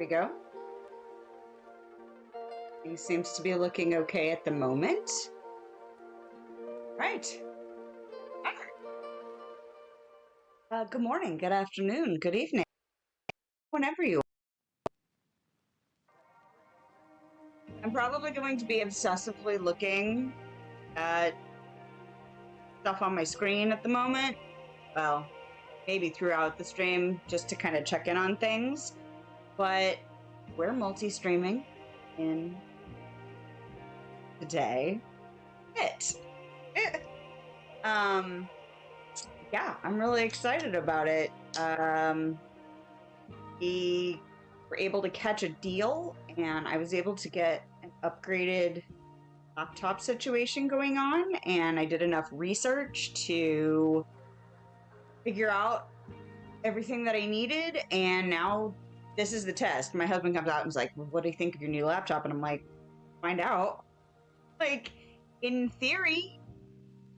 we go. Things seems to be looking okay at the moment. Right. Good morning, good afternoon, good evening, whenever you are. I'm probably going to be obsessively looking at stuff on my screen at the moment. Well, maybe throughout the stream, just to kind of check in on things. But we're multi-streaming in today. Yeah, I'm really excited about it. We were able to catch a deal, and I was able to get an upgraded laptop situation going on, and I did enough research to figure out everything that I needed, and now this is the test. My husband comes out and is like, well, what do you think of your new laptop? And I'm like, find out. Like, in theory,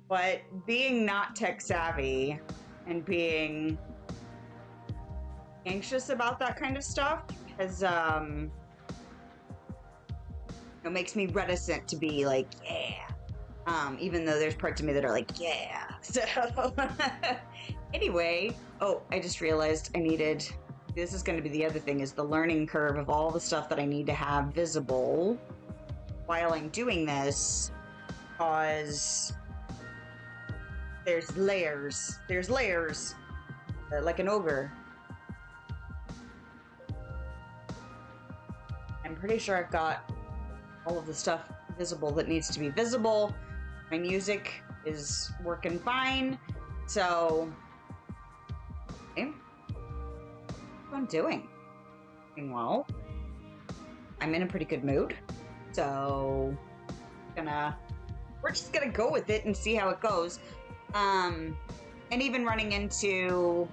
but being not tech savvy and being anxious about that kind of stuff has, makes me reticent to be like, yeah. Even though there's parts of me that are like, yeah. So, anyway, I just realized this is going to be the other thing, is the learning curve of all the stuff that I need to have visible while I'm doing this, because there's layers, like an ogre. I'm pretty sure I've got all of the stuff visible that needs to be visible. My music is working fine, so okay. What I'm doing well. I'm in a pretty good mood, so we're just gonna go with it and see how it goes. And even running into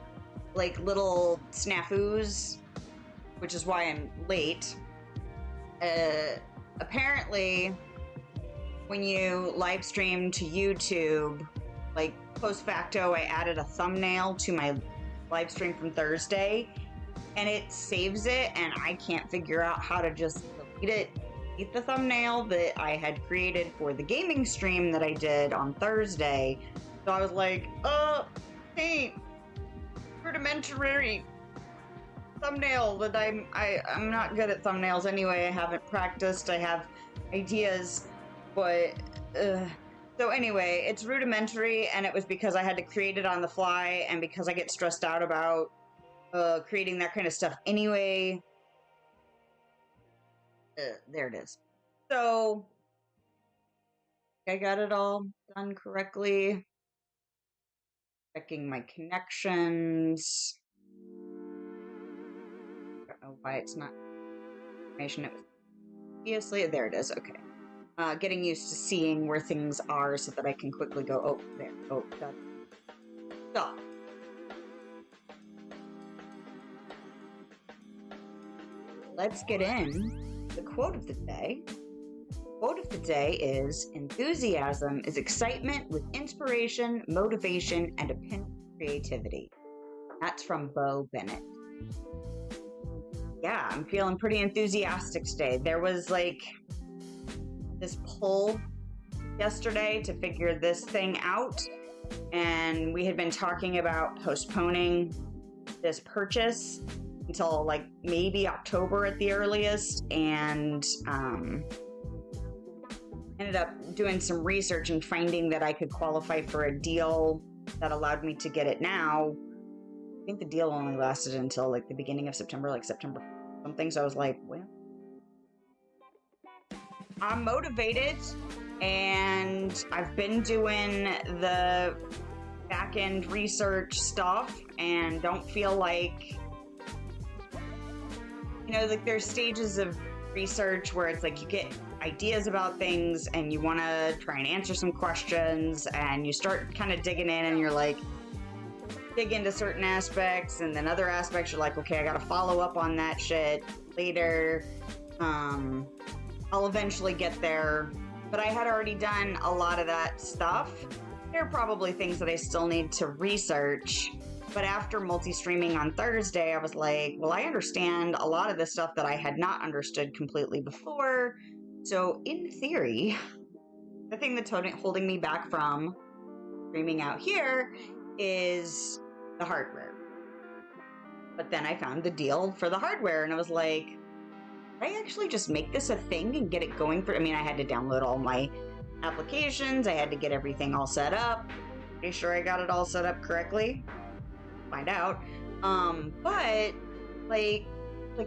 like little snafus, which is why I'm late. Apparently, when you live stream to YouTube, like post facto, I added a thumbnail to my live stream from Thursday, and it saves it, and I can't figure out how to just delete the thumbnail that I had created for the gaming stream that I did on Thursday. So I was like, hey, rudimentary thumbnail that I'm not good at thumbnails anyway. I haven't practiced. I have ideas, but so anyway, it's rudimentary, and it was because I had to create it on the fly, and because I get stressed out about creating that kind of stuff anyway. There it is. So I got it all done correctly. Checking my connections. I don't know why it's not information it was previously. There it is. Okay. Getting used to seeing where things are so that I can quickly go, oh, there. Oh, that. Stop. Let's get in the quote of the day. Quote of the day is, enthusiasm is excitement with inspiration, motivation, and a pinch of creativity. That's from Bo Bennett. Yeah, I'm feeling pretty enthusiastic today. There was like this poll yesterday to figure this thing out, and we had been talking about postponing this purchase until like maybe October at the earliest, and ended up doing some research and finding that I could qualify for a deal that allowed me to get it now. I think the deal only lasted until like the beginning of September, like September something. So I was like, well, I'm motivated, and I've been doing the back-end research stuff, and don't feel like, like there's stages of research where it's like you get ideas about things and you want to try and answer some questions, and you start kind of digging in, and you're like, dig into certain aspects, and then other aspects you're like, okay, I gotta follow up on that shit later. I'll eventually get there, but I had already done a lot of that stuff. There are probably things that I still need to research, But after multi-streaming on Thursday, I was like, well, I understand a lot of the stuff that I had not understood completely before. So in theory, the thing that's holding me back from streaming out here is the hardware. But then I found the deal for the hardware, and I was like, I actually just make this a thing and get it going for, I mean, I had to download all my applications. I had to get everything all set up. Pretty sure I got it all set up correctly. Find out. But like,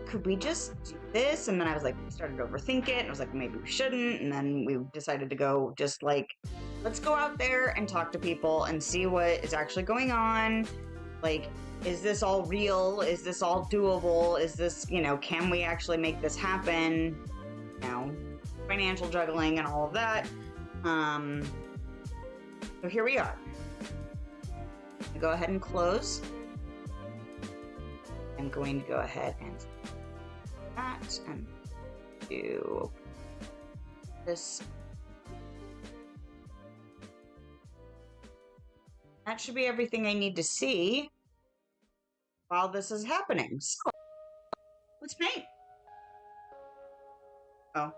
could we just do this? And then I was like, started to overthink it. And I was like, maybe we shouldn't. And then we decided to go just like, let's go out there and talk to people and see what is actually going on. Like, is this all real? Is this all doable? Is this, can we actually make this happen? Financial juggling and all of that. So here we are. Go ahead and close. I'm going to go ahead and do that and do this. That should be everything I need to see while this is happening. So, let's paint. Oh.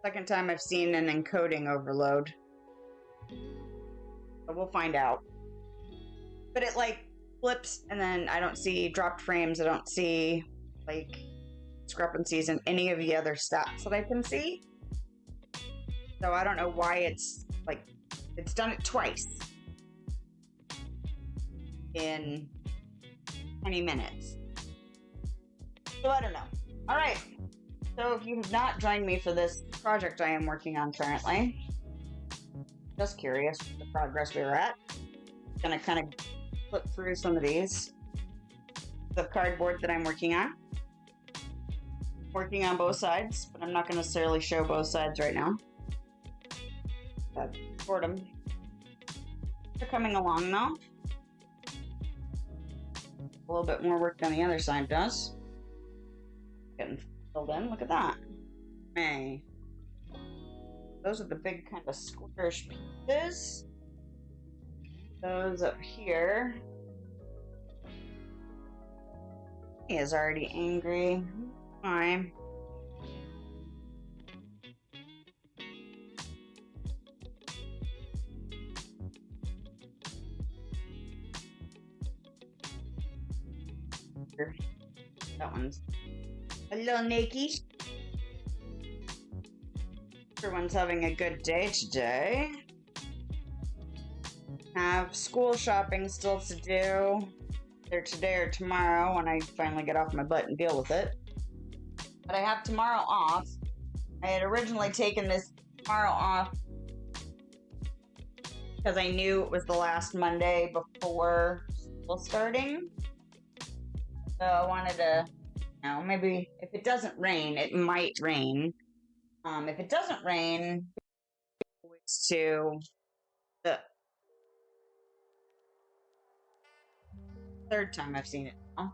Second time I've seen an encoding overload. But we'll find out. But it like flips and then I don't see dropped frames. I don't see like discrepancies in any of the other stats that I can see. So I don't know why it's like, it's done it twice in 20 minutes. So I don't know. All right. So if you have not joined me for this project I am working on currently, just curious the progress we were at. Gonna kind of flip through some of these. The cardboard that I'm working on. Working on both sides, but I'm not gonna necessarily show both sides right now. Sort them. They're coming along though. A little bit more work than the other side does. Getting filled in. Look at that. Hey. Those are the big kind of squarish pieces. Those up here. He is already angry. Fine. That one's a little naked. Everyone's having a good day today. Have school shopping still to do. Either today or tomorrow when I finally get off my butt and deal with it. But I have tomorrow off. I had originally taken this tomorrow off because I knew it was the last Monday before school starting. So I wanted to, maybe if it doesn't rain, it might rain. If it doesn't rain, it's to the third time I've seen it now.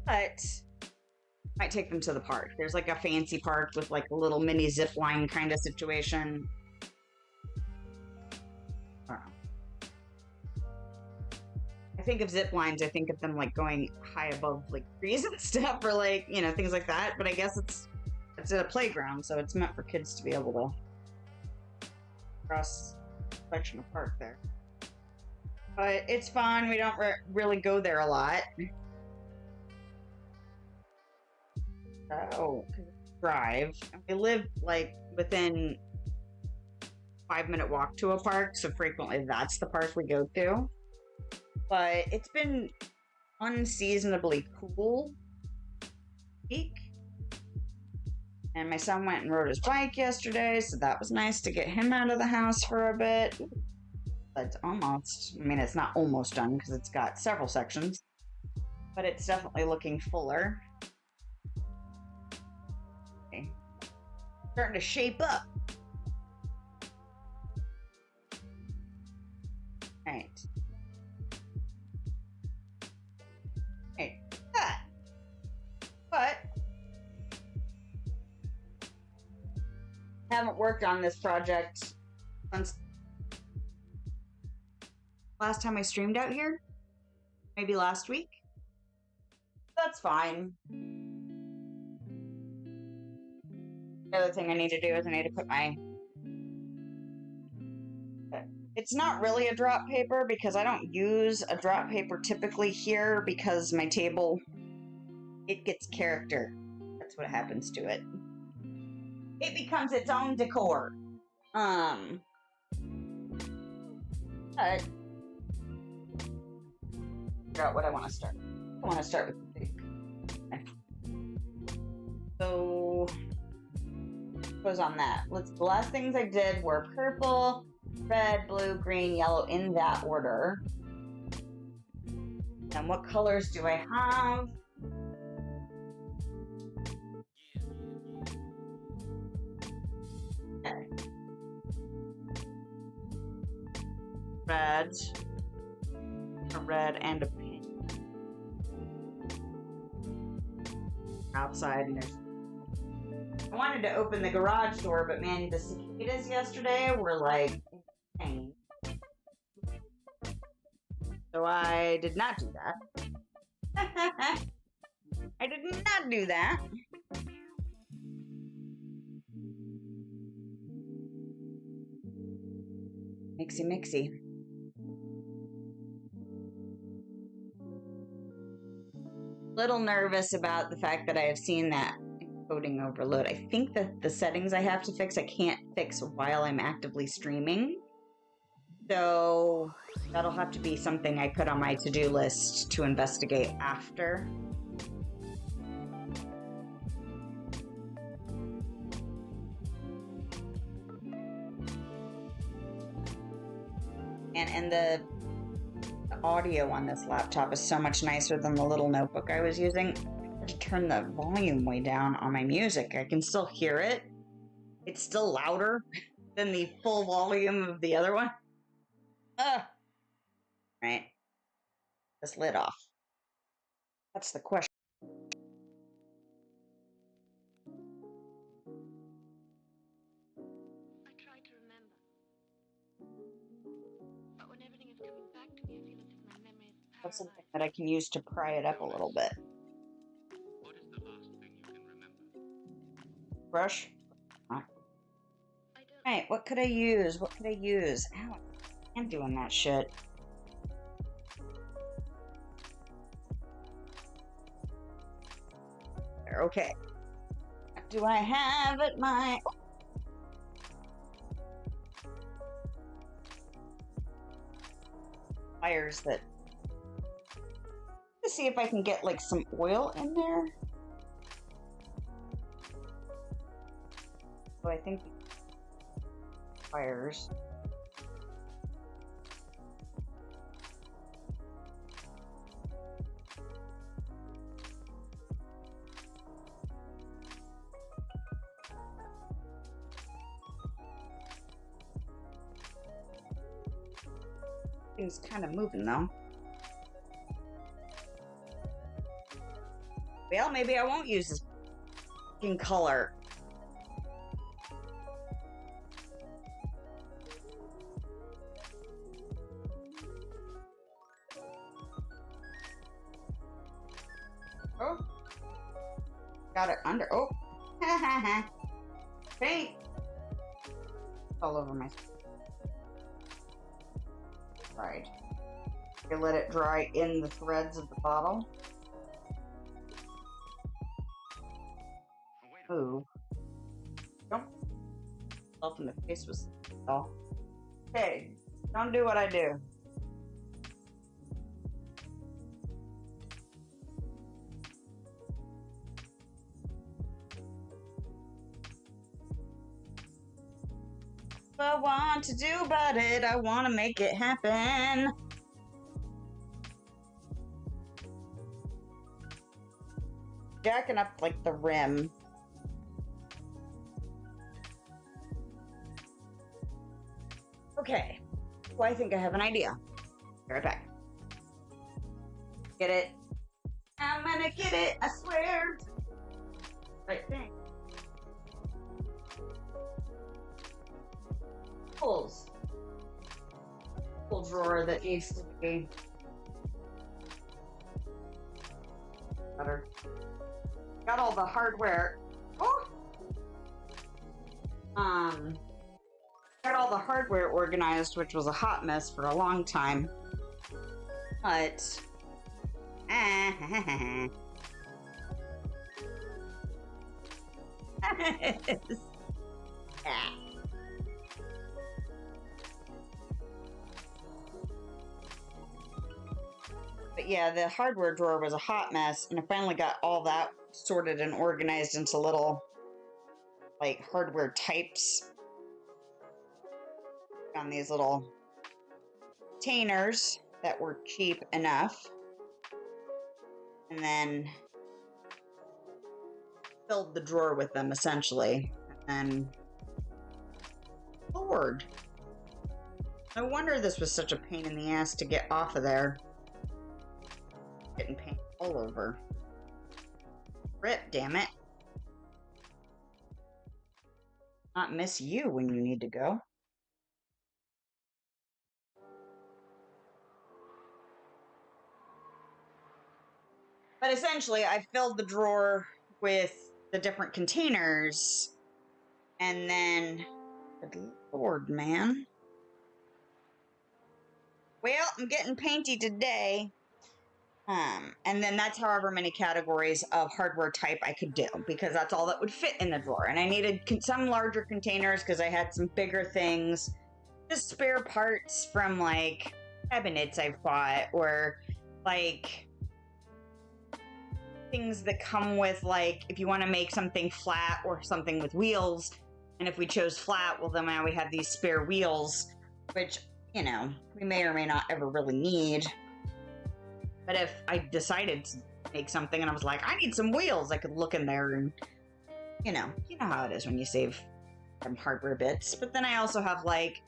But might take them to the park. There's like a fancy park with like a little mini zip line kind of situation. I think of zip lines, I think of them like going high above like trees and stuff, or like, things like that. But I guess it's at a playground, so it's meant for kids to be able to cross a section of park there. But it's fun. We don't really go there a lot. Oh, drive. We live like within 5-minute walk to a park, so frequently that's the park we go to. But it's been unseasonably cool week. And my son went and rode his bike yesterday, so that was nice to get him out of the house for a bit. That's almost, it's not almost done because it's got several sections, but it's definitely looking fuller. Okay. Starting to shape up. Right. But haven't worked on this project since last time I streamed out here. Maybe last week. That's fine. The other thing I need to do is I need to put my... It's not really a drop paper because I don't use a drop paper typically here because my table, it gets character. That's what happens to it. It becomes its own decor. But figure out what I want to start. I want to start with the big. Okay. So, goes on that. The last things I did were purple, red, blue, green, yellow in that order. And what colors do I have? Okay. Red, a red, and a pink. Outside, and there's... I wanted to open the garage door, but man, the cicadas yesterday were like insane. So I did not do that. I did not do that. Mixy mixy. Little nervous about the fact that I have seen that encoding overload. I think that the settings I have to fix, I can't fix while I'm actively streaming. So that'll have to be something I put on my to-do list to investigate after. And the audio on this laptop is so much nicer than the little notebook I was using. I had to turn the volume way down on my music. I can still hear it. It's still louder than the full volume of the other one. Right. This lid off. That's the question. I try to remember. But when everything is coming back to me, I feel as if my memory is That's something paralyzed. that I can use to pry it up a little bit. What is the last thing you can remember? Brush. I don't Alright, what could I use? What could I use? Ow, I'm doing that shit. There, okay. What do I have at my... Wires that... Let's see if I can get like some oil in there. So I think wires. Things kind of moving though. Well, maybe I won't use this fucking color. Oh. Got it under. Oh. Paint. All over my... Right. You let it dry in the threads of the bottle. Ooh. Don't. Self in the face was all. Okay. Don't do what I do. I want to do about it. I want to make it happen. Jacking up like the rim. Okay. Well, I think I have an idea. Be right back. Get it? I'm gonna get it, I swear. Right thing. it needs to be better. Got all the hardware. Oh! Got all the hardware organized, which was a hot mess for a long time. But yeah. But yeah, the hardware drawer was a hot mess, and I finally got all that sorted and organized into little, like, hardware types on these little containers that were cheap enough. And then filled the drawer with them, essentially. And then, Lord. No wonder this was such a pain in the ass to get off of there. Getting paint all over. Rip, damn it. Not miss you when you need to go. But essentially, I filled the drawer with the different containers. And then, good Lord, man. Well, I'm getting painty today. And then that's however many categories of hardware type I could do, because that's all that would fit in the drawer. And I needed some larger containers because I had some bigger things, just spare parts from, like, cabinets I've bought, or, like, things that come with, like, if you want to make something flat or something with wheels. And if we chose flat, well, then now we have these spare wheels, which, you know, we may or may not ever really need. But if I decided to make something and I was like, I need some wheels, I could look in there and, you know how it is when you save some hardware bits. But then I also have, like,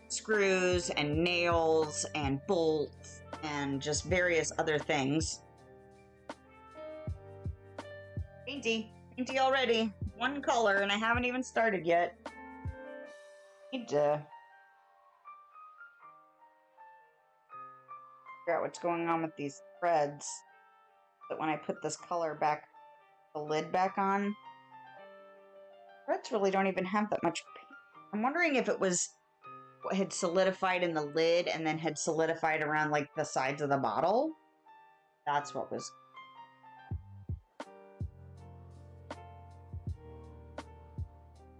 screws and nails and bolts and just various other things. Painty already. One color, and I haven't even started yet. Need to figure out what's going on with these threads. That when I put this color back, the lid back on, threads really don't even have that much paint. I'm wondering if it was what had solidified in the lid and then had solidified around, like, the sides of the bottle. That's what was.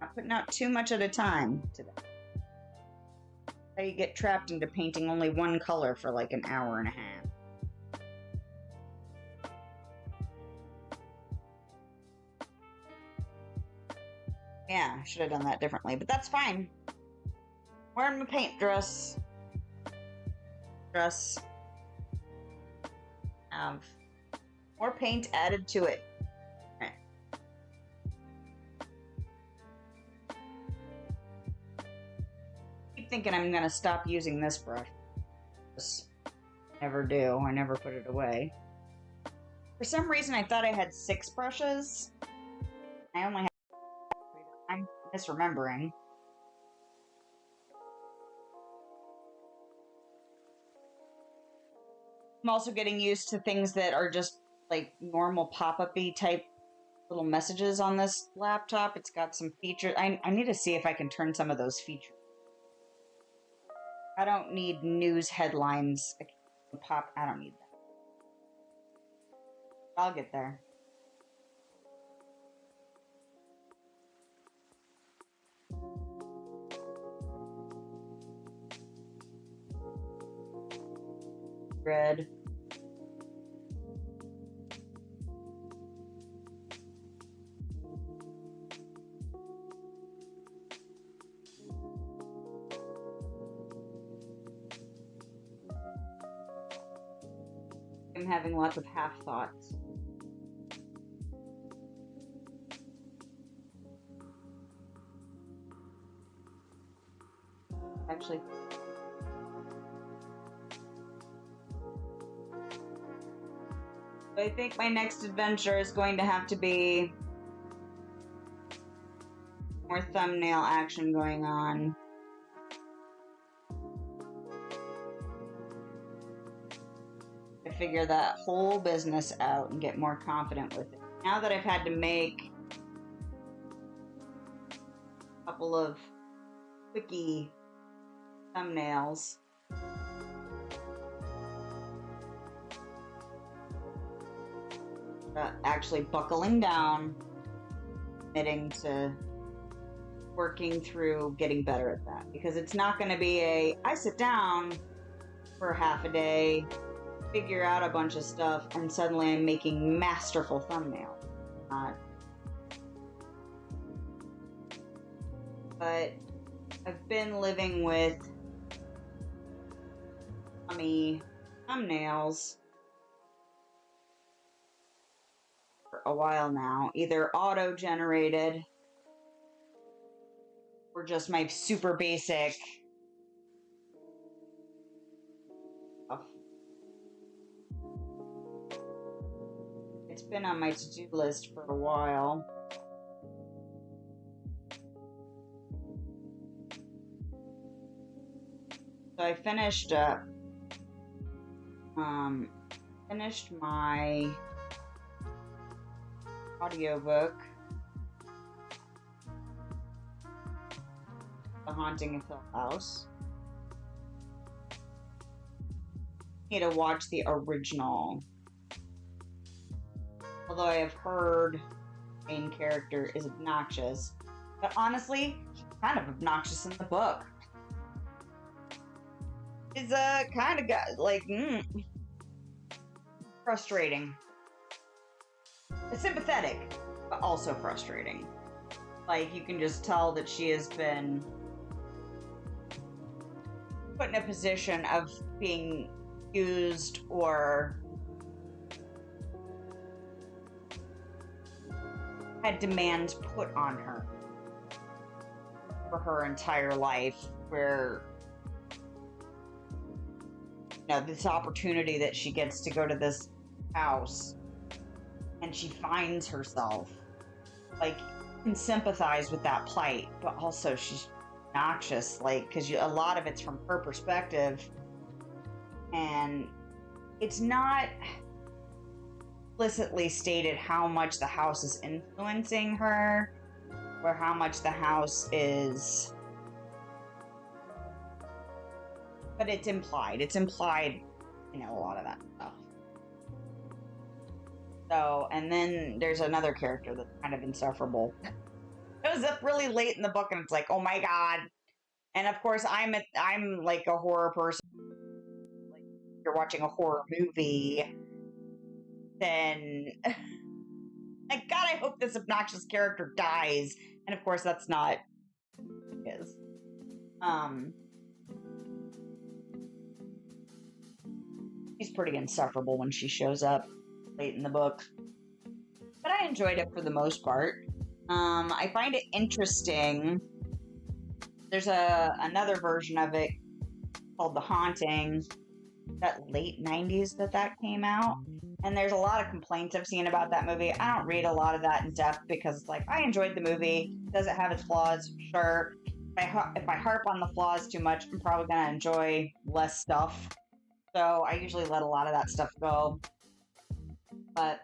Not putting out too much at a time today. How you get trapped into painting only one color for like an hour and a half. Yeah, I should have done that differently, but that's fine. Wearing my paint dress. Have more paint added to it. Okay. Keep thinking I'm gonna stop using this brush. Just never do. I never put it away. For some reason, I thought I had 6 brushes. I only have 3. I'm misremembering. I'm also getting used to things that are just like normal pop-up-y type little messages on this laptop. It's got some features. I need to see if I can turn some of those features. I don't need news headlines. I don't need that. I'll get there. Red. I'm having lots of half thoughts. Actually, I think my next adventure is going to have to be more thumbnail action going on. figure that whole business out and get more confident with it. Now that I've had to make a couple of quickie thumbnails, actually buckling down, committing to working through getting better at that. Because it's not going to be I sit down for half a day, figure out a bunch of stuff, and suddenly I'm making masterful thumbnails. But I've been living with crummy thumbnails for a while now, either auto-generated or just my super basic stuff. It's been on my to-do list for a while. So I finished my audiobook, The Haunting of Hill House. Need to watch the original. Although I have heard the main character is obnoxious. But honestly, kind of obnoxious in the book. Is kind of got like frustrating. Sympathetic, but also frustrating. Like, you can just tell that she has been put in a position of being used or had demands put on her for her entire life, where this opportunity that she gets to go to this house and she finds herself, like, can sympathize with that plight, but also she's obnoxious, like, because a lot of it's from her perspective, and it's not explicitly stated how much the house is influencing her or how much the house is, but it's implied, a lot of that stuff. So, and then there's another character that's kind of insufferable. It was up really late in the book, and it's like, oh my god. And of course, I'm like a horror person. Like, if you're watching a horror movie, then like, God, I hope this obnoxious character dies. And of course, that's not his. She's pretty insufferable when she shows up late in the book, but I enjoyed it for the most part. I find it interesting. There's another version of it called The Haunting, that late 90s that came out, and there's a lot of complaints I've seen about that movie. I don't read a lot of that in depth because it's like, I enjoyed the movie. Does it have its flaws? Sure. If I harp on the flaws too much, I'm probably gonna enjoy less stuff. So I usually let a lot of that stuff go. But,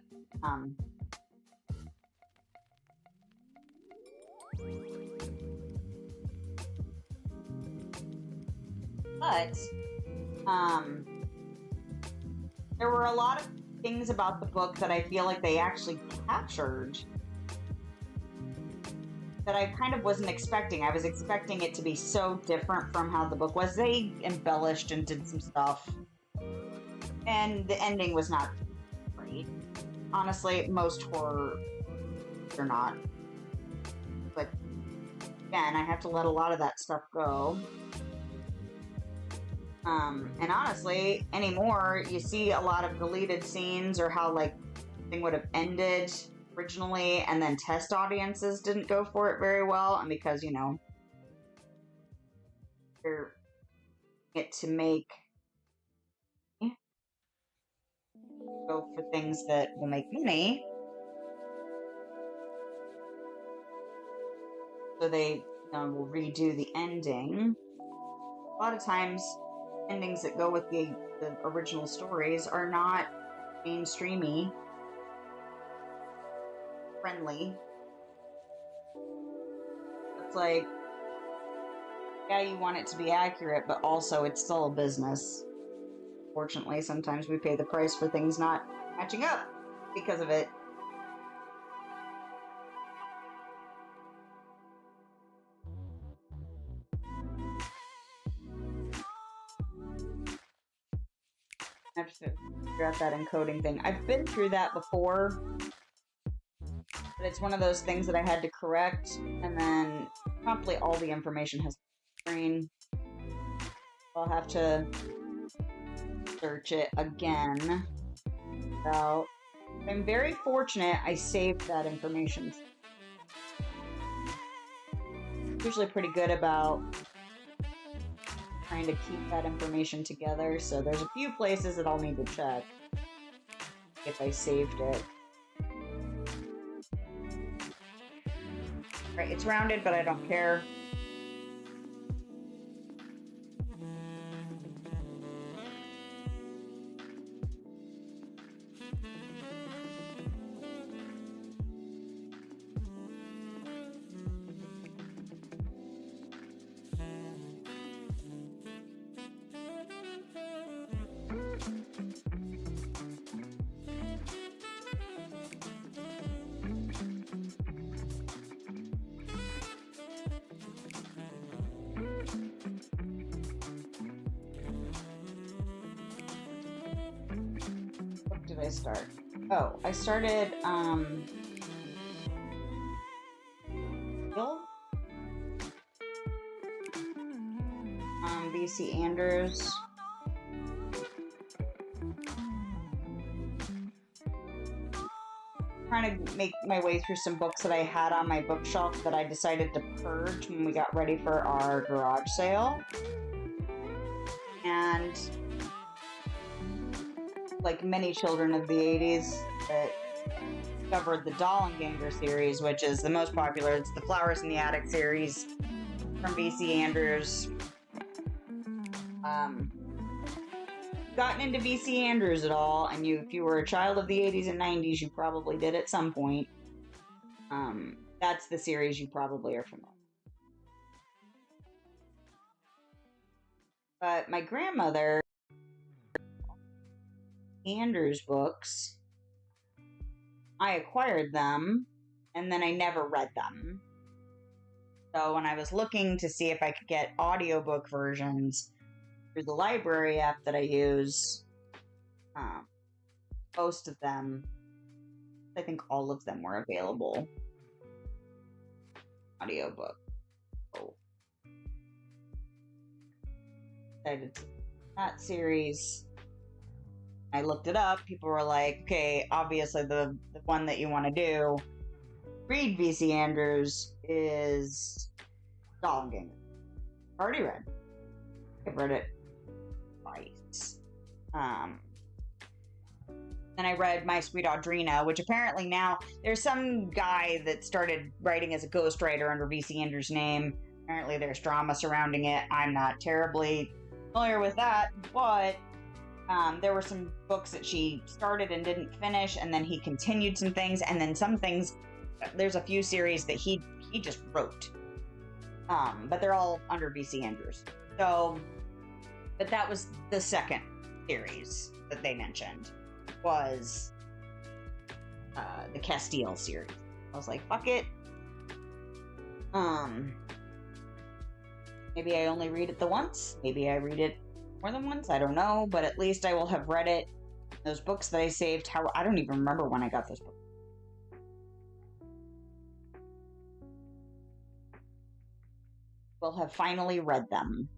there were a lot of things about the book that I feel like they actually captured that I kind of wasn't expecting. I was expecting it to be so different from how the book was. They embellished and did some stuff, and the ending was not great. Honestly, most horror are not. But again, I have to let a lot of that stuff go. And honestly, anymore, you see a lot of deleted scenes or how, like, thing would have ended originally, and then test audiences didn't go for it very well, and because, they're it to make go for things that will make money, so they will redo the ending. A lot of times endings that go with the original stories are not mainstreamy friendly. It's like, yeah, you want it to be accurate, but also it's still a business. Fortunately, sometimes we pay the price for things not matching up because of it. I have to figure out that encoding thing. I've been through that before, but it's one of those things that I had to correct, and then promptly all the information has screen. I'll have to search it again. So I'm very fortunate I saved that information. Usually pretty good about trying to keep that information together, so there's a few places that I'll need to check if I saved it. Right, it's rounded, but I don't care. What did I start? Oh, I started, B.C. Anders. Trying to make my way through some books that I had on my bookshelf that I decided to purge when we got ready for our garage sale. And like many children of the 80s that discovered the Dollenganger series, which is the most popular. It's the Flowers in the Attic series from B.C. Anders. Gotten into B.C. Andrews at all, and if you were a child of the 80s and 90s, you probably did at some point. That's the series you probably are familiar with. But my grandmother, Andrews books, I acquired them, and then I never read them. So when I was looking to see if I could get audiobook versions through the library app that I use, most of them, I think all of them were available. Audiobook. Oh. Decided to that series. I looked it up. People were like, okay, obviously the one that you want to do, read V.C. Andrews, is Dollenganger. Already read. I've read it twice. Then I read My Sweet Audrina, which apparently now there's some guy that started writing as a ghostwriter under V.C. Andrews' name. Apparently there's drama surrounding it. I'm not terribly familiar with that, but there were some books that she started and didn't finish, and then he continued some things, and then some things, there's a few series that he just wrote. But they're all under V.C. Andrews. So, but that was the second series that they mentioned, was the Castile series. I was like, fuck it. Maybe I only read it the once. Maybe I read it more than once. I don't know, but at least I will have read it. Those books that I saved, I don't even remember when I got those books. Will have finally read them.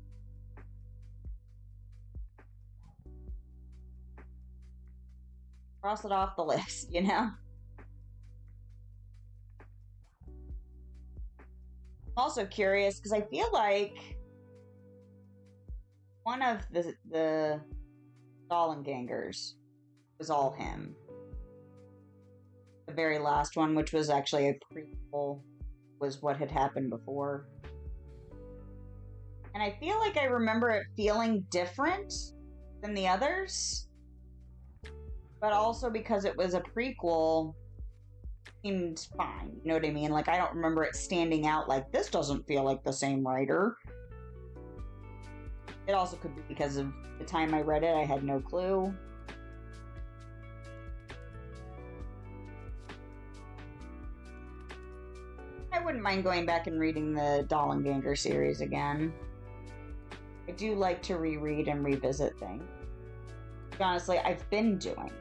Cross it off the list, you know? I'm also curious because I feel like one of the Dollengangers was all him. The very last one, which was actually a prequel, was what had happened before. And I feel like I remember it feeling different than the others. But also because it was a prequel, it seemed fine. You know what I mean? Like, I don't remember it standing out like, this doesn't feel like the same writer. It also could be because of the time I read it, I had no clue. I wouldn't mind going back and reading the Dollenganger series again. I do like to reread and revisit things. Honestly, I've been doing.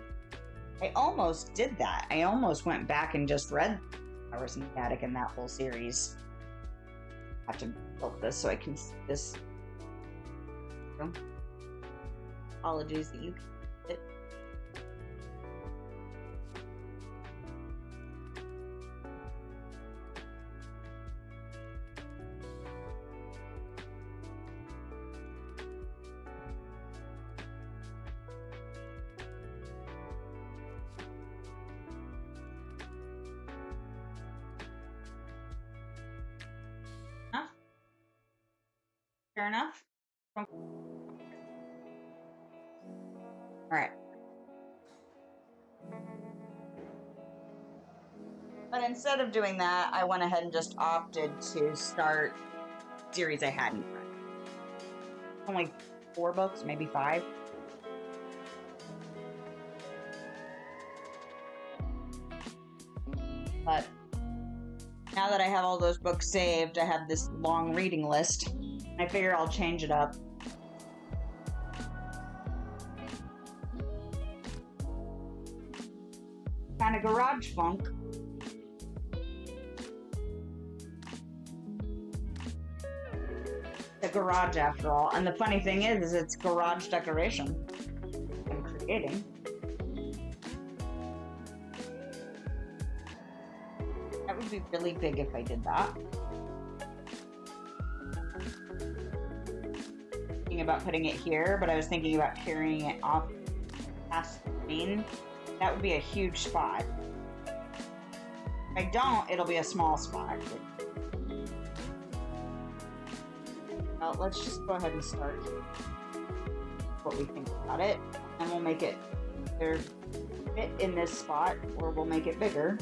I almost did that. I almost went back and just read Hours in the Attic and that whole series. I have to build this so I can see this. Apologies that you can see it. Fair enough. Alright. But instead of doing that, I went ahead and just opted to start a series I hadn't read. Only 4 books, maybe 5. But now that I have all those books saved, I have this long reading list. I figure I'll change it up. Kind of garage funk. The garage, after all. And the funny thing is it's garage decoration I'm creating. That would be really big if I did that. Thinking about putting it here, but I was thinking about carrying it off past the screen. That would be a huge spot. If I don't, it'll be a small spot. Well, let's just go ahead and start what we think about it. And we'll make it either fit in this spot, or we'll make it bigger.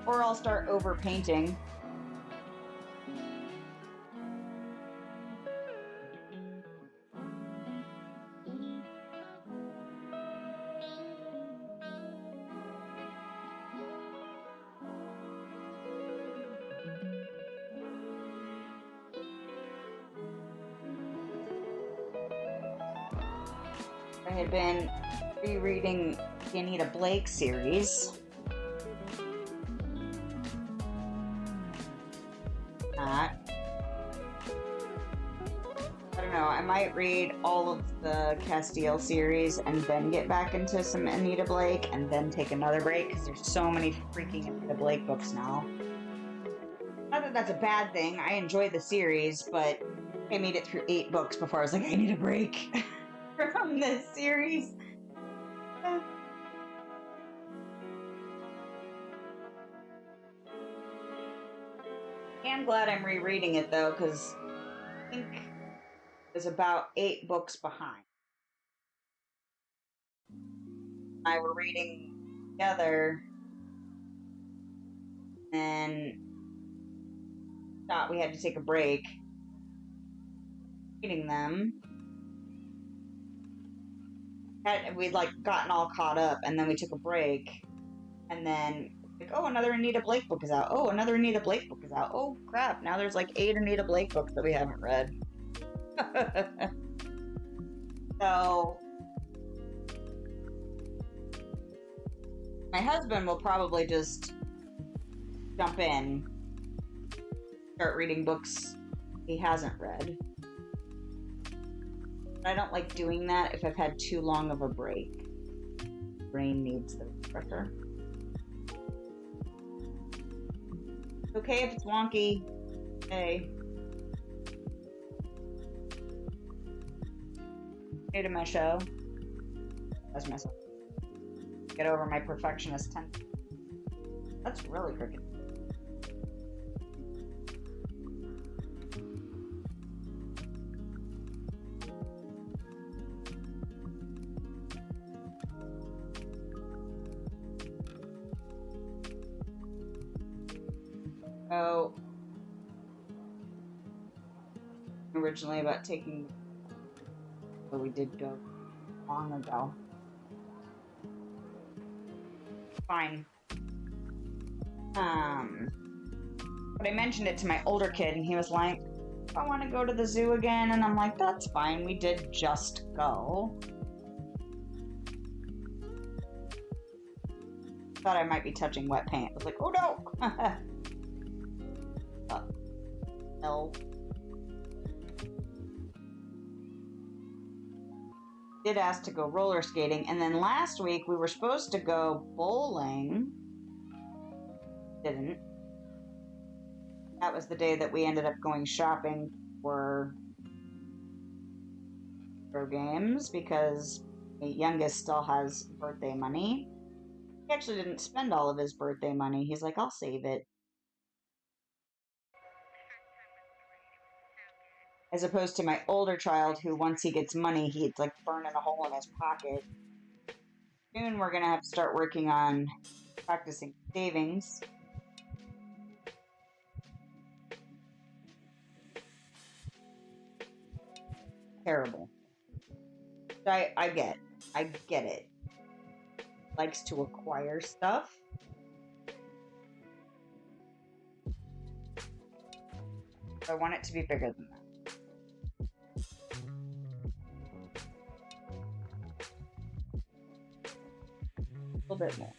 Or I'll start over painting. I had been rereading the Anita Blake series. I don't know, I might read all of the Castile series and then get back into some Anita Blake and then take another break because there's so many freaking Anita Blake books now. Not that that's a bad thing, I enjoy the series, but I made it through 8 books before I was like, I need a break from this series. I'm glad I'm rereading it though, because I think it's about 8 books behind. I were reading together and thought we had to take a break reading them. We'd like gotten all caught up and then we took a break and then like, oh, another Anita Blake book is out. Oh, another Anita Blake book is out. Oh, crap. Now there's like 8 Anita Blake books that we haven't read. So, my husband will probably just jump in, start reading books he hasn't read. But I don't like doing that if I've had too long of a break. Brain needs the refresher. Okay if it's wonky. Hey. New to my show. That's myself. Get over my perfectionist tendency. That's really crooked. So, originally about taking, but we did go long ago. Fine. But I mentioned it to my older kid, and he was like, I want to go to the zoo again, and I'm like, that's fine, we did just go. Thought I might be touching wet paint. I was like, oh no! No. Did ask to go roller skating, and then last week we were supposed to go bowling. Didn't. That was the day that we ended up going shopping for video games because my youngest still has birthday money. He actually didn't spend all of his birthday money. He's like, I'll save it. As opposed to my older child who, once he gets money, he's like burning a hole in his pocket. Soon we're going to have to start working on practicing savings. Terrible. I get it. Likes to acquire stuff. I want it to be bigger than that. A little bit more.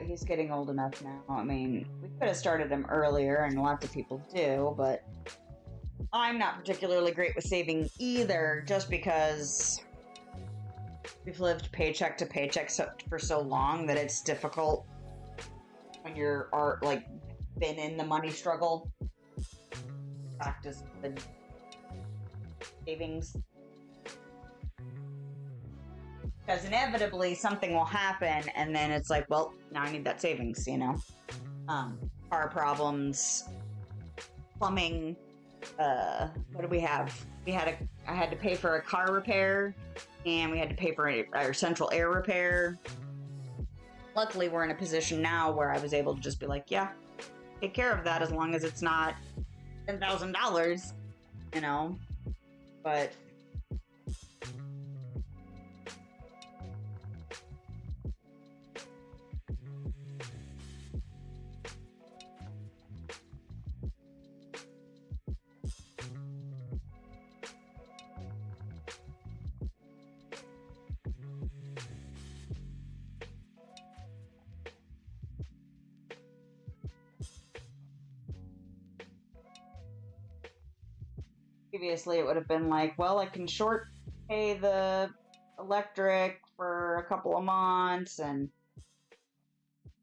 He's getting old enough now. I mean, we could have started him earlier, and lots of people do, but I'm not particularly great with saving either, just because we've lived paycheck to paycheck for so long that it's difficult when you're like been in the money struggle. Practice the savings. Because inevitably something will happen, and then it's like, well, now I need that savings, you know? Car problems, plumbing, what do we have? I had to pay for a car repair, and we had to pay for our central air repair. Luckily, we're in a position now where I was able to just be like, yeah, take care of that as long as it's not $10,000, you know? But previously it would have been like, well, I can short pay the electric for a couple of months, and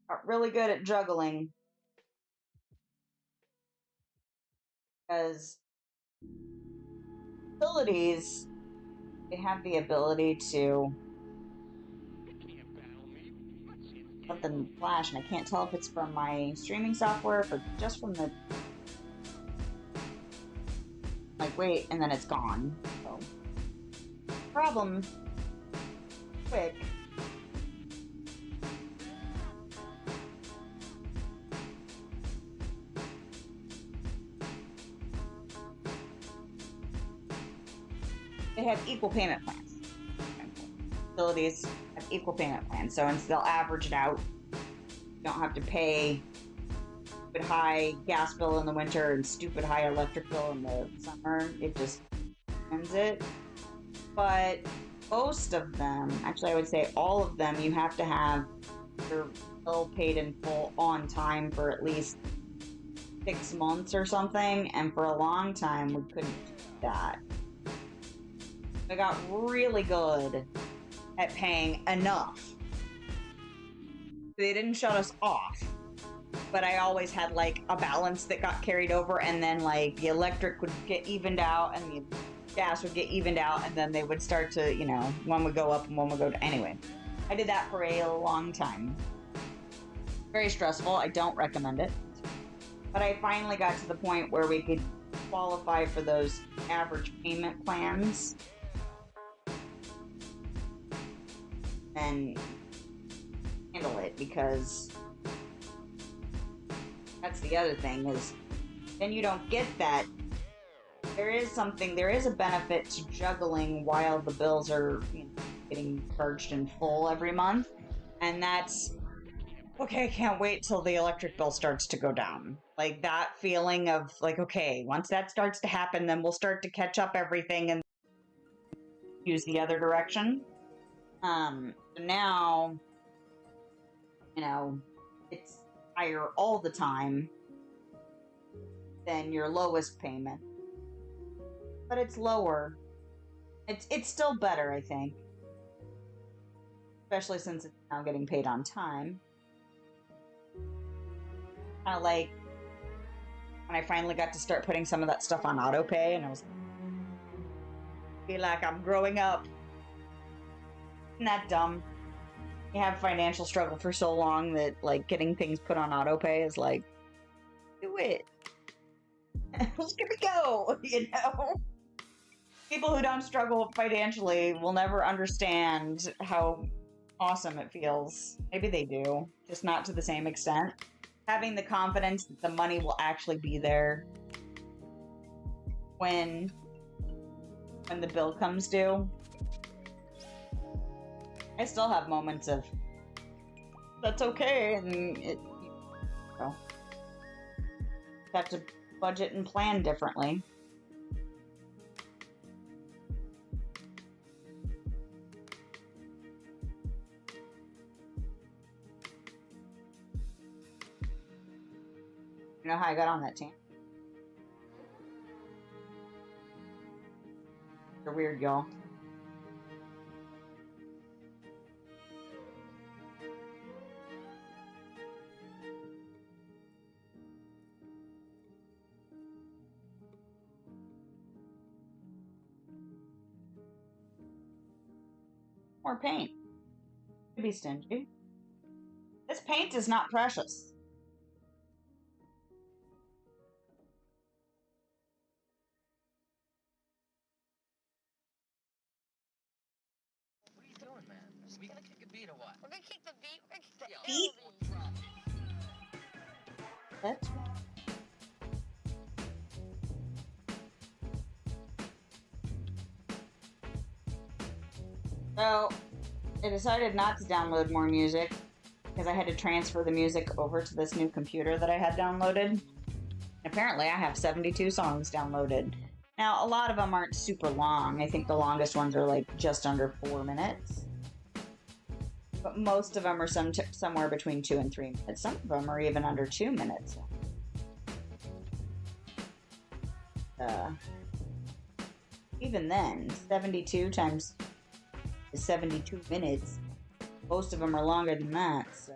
got really good at juggling because utilities, they have the ability to something flash, and I can't tell if it's from my streaming software or just from the like wait, and then it's gone. So problem quick. They have equal payment plans. Utilities have equal payment plans, so they'll average it out. You don't have to pay stupid high gas bill in the winter and stupid high electric bill in the summer. It just ends it. But most of them, actually I would say all of them, you have to have your bill paid in full on time for at least 6 months or something, and for a long time we couldn't do that. I got really good at paying enough. They didn't shut us off, but I always had like a balance that got carried over, and then like the electric would get evened out and the gas would get evened out, and then they would start to, you know, one would go up and one would go down. Anyway, I did that for a long time. Very stressful. I don't recommend it. But I finally got to the point where we could qualify for those average payment plans and handle it, because that's the other thing, is then you don't get that. There is a benefit to juggling while the bills are, you know, getting charged in full every month, and that's okay. I can't wait till the electric bill starts to go down. Like that feeling of like, okay, once that starts to happen, then we'll start to catch up everything and use the other direction. So now, you know, it's higher all the time than your lowest payment, but it's lower. It's still better, I think, especially since it's now getting paid on time. Kind of like when I finally got to start putting some of that stuff on auto pay, and I was feel like I'm growing up. Isn't that dumb? You have financial struggle for so long that like getting things put on auto pay is like, do it. Just give it a go, you know? People who don't struggle financially will never understand how awesome it feels. Maybe they do, just not to the same extent. Having the confidence that the money will actually be there when the bill comes due. I still have moments of that's okay, and it, you know, have to budget and plan differently. You know how I got on that team? You're weird, y'all. More paint. Could be stingy. This paint is not precious. What are you doing, man? We gonna kick a beat or what? We're gonna kick the beat. We're gonna kick the Beat? That's so I decided not to download more music because I had to transfer the music over to this new computer that I had downloaded. Apparently I have 72 songs downloaded. Now, a lot of them aren't super long. I think the longest ones are like just under 4 minutes. But most of them are somewhere between 2 and 3 minutes. Some of them are even under 2 minutes. Even then, 72 times 72 minutes. Most of them are longer than that, so.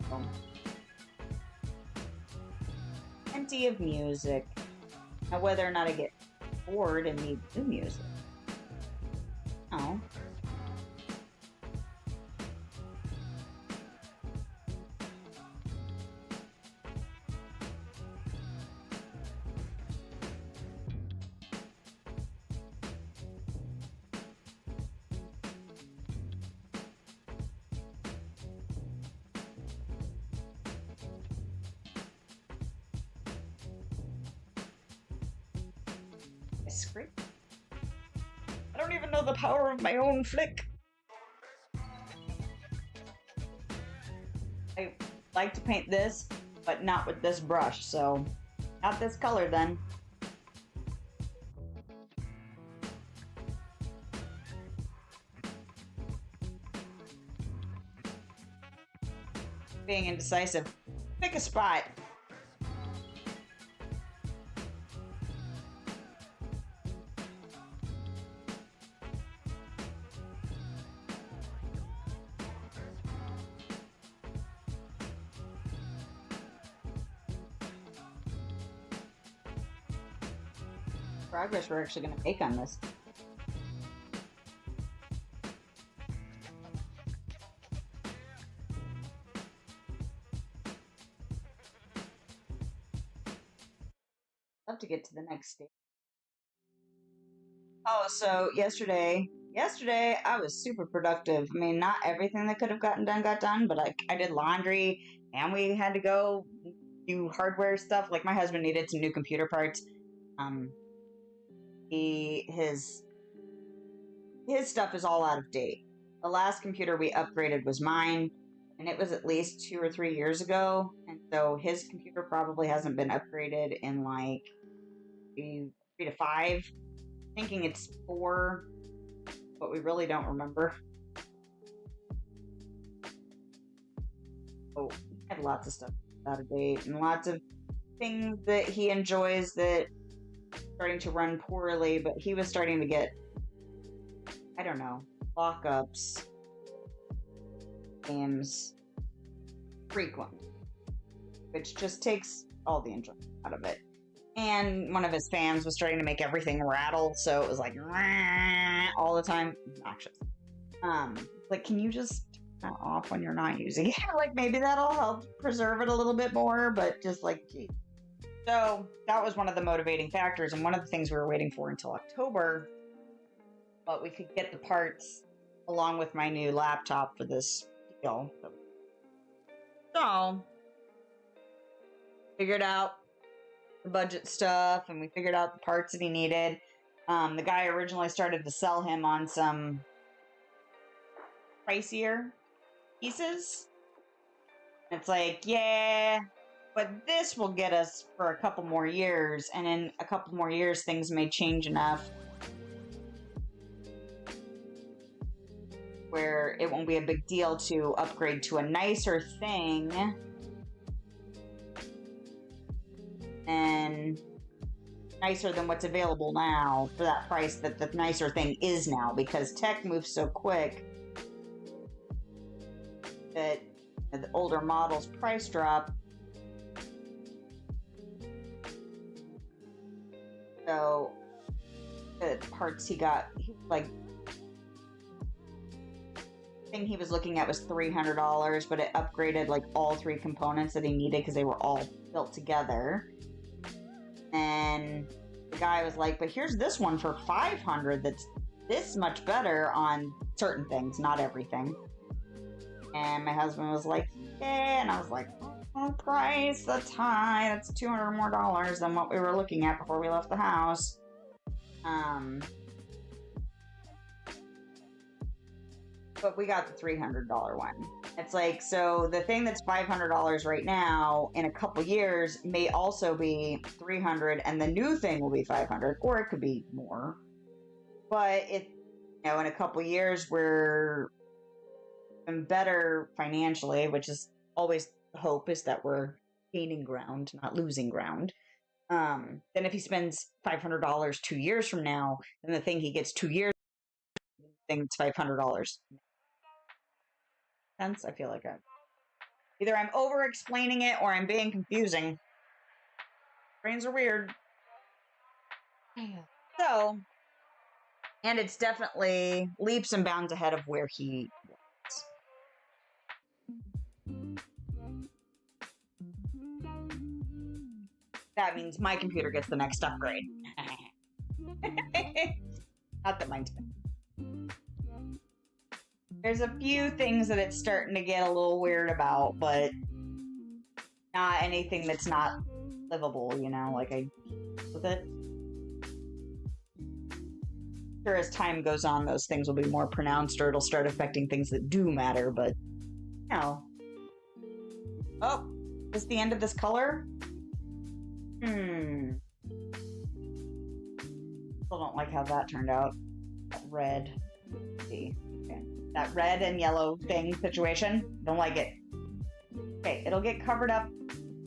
Plenty of music. Now, whether or not I get bored and need new music. No. Script. I don't even know the power of my own flick. I like to paint this, but not with this brush, so not this color then. Being indecisive. Pick a spot. progress we're actually going to make on this. Love to get to the next stage. Oh, so yesterday I was super productive. I mean, not everything that could have gotten done got done, but I did laundry and we had to go do hardware stuff. Like my husband needed some new computer parts. His stuff is all out of date. The last computer we upgraded was mine, and it was at least 2 or 3 years ago. And so his computer probably hasn't been upgraded in like 3 to 5. Thinking it's 4, but we really don't remember. Oh, he had lots of stuff out of date and lots of things that he enjoys that starting to run poorly, but he was starting to get, I don't know, lockups, games frequent, which just takes all the enjoyment out of it. And one of his fans was starting to make everything rattle, so it was like all the time. Obnoxious. Like, can you just turn it off when you're not using it? Like, maybe that'll help preserve it a little bit more, but just like, geez. So that was one of the motivating factors, and one of the things we were waiting for until October, but we could get the parts along with my new laptop for this deal. So, figured out the budget stuff, and we figured out the parts that he needed. The guy originally started to sell him on some pricier pieces. It's like, yeah, but this will get us for a couple more years, and in a couple more years things may change enough where it won't be a big deal to upgrade to a nicer thing and nicer than what's available now for that price that the nicer thing is now, because tech moves so quick that the older models price drop. So the parts he got, like, thing he was looking at was $300, but it upgraded like all 3 components that he needed because they were all built together. And the guy was like, but here's this one for $500 that's this much better on certain things, not everything. And my husband was like, yeah, and I was like, oh, price, that's high, that's $200 more than what we were looking at before we left the house. But we got the $300 one. It's like, so the thing that's $500 right now, in a couple years, may also be $300, and the new thing will be $500, or it could be more. But it, you know, in a couple years, we're better financially, which is always the hope, is that we're gaining ground, not losing ground. Then if he spends $500 2 years from now, then the thing he gets 2 years, the thing that's $500. Sense? I feel like either I'm over explaining it or I'm being confusing. Brains are weird. So, and it's definitely leaps and bounds ahead of where he was. That means my computer gets the next upgrade. Not that mine's been. There's a few things that it's starting to get a little weird about, but not anything that's not livable, you know, like I with it. Sure, as time goes on, those things will be more pronounced, or it'll start affecting things that do matter, but you know. Oh, is this the end of this color? Still don't like how that turned out. That red. Let's see. Okay. That red and yellow thing situation. Don't like it. Okay, it'll get covered up.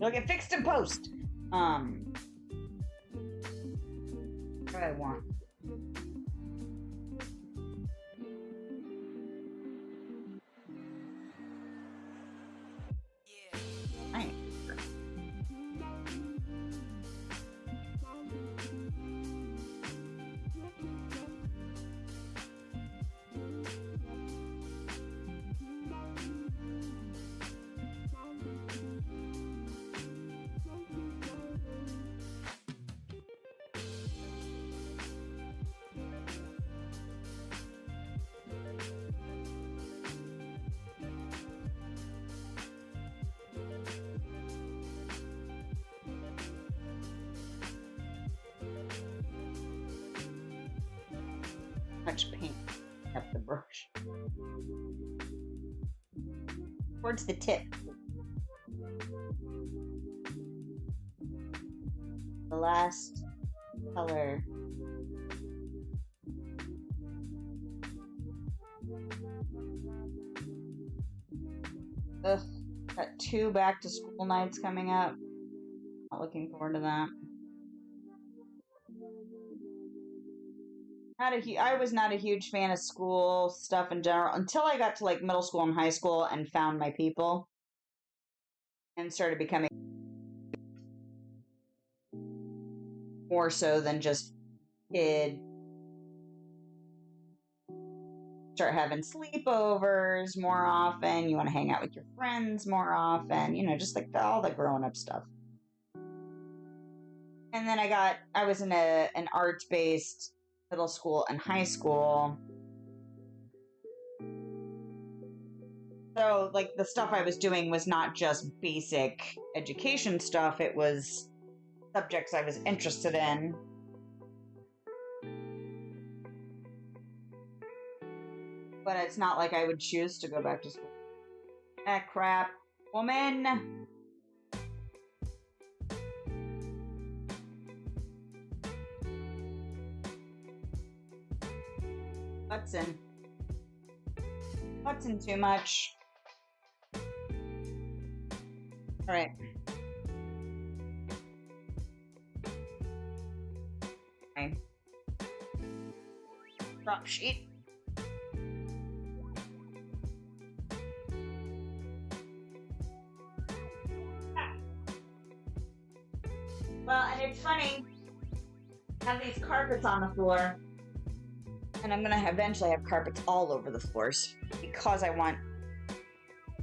It'll get fixed in post. What do I want? Nice. Much paint up the brush. Towards the tip. The last color. Ugh, got 2 back to school nights coming up. Not looking forward to that. I was not a huge fan of school stuff in general until I got to like middle school and high school and found my people and started becoming more so than just kid. Start having sleepovers more often. You want to hang out with your friends more often. You know, just like all the grown up stuff. And then I was in an arts based middle school and high school. So, like, the stuff I was doing was not just basic education stuff, it was subjects I was interested in. But it's not like I would choose to go back to school. Ah, crap. Woman! Hudson too much. Alright. Okay. Drop sheet. Well, and it's funny. I have these carpets on the floor. And I'm gonna eventually have carpets all over the floors because I want.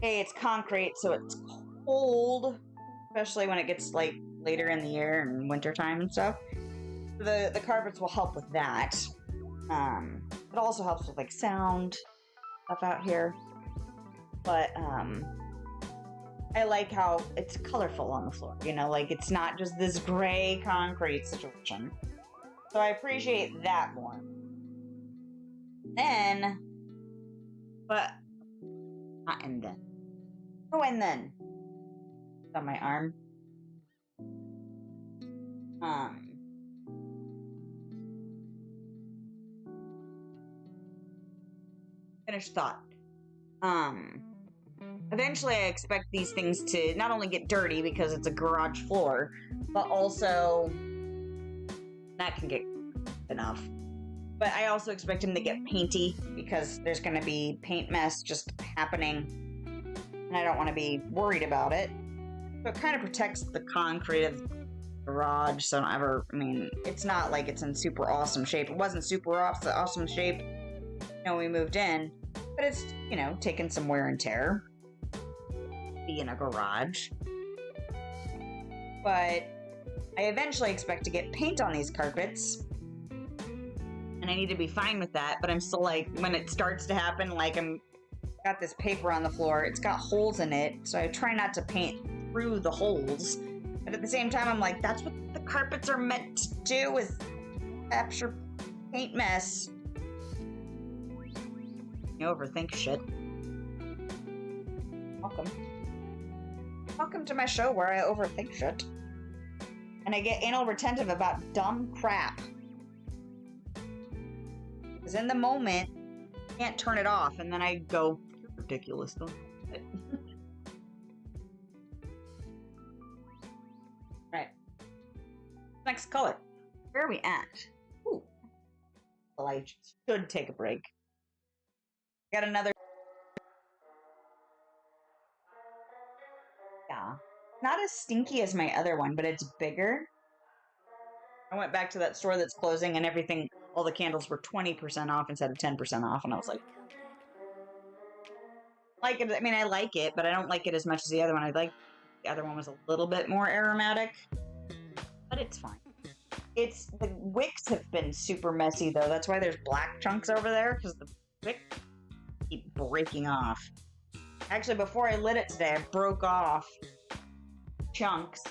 Hey, it's concrete, so it's cold, especially when it gets like later in the year and wintertime and stuff. The carpets will help with that. It also helps with like sound stuff out here. But I like how it's colorful on the floor. You know, like it's not just this gray concrete situation. So I appreciate that more. Then, but not and then. Oh, and then it's on my arm. Finished thought. Eventually I expect these things to not only get dirty because it's a garage floor, but also that can get enough. But I also expect him to get painty because there's going to be paint mess just happening. And I don't want to be worried about it. So it kind of protects the concrete of the garage. So I don't ever, I mean, it's not like it's in super awesome shape. It wasn't super awesome shape when we moved in. But it's, you know, taken some wear and tear. Be in a garage. But I eventually expect to get paint on these carpets. And I need to be fine with that, but I'm still like, when it starts to happen, like got this paper on the floor, it's got holes in it, so I try not to paint through the holes. But at the same time, I'm like, that's what the carpets are meant to do, is capture paint mess. You overthink shit. Welcome. Welcome to my show where I overthink shit. And I get anal retentive about dumb crap. Because in the moment, I can't turn it off, and then I go, you're ridiculous, don't do it. Right. Next color. Where are we at? Ooh. Well, I should take a break. Got another. Yeah. Not as stinky as my other one, but it's bigger. I went back to that store that's closing and everything, all the candles were 20% off instead of 10% off. And I was like, I mean, I like it, but I don't like it as much as the other one. I like the other one was a little bit more aromatic, but it's fine. The wicks have been super messy though. That's why there's black chunks over there, because the wicks keep breaking off. Actually, before I lit it today, I broke off chunks.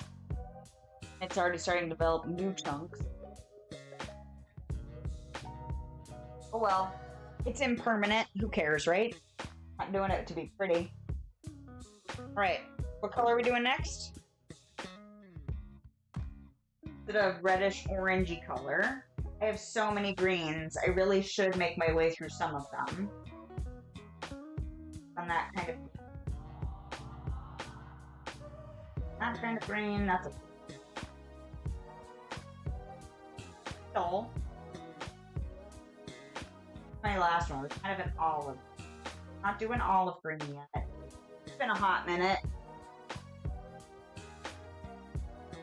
It's already starting to develop new chunks. Oh well. It's impermanent. Who cares, right? Not doing it to be pretty. Alright. What color are we doing next? Is it a reddish orangey color? I have so many greens. I really should make my way through some of them. On that kind of green, that's a dull. My last one was kind of an olive. Not doing olive green yet. It's been a hot minute.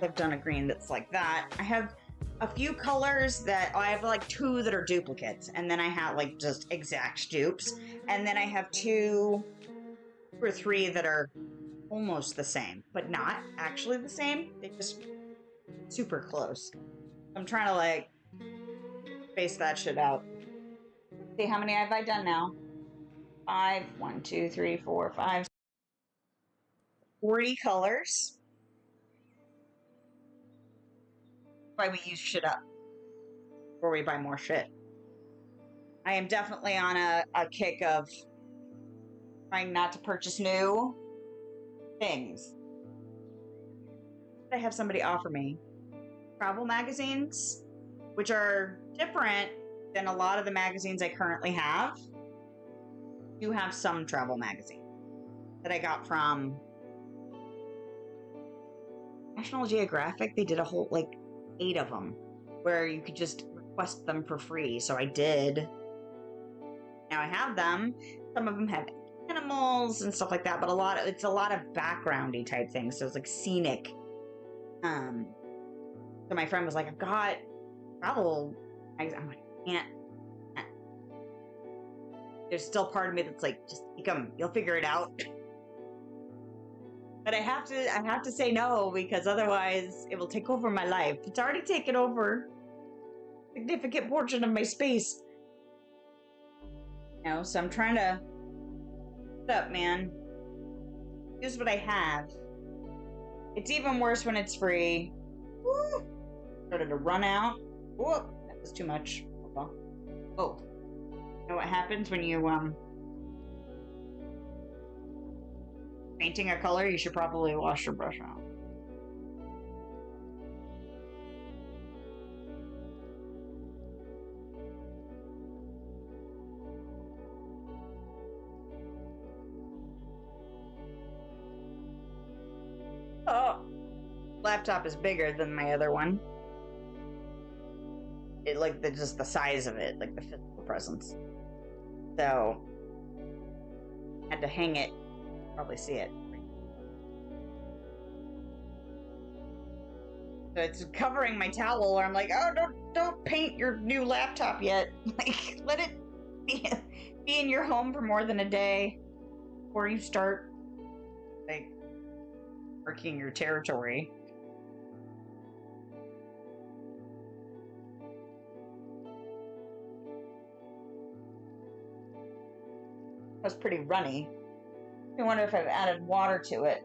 I've done a green that's like that. I have a few colors that I have like 2 that are duplicates, and then I have like just exact dupes, and then I have 2 or 3 that are almost the same, but not actually the same. They just super close. I'm trying to like space that shit out. See, how many have I done now? 5, 1, 2, 3, 4, 5, 40 colors. Why we use shit up before we buy more shit. I am definitely on a kick of trying not to purchase new things. I have somebody offer me travel magazines, which are different than a lot of the magazines I currently have. I do have some travel magazines that I got from National Geographic. They did a whole, like, 8 of them where you could just request them for free. So I did. Now I have them. Some of them have animals and stuff like that, but it's a lot of backgroundy type things. So it's like scenic. So my friend was like, I've got travel. I'm like, can't. There's still part of me that's like, just take them. You'll figure it out. But I have to say no, because otherwise it will take over my life. It's already taken over a significant portion of my space. So I'm trying to up, man. Use what I have. It's even worse when it's free. Woo! Started to run out. Whoa, that was too much. Oh. You know what happens when you painting a color? You should probably wash your brush out. Oh, laptop is bigger than my other one. It like just the size of it, like the physical presence. So had to hang it. Probably see it. So it's covering my towel, or I'm like, oh, don't paint your new laptop yet. Like, let it be in your home for more than a day before you start like working your territory. That was pretty runny. I wonder if I've added water to it.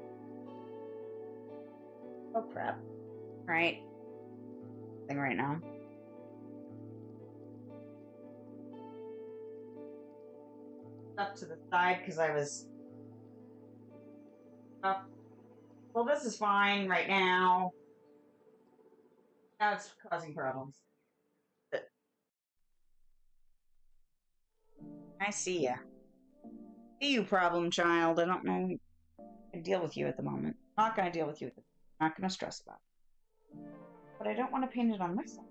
Oh crap. Right. Thing right now. Up to the side because I was up. Well, this is fine right now. Now it's causing problems. I see ya. See you, problem child. I don't know. I can deal with you at the moment. Not gonna deal with you. Not gonna stress about it. But I don't want to paint it on this side.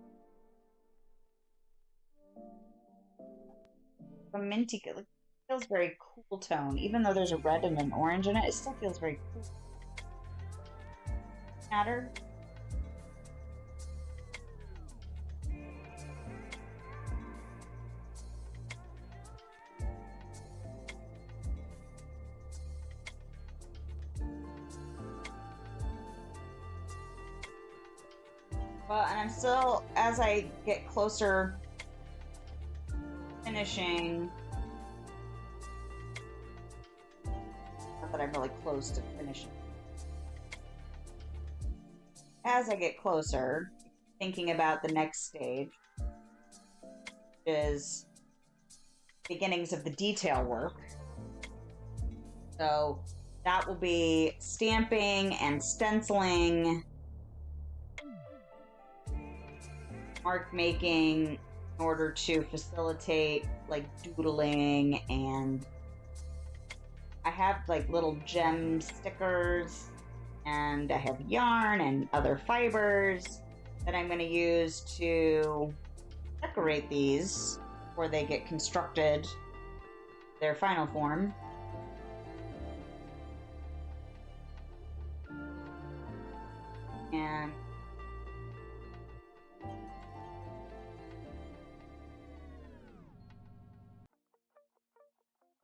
The minty, it feels very cool tone. Even though there's a red and an orange in it, it still feels very cool. Matter. Well, and I'm still, as I get closer finishing, not that I'm really close to finishing. As I get closer, thinking about the next stage, is beginnings of the detail work. So that will be stamping and stenciling, mark making in order to facilitate like doodling, and I have like little gem stickers, and I have yarn and other fibers that I'm going to use to decorate these before they get constructed their final form. And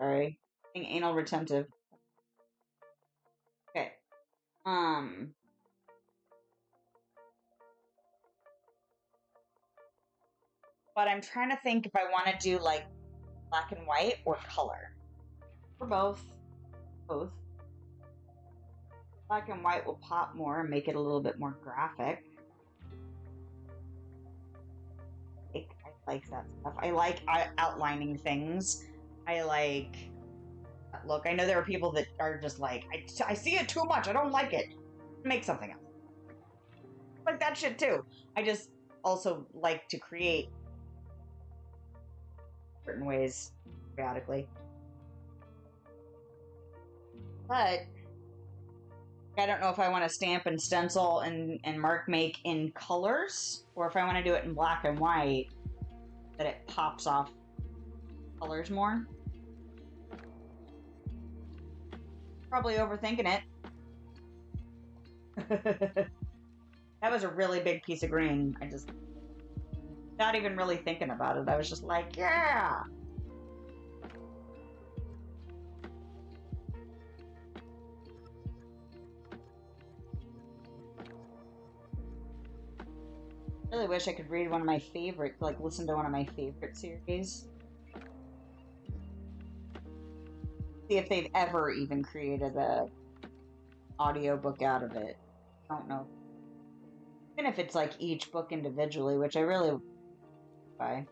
sorry, being anal retentive. Okay. But I'm trying to think if I want to do like black and white or color. Or both. Both. Black and white will pop more and make it a little bit more graphic. I like that stuff. I like outlining things. I like... Look, I know there are people that are just like, I see it too much. I don't like it. Make something else. Like that shit too. I just also like to create certain ways periodically. But I don't know if I want to stamp and stencil and mark make in colors, or if I want to do it in black and white, that it pops off colors more. Probably overthinking it. That was a really big piece of green. I just, not even really thinking about it, I was just like, yeah! I really wish I could read one of my favorite, like listen to one of my favorite series. See if they've ever even created a audiobook out of it. I don't know. Even if it's like each book individually, which I really buy.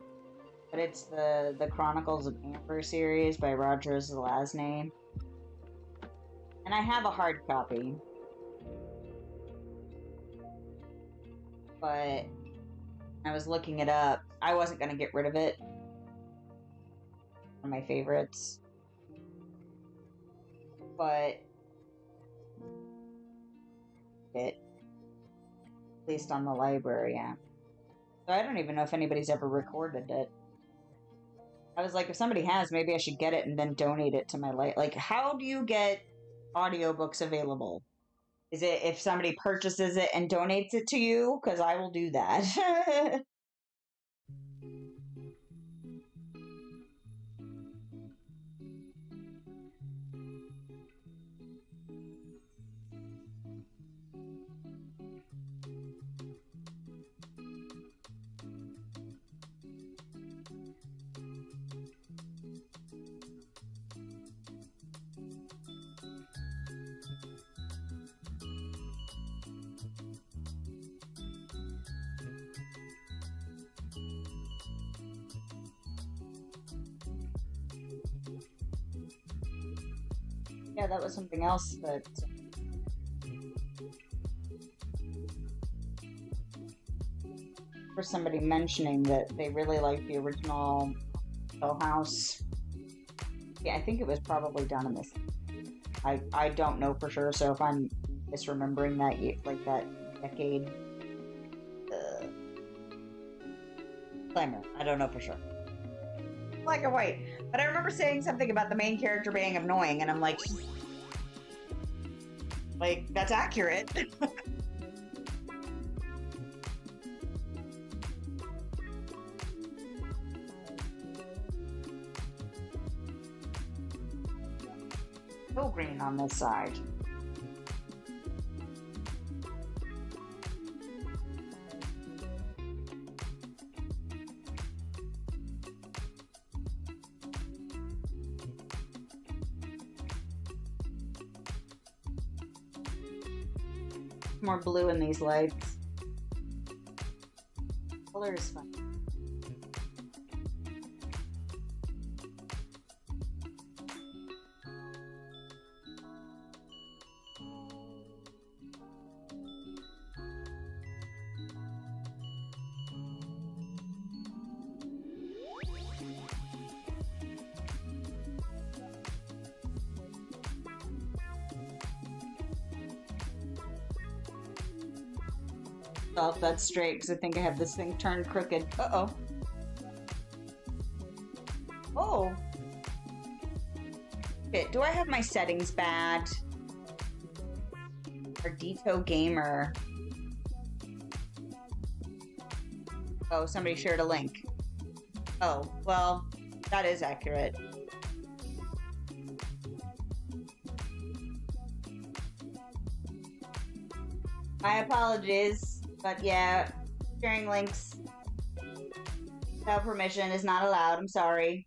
But it's the Chronicles of Amber series by Roger Zelazny. And I have a hard copy. But I was looking it up. I wasn't going to get rid of it. One of my favorites. But it, at least on the library app. So I don't even know if anybody's ever recorded it. I was like, if somebody has, maybe I should get it and then donate it to my like, how do you get audiobooks available? Is it if somebody purchases it and donates it to you? Because I will do that. Yeah, that was something else that for somebody mentioning that they really liked the original Hill House. Yeah, I think it was probably done in this. I don't know for sure, so if I'm misremembering that like that decade timer, I don't know for sure. Black and white. But I remember saying something about the main character being annoying, and I'm like, that's accurate. No green on this side. More blue in these lights. Color is fun. Oh, if that's straight, because I think I have this thing turned crooked. Uh-oh. Oh. Okay, do I have my settings bad? Ardito Gamer. Oh, somebody shared a link. Oh, well, that is accurate. My apologies, but yeah, sharing links without permission is not allowed. I'm sorry.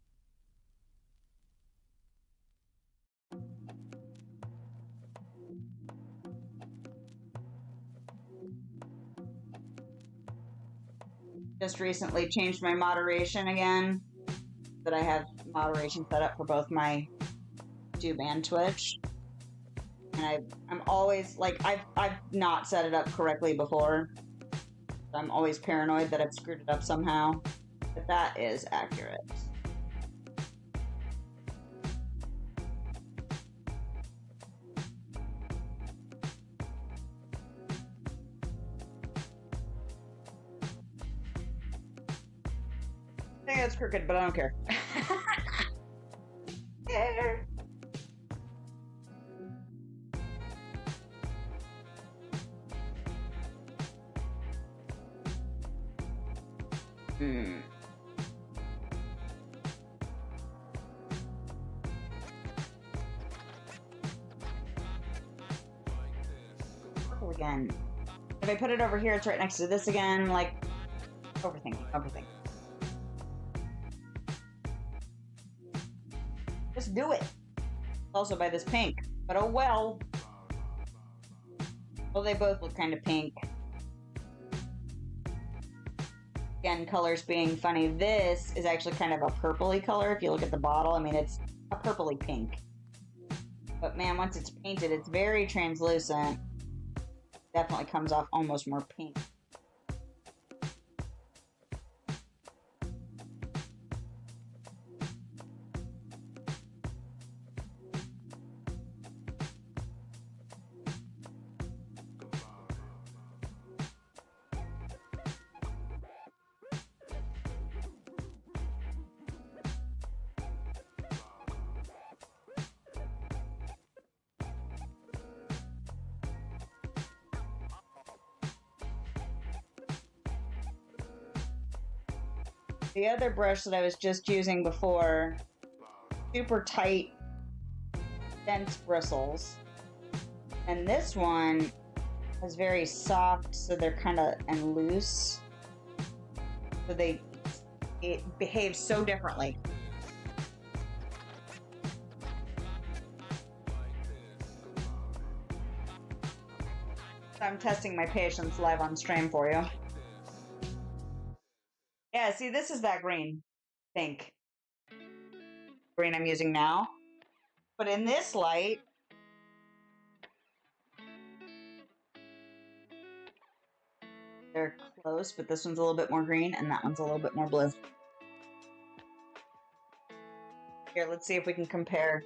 Just recently changed my moderation again, but I have moderation set up for both my YouTube and Twitch. And I'm always like I've not set it up correctly before. I'm always paranoid that I've screwed it up somehow. But that is accurate. I think it's crooked, but I don't care. There. Purple again. If I put it over here, it's right next to this again. Like, overthinking. Just do it. Also by this pink, but oh well. Well, they both look kind of pink. Again, colors being funny. This is actually kind of a purpley color. If you look at the bottle, I mean, it's a purpley pink. But man, once it's painted, it's very translucent. Definitely comes off almost more pink. The other brush that I was just using before, super tight, dense bristles. And this one is very soft, so they're kind of, and loose. So it behaves so differently. So I'm testing my patience live on stream for you. Yeah, see, this is that green, pink. Green I'm using now. But in this light, they're close, but this one's a little bit more green, and that one's a little bit more blue. Here, let's see if we can compare.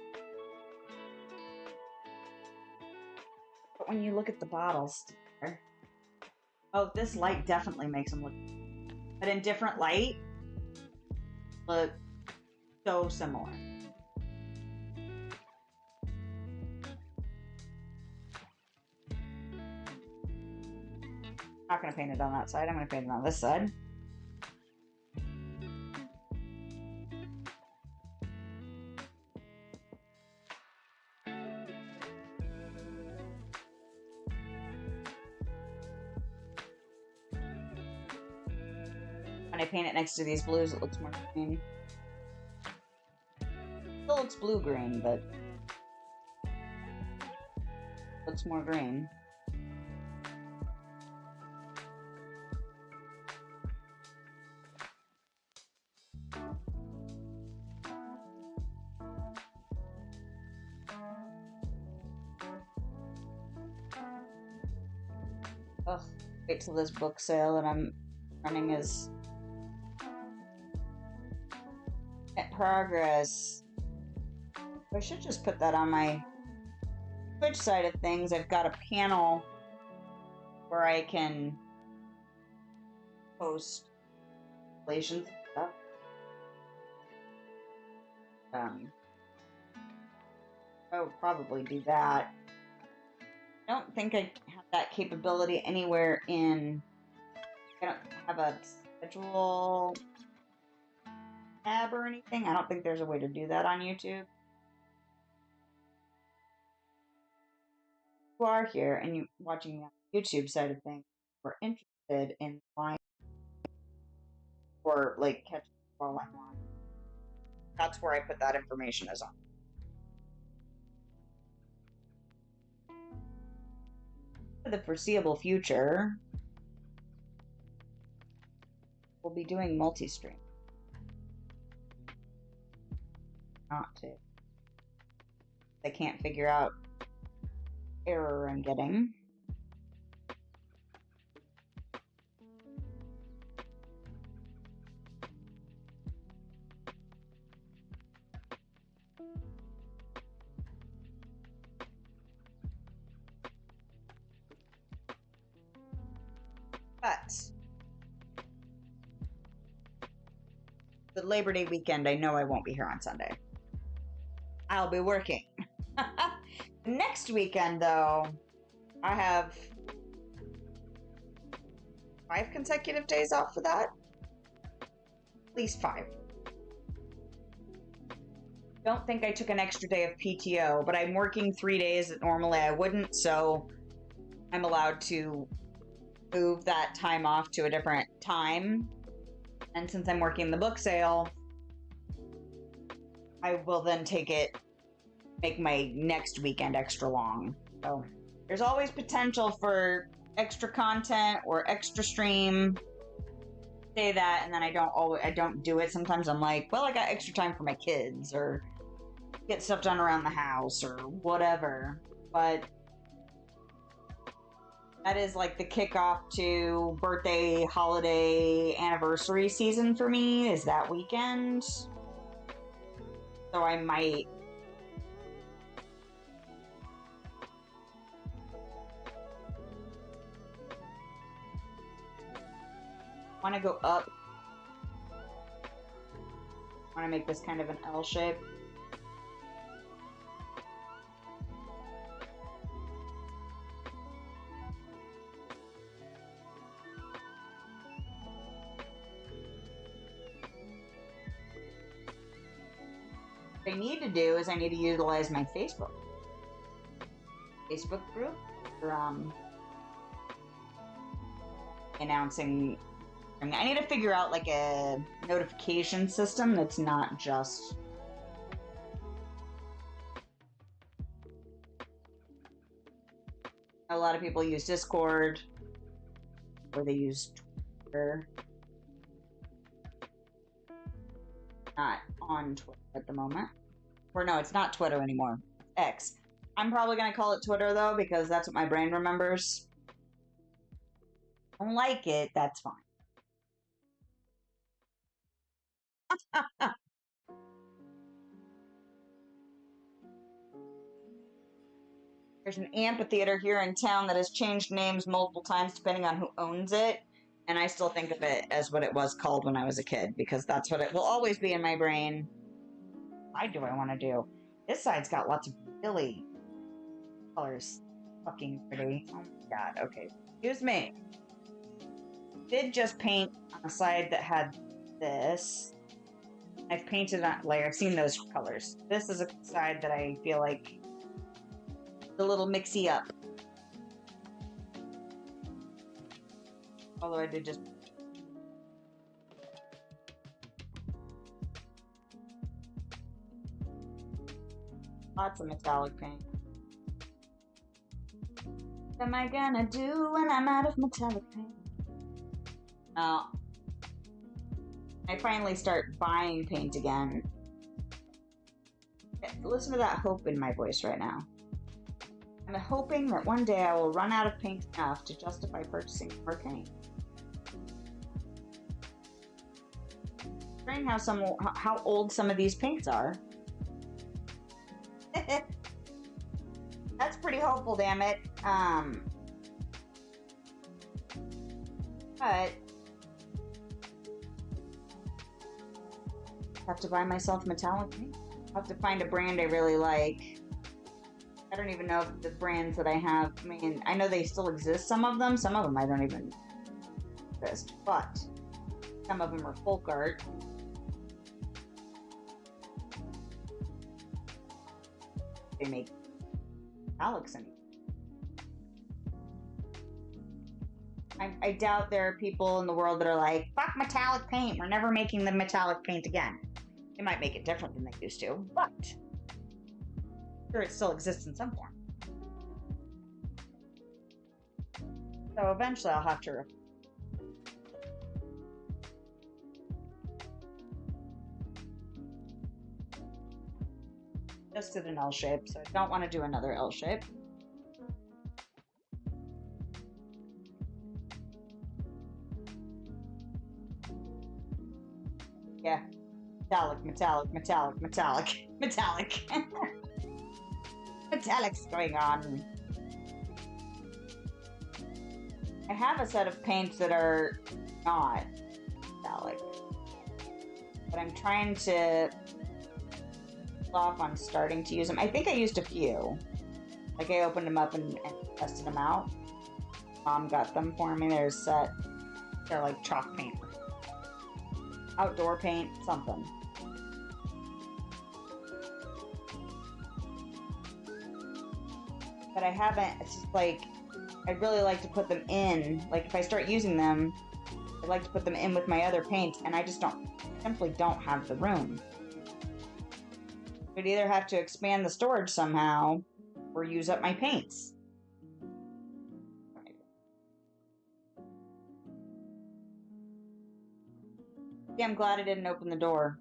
But when you look at the bottles, oh, this light definitely makes them look, but in different light, look so similar. I'm not going to paint it on that side. I'm going to paint it on this side. When I paint it next to these blues, it looks more green. Still looks blue-green, but looks more green. Ugh, wait till this book sale that I'm running is at progress. I should just put that on my Twitch side of things. I've got a panel where I can post relations stuff. I would probably do that. I don't think I have that capability anywhere in. I don't have a schedule tab or anything. I don't think there's a way to do that on YouTube. If you are here and you watching the YouTube side of things, or interested in why or like catching while I'm on. That's where I put that information is on. For the foreseeable future, we'll be doing multi-stream. Not to. I can't figure out error I'm getting. But the Labor Day weekend, I know I won't be here on Sunday. I'll be working. Next weekend, though, I have 5 consecutive days off for that. At least 5. Don't think I took an extra day of PTO, but I'm working 3 days that normally I wouldn't, so I'm allowed to move that time off to a different time. And since I'm working the book sale, I will then make my next weekend extra long. So there's always potential for extra content or extra stream. Say that, and then I don't do it. Sometimes I'm like, well, I got extra time for my kids or get stuff done around the house or whatever. But that is like the kickoff to birthday, holiday, anniversary season for me is that weekend. So I might want to go up. I want to make this kind of an L shape. What I need to do is I need to utilize my Facebook group for announcing. I need to figure out like a notification system that's not just a lot of people use Discord or they use Twitter. Not on Twitter at the moment. Or no, it's not Twitter anymore. X. I'm probably going to call it Twitter, though, because that's what my brain remembers. Don't like it, that's fine. There's an amphitheater here in town that has changed names multiple times depending on who owns it. And I still think of it as what it was called when I was a kid, because that's what it will always be in my brain. What do I want to do? This side's got lots of really colors. Fucking pretty. Oh my god, okay. Excuse me. Did just paint on a side that had this. I've painted on, like, I've seen those colors. This is a side that I feel like a little mixy up. Although I did just... Lots of metallic paint. What am I gonna do when I'm out of metallic paint? Oh. I finally start buying paint again. Listen to that hope in my voice right now. I'm hoping that one day I will run out of paint enough to justify purchasing more paint. Considering how old some of these paints are. That's pretty hopeful, damn it. But Have to buy myself metallic paint. I'll have to find a brand I really like. I don't even know if the brands that I have, I mean, I know they still exist, some of them I don't even exist, but some of them are folk art. They make metallics in. I doubt there are people in the world that are like, fuck metallic paint, we're never making the metallic paint again. They might make it different than they used to, but I'm sure it still exists in some form. So eventually I'll have to just did an L shape, so I don't want to do another L shape. Yeah. Metallic, metallic, metallic, metallic, metallic. Metallic's going on. I have a set of paints that are not metallic, but I'm trying to off on starting to use them. I think I used a few. Like I opened them up and tested them out. Mom got them for me. They're set. They're like chalk paint. Outdoor paint, something. But I haven't, it's just like, I'd really like to put them in, like if I start using them, I'd like to put them in with my other paints, and I just simply don't have the room. I'd either have to expand the storage somehow, or use up my paints. Yeah, I'm glad I didn't open the door.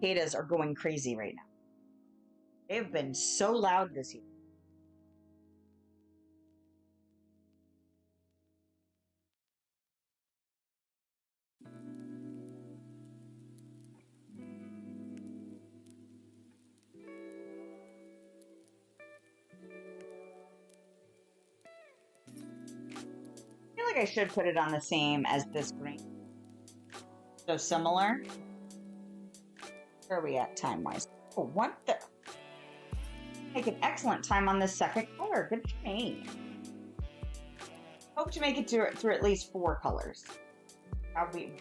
Cicadas are going crazy right now. They've been so loud this year. I feel like I should put it on the same as this green. So similar. Where are we at time-wise? Oh, what the? Make an excellent time on this second color. Good for me. Hope to make it through at least 4 colors. Probably.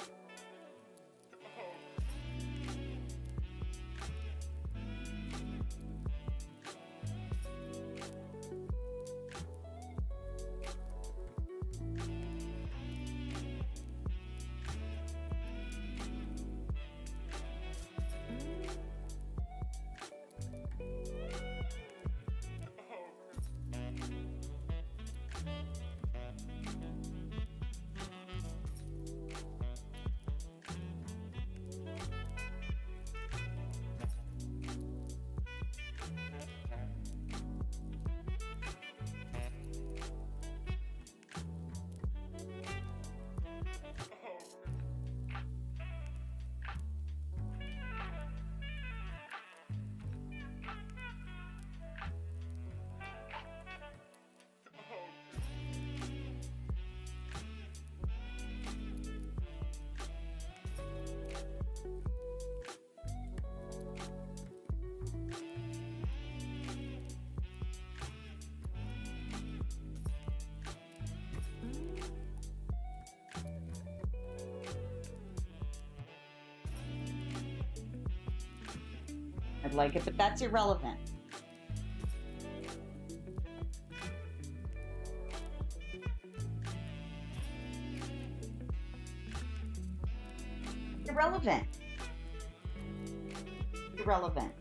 I'd like it, but that's irrelevant. Irrelevant. Irrelevant.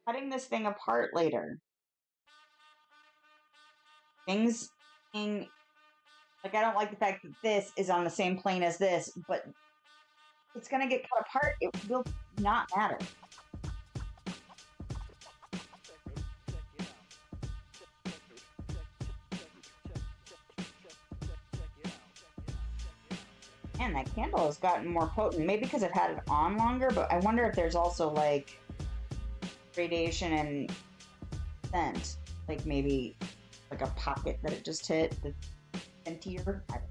Cutting this thing apart later. Things being like, I don't like the fact that this is on the same plane as this, but it's going to get cut apart. It will not matter. Man, that candle has gotten more potent. Maybe because I've had it on longer, but I wonder if there's also like radiation and scent. Like maybe like a pocket that it just hit. The sentier. I don't know.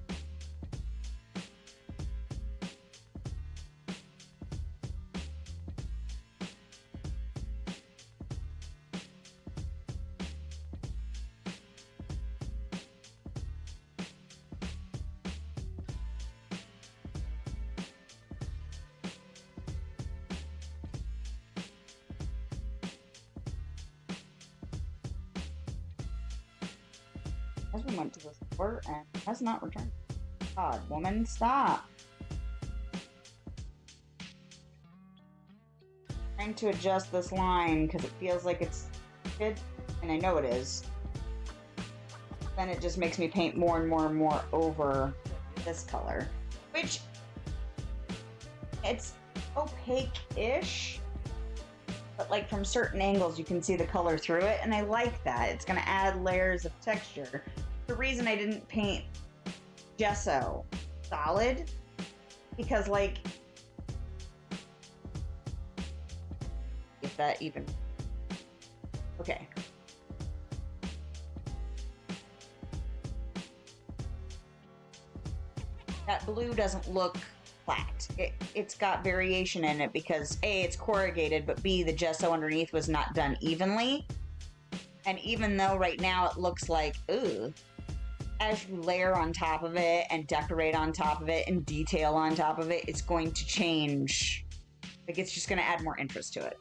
Husband went to the store and has not returned. God, woman, stop. Trying to adjust this line because it feels like it's good, and I know it is. Then it just makes me paint more and more and more over this color, which it's opaque-ish, but like from certain angles you can see the color through it, and I like that. It's going to add layers of texture. The reason I didn't paint gesso solid, because like, if that even, okay. That blue doesn't look flat. It's got variation in it because A, it's corrugated, but B, the gesso underneath was not done evenly. And even though right now it looks like, ooh, as you layer on top of it and decorate on top of it and detail on top of it, it's going to change. Like, it's just going to add more interest to it.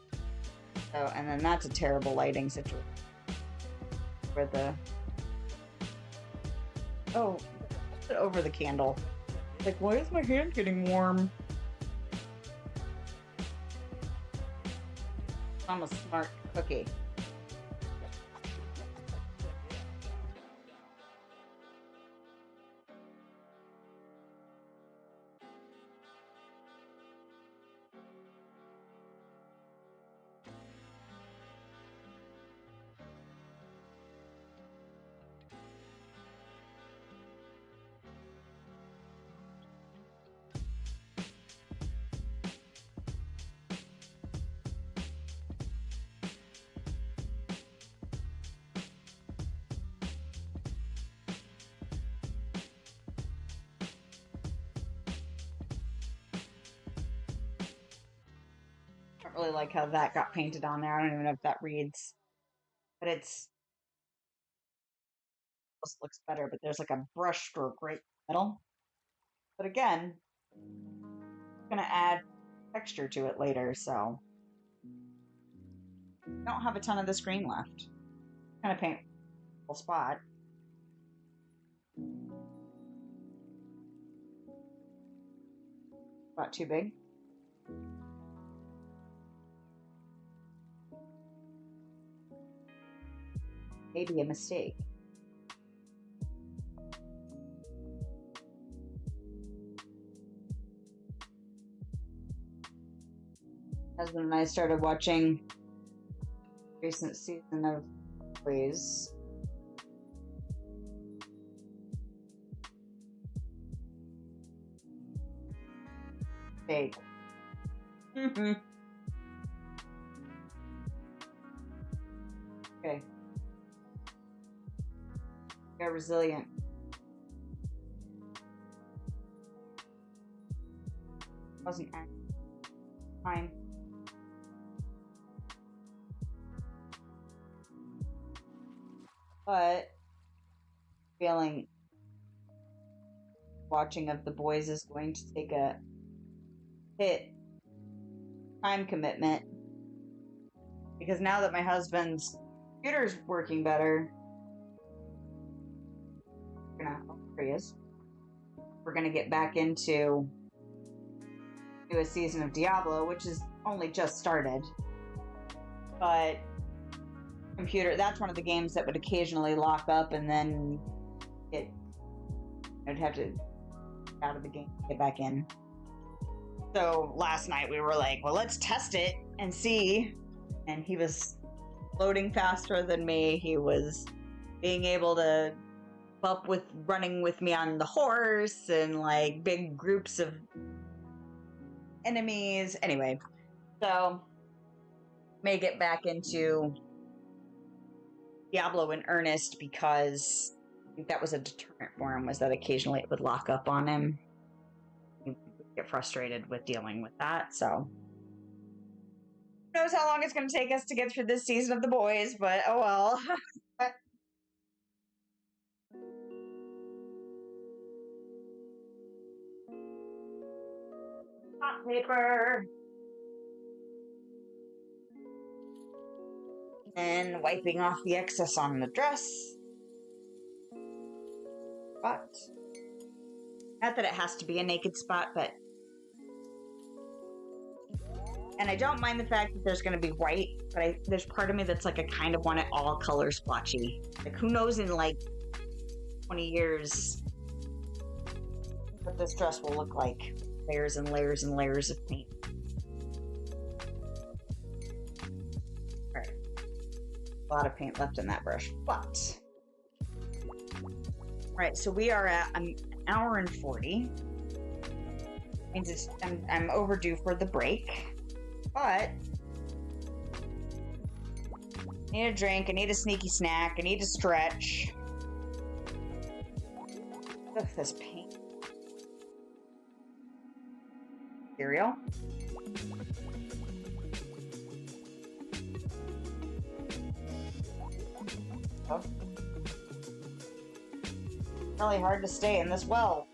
So, and then that's a terrible lighting situation. Where the, oh, put it over the candle. Like, why is my hand getting warm? I'm a smart cookie. I don't really like how that got painted on there. I don't even know if that reads, but it's almost looks better. But there's like a brush stroke right in the middle. But again, I'm gonna add texture to it later, so I don't have a ton of the screen left. Kind of paint a little spot. About too big. Maybe a mistake. Husband and I started watching recent season of Please. Fake. Mm-hmm. Okay. You're resilient. Wasn't fine. But feeling watching of the boys is going to take a hit time commitment, because now that my husband's computer's working better, we're gonna get back into a season of Diablo, which is only just started. But computer, that's one of the games that would occasionally lock up, and then I'd have to get out of the game, get back in. So last night we were like, well, let's test it and see. And he was loading faster than me. He was being able to keep up with running with me on the horse and like big groups of enemies. Anyway, so may get back into Diablo in earnest, because think that was a deterrent for him, was that occasionally it would lock up on him. He would get frustrated with dealing with that, so. Who knows how long it's going to take us to get through this season of The Boys, but oh well. Hot paper. And wiping off the excess on the dress. But not that it has to be a naked spot, but and I don't mind the fact that there's going to be white, but there's part of me that's like, I kind of want it all color splotchy. Like, who knows in like 20 years what this dress will look like. Layers and layers and layers of paint. Alright. A lot of paint left in that brush, but... Alright, so we are at an hour and 40. Means I'm overdue for the break. But... I need a drink, I need a sneaky snack, I need to stretch. Look at this paint. Cereal. Oh. Really hard to stay in this well.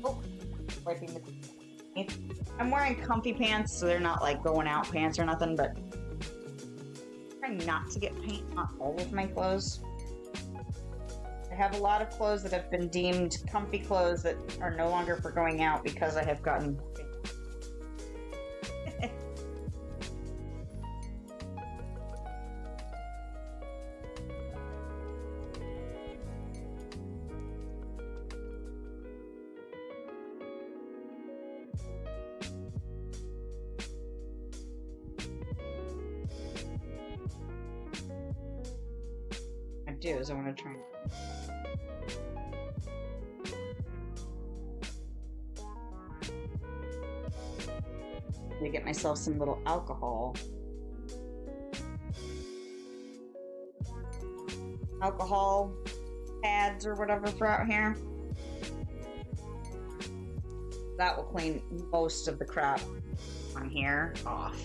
Oh, wiping the. I'm wearing comfy pants, so they're not like going out pants or nothing, but trying not to get paint on all of my clothes. I have a lot of clothes that have been deemed comfy clothes that are no longer for going out because I have gotten do is I want to try and get myself some little alcohol pads or whatever for out here. That will clean most of the crap on here off.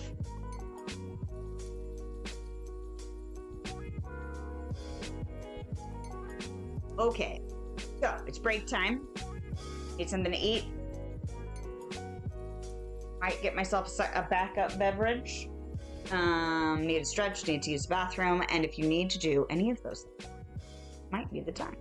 Okay, so it's break time. Need something to eat. Might get myself a backup beverage. Need to stretch, need to use the bathroom, and if you need to do any of those things, might be the time.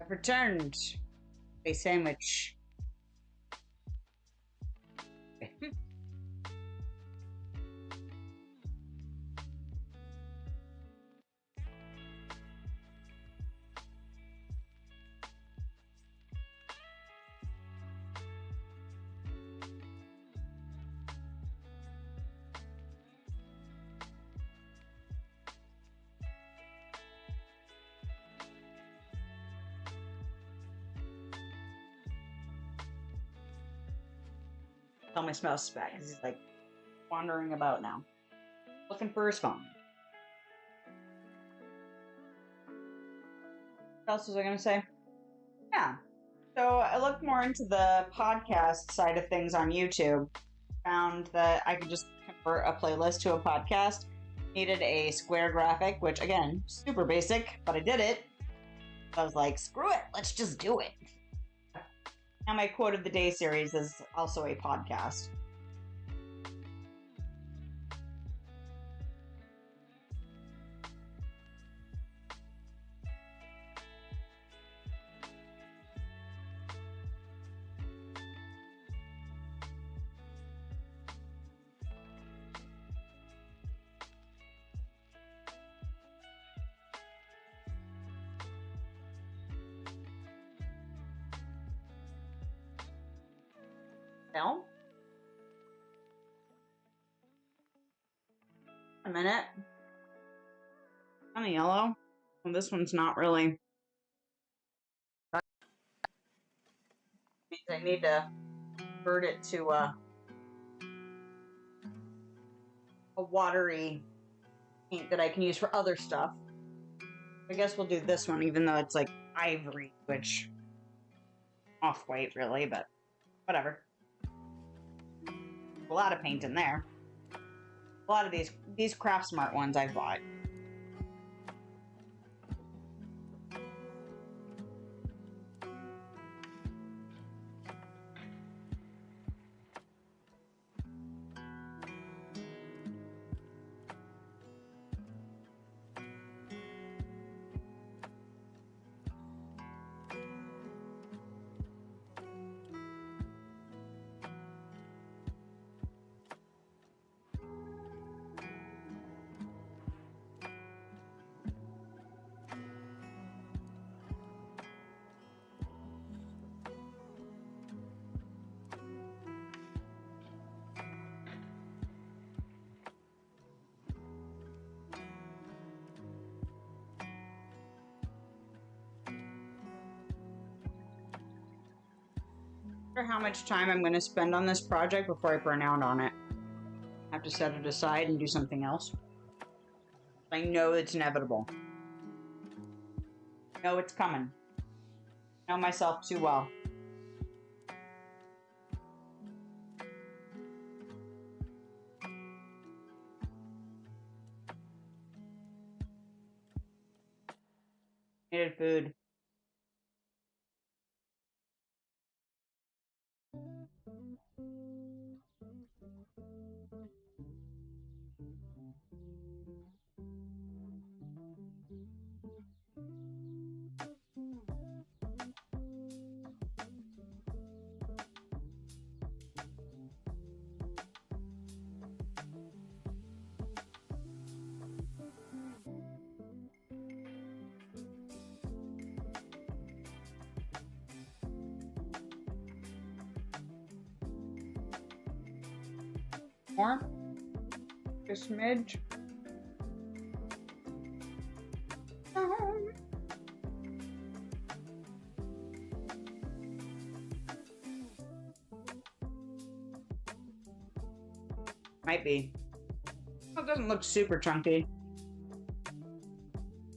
I've returned a sandwich. Tell my spouse back because he's like wandering about now, looking for his phone. What else was I going to say? Yeah. So I looked more into the podcast side of things on YouTube. Found that I could just convert a playlist to a podcast. Needed a square graphic, which again, super basic, but I did it. I was like, screw it, let's just do it. Now my quote of the day series is also a podcast. Film? A minute. Kind of yellow. Well, this one's not really. Means I need to convert it to a watery paint that I can use for other stuff. I guess we'll do this one, even though it's like ivory, which off-white really, but whatever. A lot of paint in there. A lot of these Craft Smart ones I've bought. How much time I'm going to spend on this project before I burn out on it. I have to set it aside and do something else. I know it's inevitable. I know it's coming. I know myself too well. Needed food. More? A smidge? Might be. Well, it doesn't look super chunky.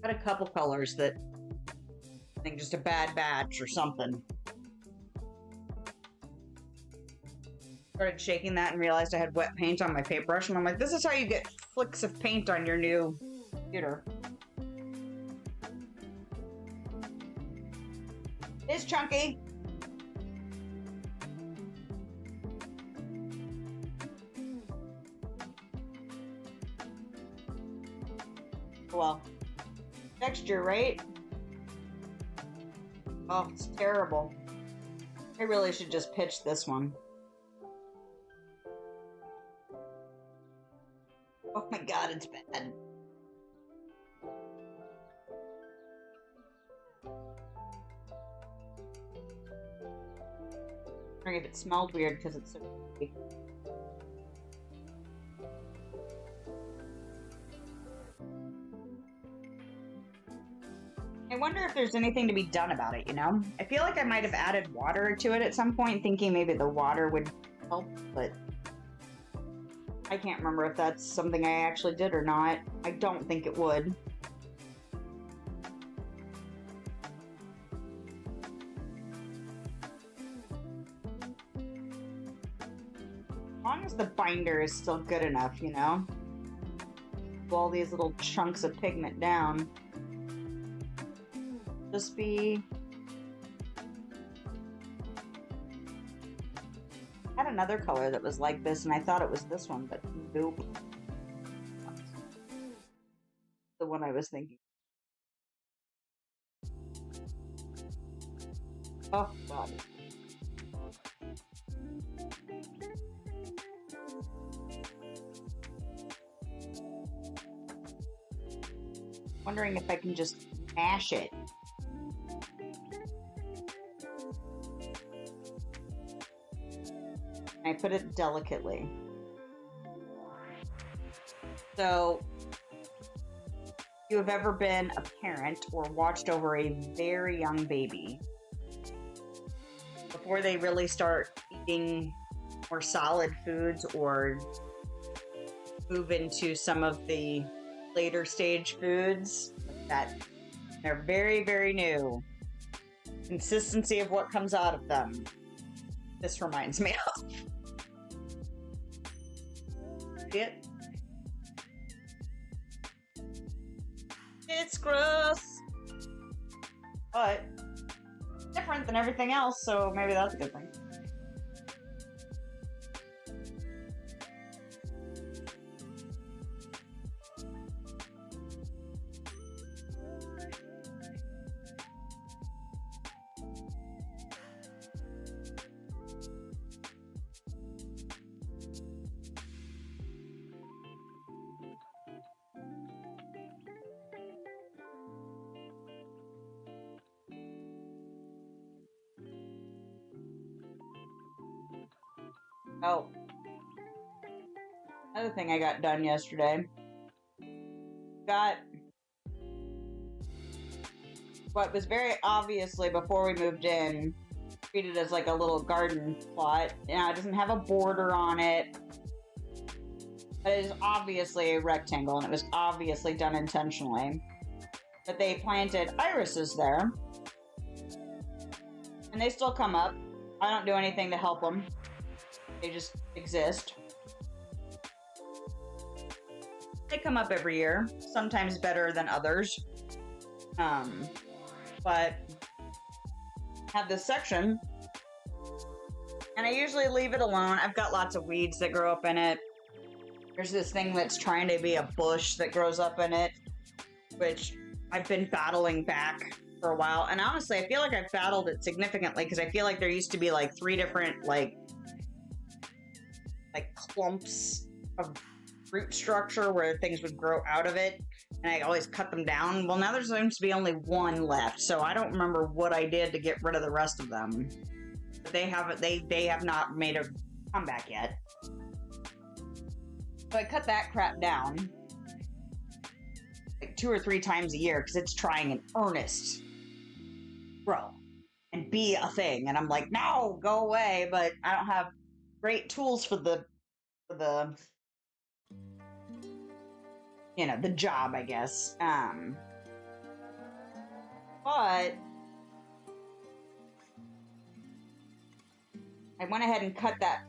Got a couple colors that I think just a bad batch or something. Started shaking that and realized I had wet paint on my paintbrush, and I'm like, this is how you get flicks of paint on your new computer. It's chunky. Well, texture, right? Oh, it's terrible. I really should just pitch this one. Oh my god, it's bad. I wonder if it smelled weird because it's so big. I wonder if there's anything to be done about it, you know? I feel like I might have added water to it at some point, thinking maybe the water would help, but I can't remember if that's something I actually did or not. I don't think it would. As long as the binder is still good enough, you know? All these little chunks of pigment down. Just be... I had another color that was like this, and I thought it was this one, but nope. The one I was thinking. Oh, God. Wondering if I can just mash it. I put it delicately. So, if you have ever been a parent or watched over a very young baby, before they really start eating more solid foods or move into some of the later stage foods that they're very, very new. Consistency of what comes out of them. This reminds me of. It. It's gross. But different than everything else, so maybe that's a good thing. Oh, another thing I got done yesterday. Got what was very obviously, before we moved in, treated as like a little garden plot. Now, it doesn't have a border on it, but it is obviously a rectangle, and it was obviously done intentionally. But they planted irises there, and they still come up. I don't do anything to help them. They just exist. They come up every year, sometimes better than others. But have this section, and I usually leave it alone. I've got lots of weeds that grow up in it. There's this thing that's trying to be a bush that grows up in it, which I've been battling back for a while. And honestly, I feel like I've battled it significantly because I feel like there used to be like 3 different like clumps of root structure where things would grow out of it, and I always cut them down. Well, now there seems to be only 1 left, so I don't remember what I did to get rid of the rest of them. But they have not made a comeback yet. So I cut that crap down like 2 or 3 times a year because it's trying in earnest grow and be a thing, and I'm like, no, go away. But I don't have great tools for the the job, I guess. But I went ahead and cut that.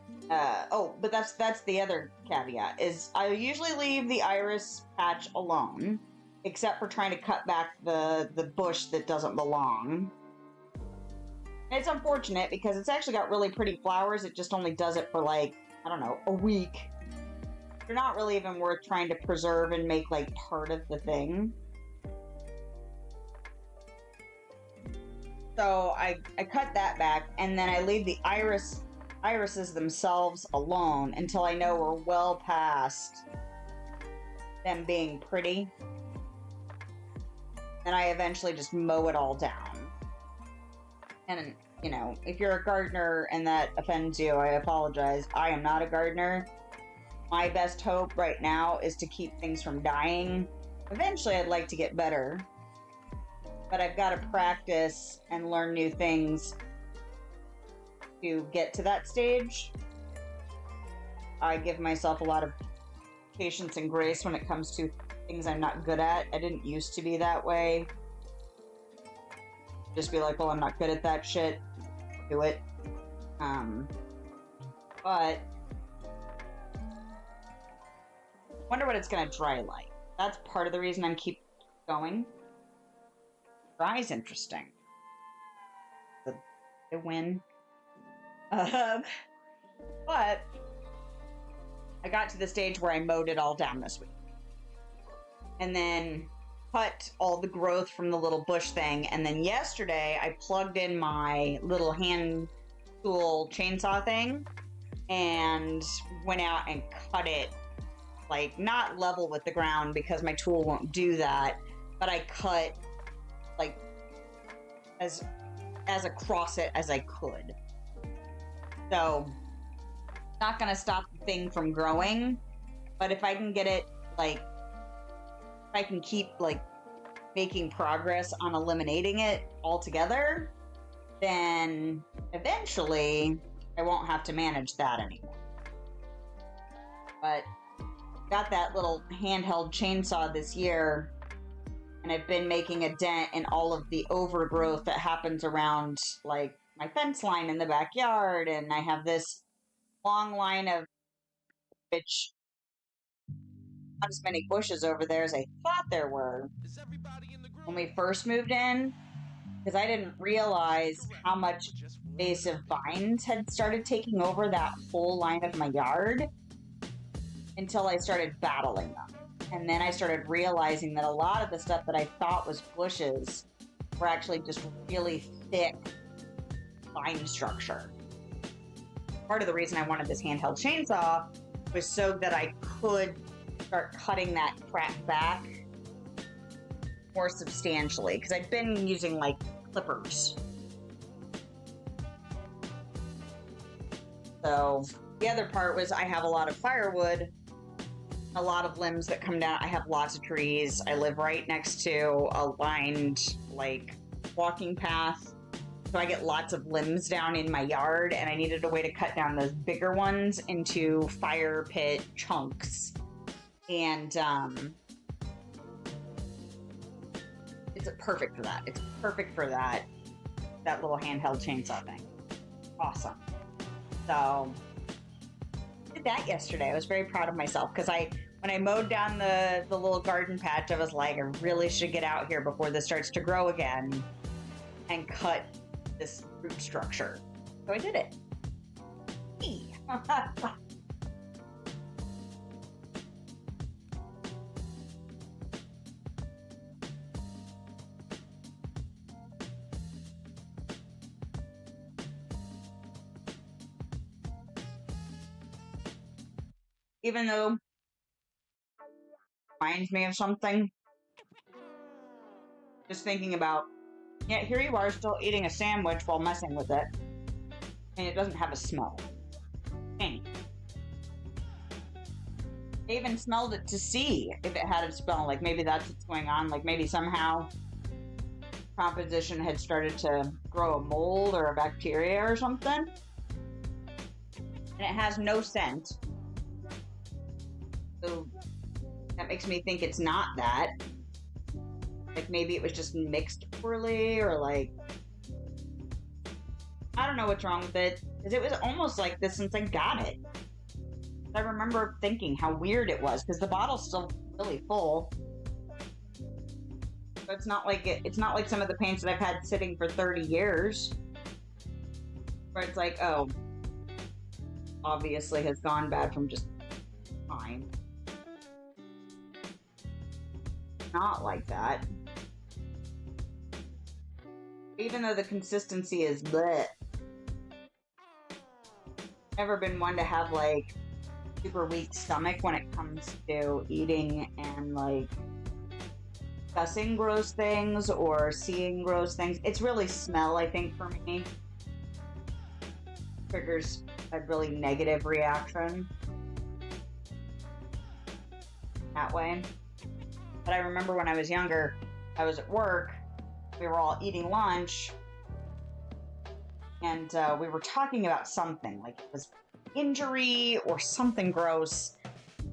But that's the other caveat, is I usually leave the iris patch alone, except for trying to cut back the bush that doesn't belong. And it's unfortunate because it's actually got really pretty flowers. It just only does it for like, I don't know, a week. They're not really even worth trying to preserve and make like part of the thing. So I cut that back, and then I leave the irises themselves alone until I know we're well past them being pretty. And I eventually just mow it all down. And, you know, if you're a gardener and that offends you, I apologize. I am not a gardener. My best hope right now is to keep things from dying. Eventually, I'd like to get better. But I've got to practice and learn new things to get to that stage. I give myself a lot of patience and grace when it comes to things I'm not good at. I didn't used to be that way. Just be like, well, I'm not good at that shit. Do it. But wonder what it's gonna dry like. That's part of the reason I'm keep going. Dry's interesting. The win. But I got to the stage where I mowed it all down this week. And then cut all the growth from the little bush thing. And then yesterday I plugged in my little hand tool chainsaw thing and went out and cut it, like, not level with the ground because my tool won't do that, but I cut like as across it as I could. So not gonna stop the thing from growing, but if I can get it, like, if I can keep like making progress on eliminating it altogether, then eventually I won't have to manage that anymore. But got that little handheld chainsaw this year, and I've been making a dent in all of the overgrowth that happens around, like, my fence line in the backyard, and I have this long line of, which, not as many bushes over there as I thought there were when we first moved in, because I didn't realize how much invasive vines had started taking over that whole line of my yard until I started battling them. And then I started realizing that a lot of the stuff that I thought was bushes were actually just really thick vine structure. Part of the reason I wanted this handheld chainsaw was so that I could start cutting that crap back more substantially, because I'd been using, like, clippers. So the other part was I have a lot of firewood, a lot of limbs that come down. I have lots of trees. I live right next to a lined, like, walking path. So I get lots of limbs down in my yard, and I needed a way to cut down those bigger ones into fire pit chunks. And it's perfect for that. It's perfect for that little handheld chainsaw thing. Awesome. So I did that yesterday. I was very proud of myself because when I mowed down the little garden patch, I was like, I really should get out here before this starts to grow again and cut this root structure. So I did it. Even though it reminds me of something, just thinking about, yeah, here you are still eating a sandwich while messing with it, and it doesn't have a smell. Dang. I even smelled it to see if it had a smell, like maybe that's what's going on, like maybe somehow composition had started to grow a mold or a bacteria or something, and it has no scent. So that makes me think it's not that. Like maybe it was just mixed poorly, or like, I don't know what's wrong with it, because it was almost like this since I got it. I remember thinking how weird it was, because the bottle's still really full. So it's not like it's not like some of the paints that I've had sitting for 30 years, where it's like, oh, obviously has gone bad from just time. Not like that. Even though the consistency is bleh. Never been one to have like super weak stomach when it comes to eating and like discussing gross things or seeing gross things. It's really smell, I think, for me. Triggers a really negative reaction that way. But I remember when I was younger, I was at work, we were all eating lunch, and we were talking about something, like it was injury or something gross,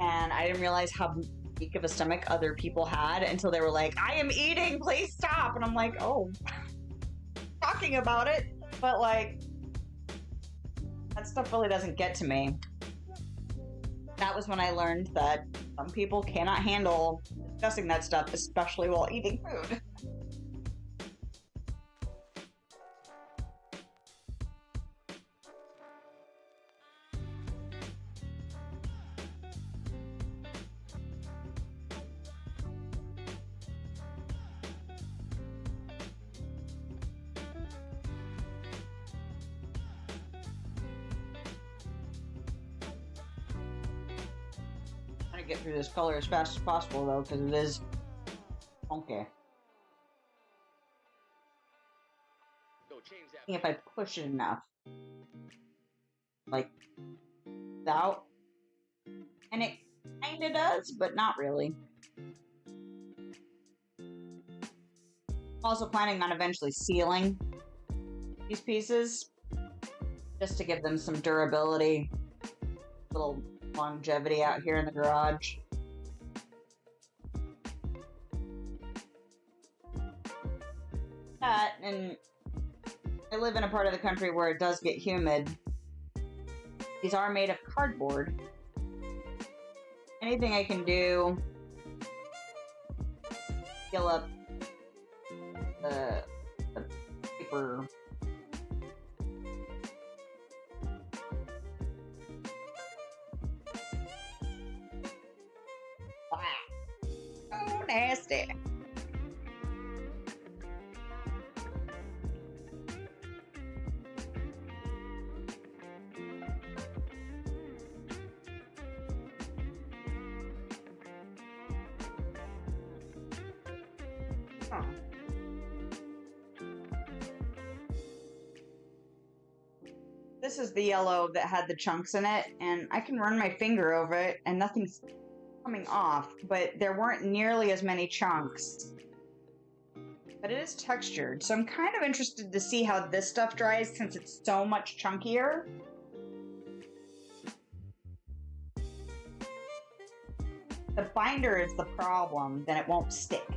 and I didn't realize how weak of a stomach other people had until they were like, I am eating, please stop. And I'm like, oh, talking about it, but like, that stuff really doesn't get to me. That was when I learned that some people cannot handle discussing that stuff, especially while eating food. Get through this color as fast as possible though, because it is funky. If I push it enough, like out, and it kind of does, but not really. I'm also planning on eventually sealing these pieces just to give them some durability, little longevity out here in the garage. That, and I live in a part of the country where it does get humid. These are made of cardboard. Anything I can do to fill up the paper. Oh, nasty. Huh. This is the yellow that had the chunks in it, and I can run my finger over it and nothing's coming off, but there weren't nearly as many chunks. But it is textured, so I'm kind of interested to see how this stuff dries since it's so much chunkier. The binder is the problem, then it won't stick.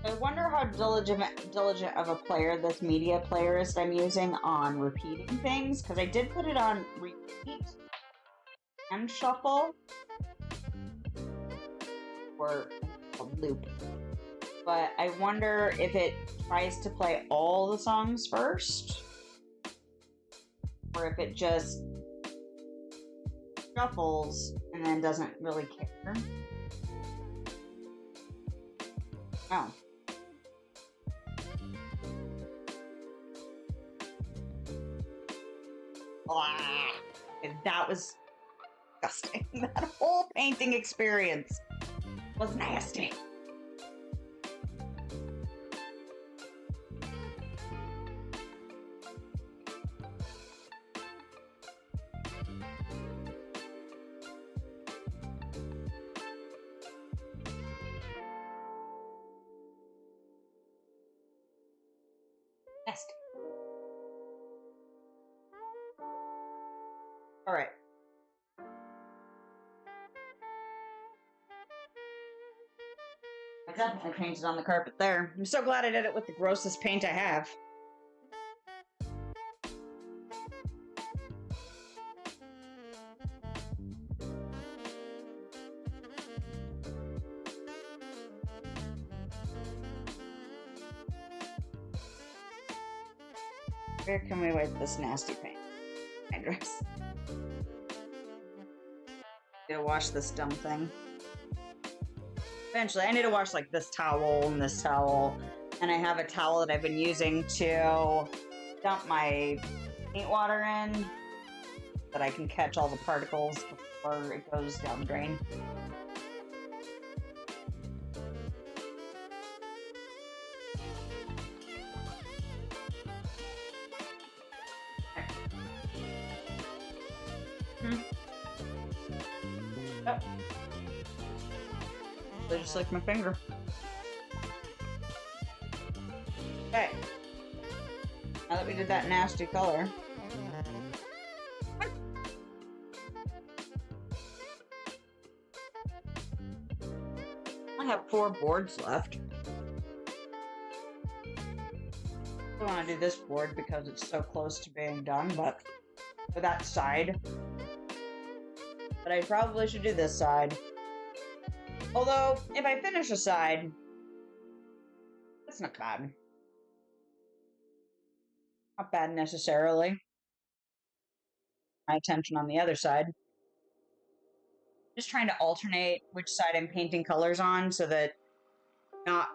I wonder how diligent of a player this media player is that I'm using on repeating things, because I did put it on repeat and shuffle, or a loop, but I wonder if it tries to play all the songs first, or if it just shuffles and then doesn't really care. Oh. Ah, that was disgusting. That whole painting experience was nasty. Alright. I definitely painted on the carpet there. I'm so glad I did it with the grossest paint I have. Where can we wipe this nasty paint? My dress. Gotta wash this dumb thing. Eventually, I need to wash like this towel and this towel. And I have a towel that I've been using to dump my paint water in, that I can catch all the particles before it goes down the drain. Yep. They just like my finger. Okay. Now that we did that nasty color. I have 4 boards left. I don't want to do this board because it's so close to being done, but for that side. But I probably should do this side. Although, if I finish a side, that's not bad. Not bad necessarily. My attention on the other side. Just trying to alternate which side I'm painting colors on so that not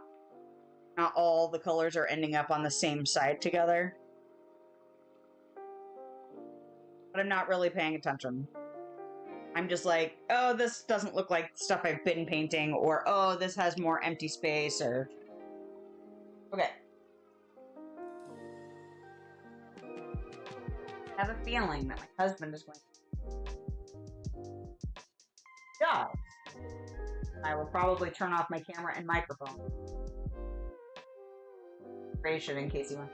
all the colors are ending up on the same side together. But I'm not really paying attention. I'm just like, oh, this doesn't look like stuff I've been painting, or oh, this has more empty space, or... Okay. I have a feeling that my husband is going to... Yeah. I will probably turn off my camera and microphone. Creation in case you want.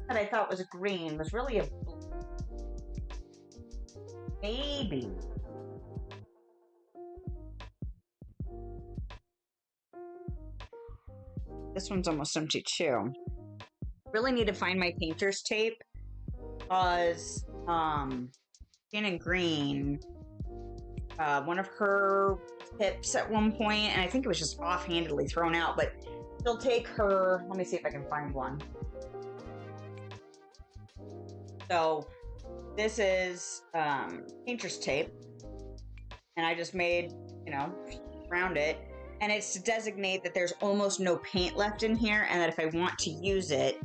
That I thought was a green was really a blue. Maybe. This one's almost empty too. Really need to find my painter's tape because Shannon Green, one of her tips at one point, and I think it was just offhandedly thrown out, but she'll take her, let me see if I can find one. So this is painter's tape, and I just made, you know, around it, and it's to designate that there's almost no paint left in here, and that if I want to use it,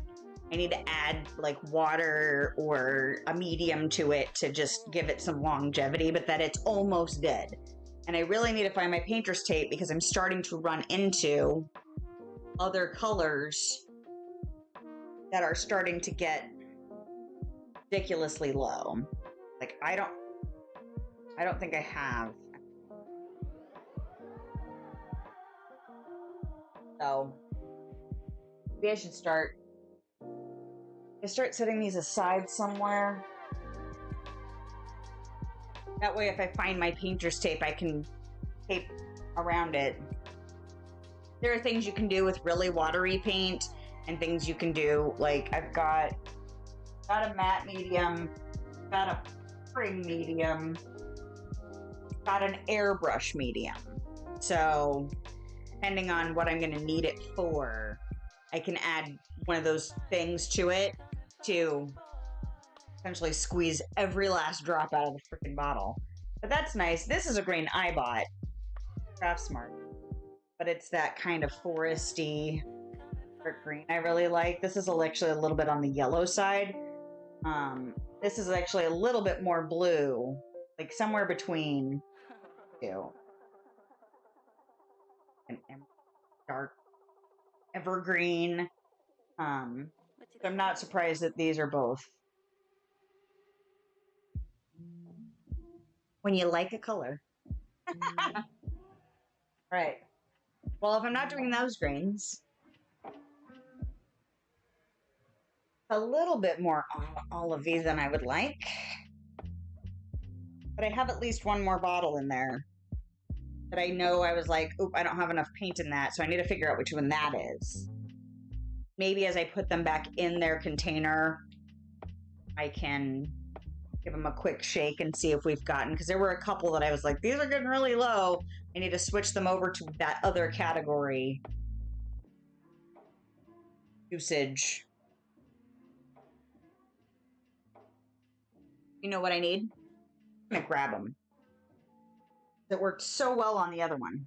I need to add like water or a medium to it to just give it some longevity, but that it's almost dead. And I really need to find my painter's tape because I'm starting to run into other colors that are starting to get ridiculously low. Like I don't think I have. So maybe I should start setting these aside somewhere. That way if I find my painter's tape, I can tape around it. There are things you can do with really watery paint and things you can do, like I've got a matte medium, got a spring medium, got an airbrush medium. So depending on what I'm going to need it for, I can add one of those things to it to essentially squeeze every last drop out of the freaking bottle. But that's nice. This is a green I bought. Craftsmart. But it's that kind of foresty dark green I really like. This is actually a little bit on the yellow side. This is actually a little bit more blue, like somewhere between two. An dark evergreen. So I'm not surprised that these are both. When you like a color. Right. Well, if I'm not doing those greens, a little bit more olivey than I would like. But I have at least one more bottle in there that I know I was like, oop, I don't have enough paint in that, so I need to figure out which one that is. Maybe as I put them back in their container, I can give them a quick shake and see if we've gotten, because there were a couple that I was like, these are getting really low. I need to switch them over to that other category. Usage. You know what I need? I'm gonna grab them. It worked so well on the other one.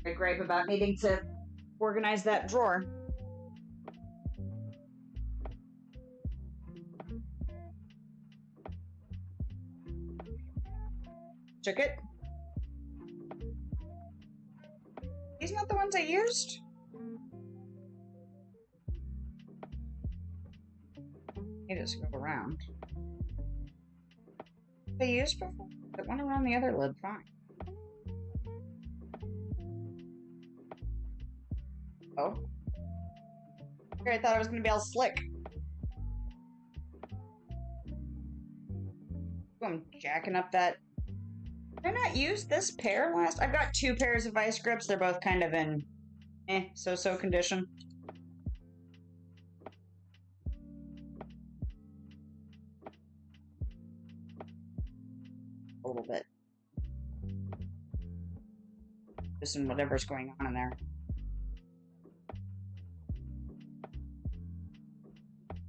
I gripe about needing to organize that drawer. Took it. These not the ones I used? You just go around. They used before? It went around the other lid fine. Oh. I thought I was gonna be all slick. I'm jacking up that. Did I not use this pair last? I've got 2 pairs of vice grips. They're both kind of in so-so condition. A little bit. Just in whatever's going on in there.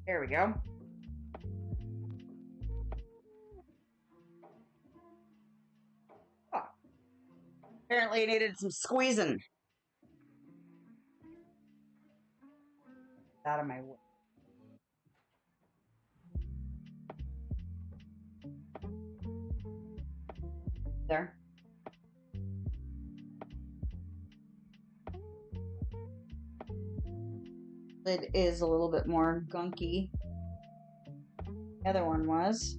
There we go. Oh. Apparently it needed some squeezing. Out of my way. There. Lid is a little bit more gunky. The other one was.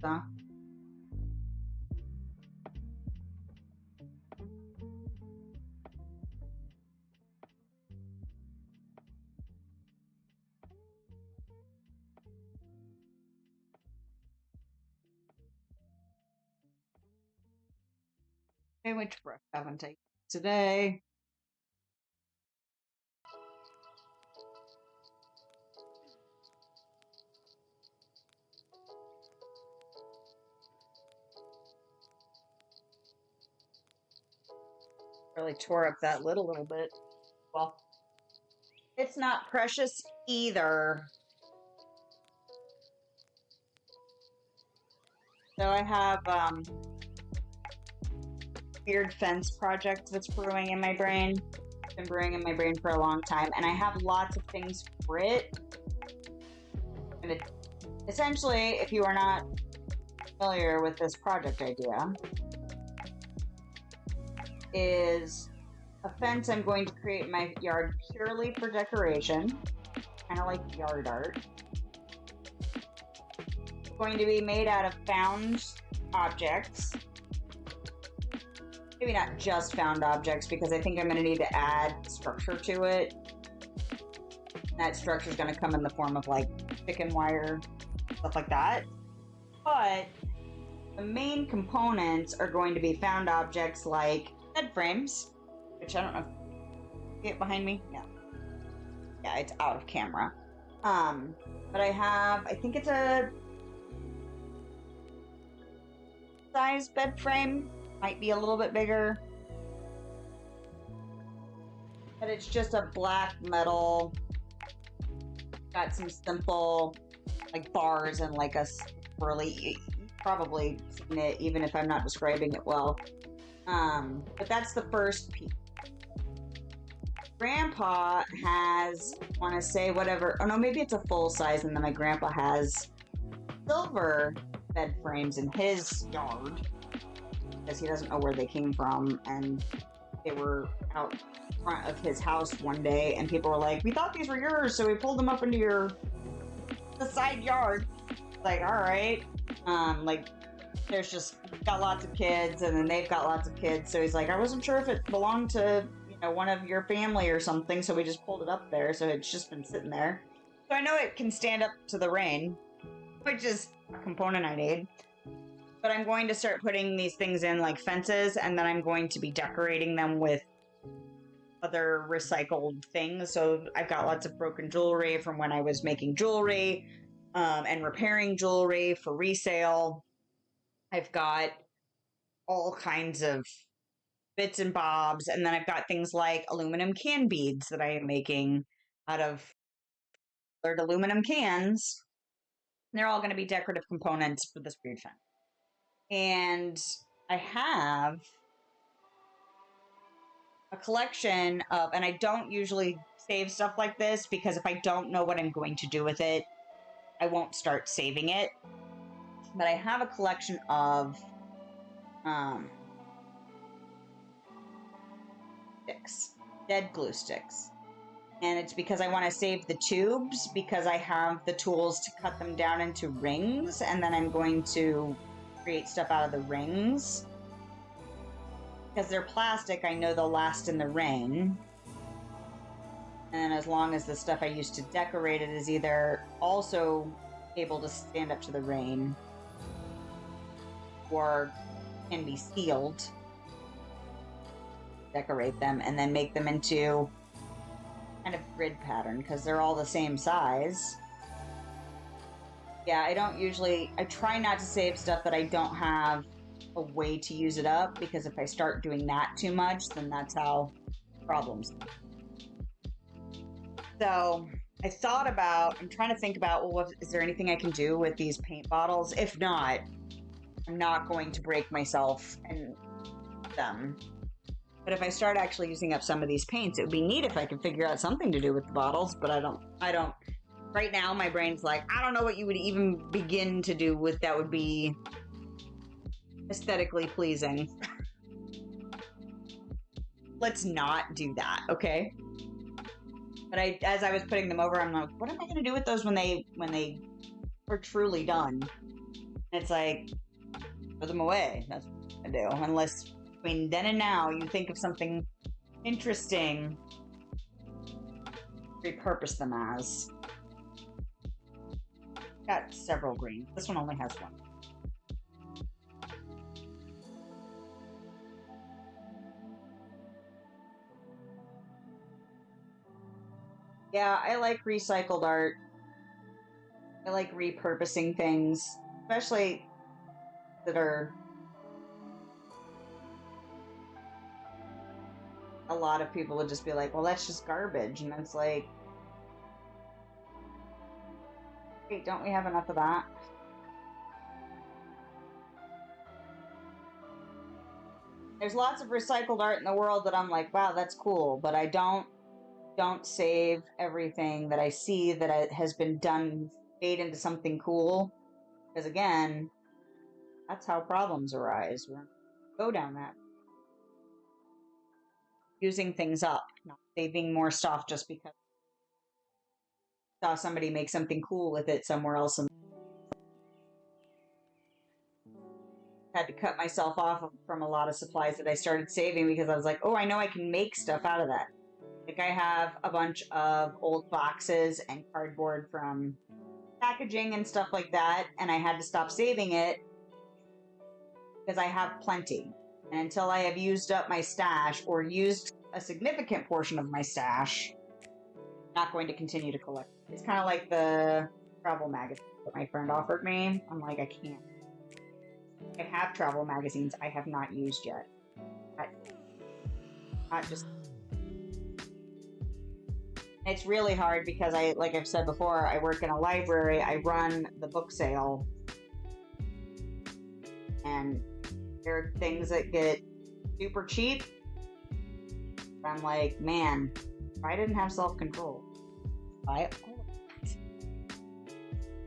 So. Okay, which brush haven't I used today? Really tore up that lid a little bit. Well, it's not precious either. So I have weird fence project that's brewing in my brain. It's been brewing in my brain for a long time, and I have lots of things for it. And essentially, if you are not familiar with this project idea, is a fence I'm going to create in my yard purely for decoration, kind of like yard art. It's going to be made out of found objects. Maybe not just found objects, because I think I'm going to need to add structure to it. And that structure is going to come in the form of like chicken wire, stuff like that. But the main components are going to be found objects like bed frames, which I don't know if you get behind me. No. Yeah, it's out of camera. But I think it's a size bed frame. Might be a little bit bigger. But it's just a black metal. Got some simple like bars and like a swirly, probably seen it even if I'm not describing it well. But that's the first piece. Grandpa has, I want to say whatever, oh no, maybe it's a full size, and then my grandpa has silver bed frames in his yard because he doesn't know where they came from, and they were out front of his house one day, and people were like, we thought these were yours, so we pulled them up into the side yard. Like, all right. Like, there's just got lots of kids, and then they've got lots of kids. So he's like, I wasn't sure if it belonged to, one of your family or something. So we just pulled it up there. So it's just been sitting there. So I know it can stand up to the rain, which is a component I need. But I'm going to start putting these things in like fences, and then I'm going to be decorating them with other recycled things. So I've got lots of broken jewelry from when I was making jewelry, and repairing jewelry for resale. I've got all kinds of bits and bobs, and then I've got things like aluminum can beads that I am making out of colored aluminum cans. And they're all going to be decorative components for this breed fence. And I have a collection of, and I don't usually save stuff like this because if I don't know what I'm going to do with it, I won't start saving it. But I have a collection of sticks, dead glue sticks. And it's because I want to save the tubes because I have the tools to cut them down into rings, and then I'm going to create stuff out of the rings. Because they're plastic, I know they'll last in the rain. And as long as the stuff I use to decorate it is either also able to stand up to the rain or can be sealed, decorate them, and then make them into kind of grid pattern because they're all the same size. Yeah, I try not to save stuff that I don't have a way to use it up, because if I start doing that too much, then that's how problems. So I'm trying to think about, well, is there anything I can do with these paint bottles? If not, I'm not going to break myself and them. But if I start actually using up some of these paints, it would be neat if I could figure out something to do with the bottles, but I don't. Right now, my brain's like, I don't know what you would even begin to do with that would be aesthetically pleasing. Let's not do that, okay? But as I was putting them over, I'm like, what am I going to do with those when they are truly done? And it's like, throw them away. That's what I do. Unless between then and now you think of something interesting to repurpose them as. Got several greens. This one only has one. Yeah, I like recycled art. I like repurposing things, especially that are a lot of people would just be like, well, that's just garbage. And it's like, wait, don't we have enough of that? There's lots of recycled art in the world that I'm like, wow, that's cool. But I don't save everything that I see that has been done, made into something cool. Because again, that's how problems arise. We go down that. Using things up, not saving more stuff just because I saw somebody make something cool with it somewhere else. And had to cut myself off from a lot of supplies that I started saving because I was like, oh, I know I can make stuff out of that. Like I have a bunch of old boxes and cardboard from packaging and stuff like that, and I had to stop saving it because I have plenty. And until I have used up my stash or used a significant portion of my stash, I'm not going to continue to collect. It's kind of like the travel magazine that my friend offered me. I'm like, I can't. I have travel magazines I have not used yet. Not just. It's really hard because like I've said before, I work in a library, I run the book sale, and there are things that get super cheap. I'm like, man, if I didn't have self-control, buy it all of it.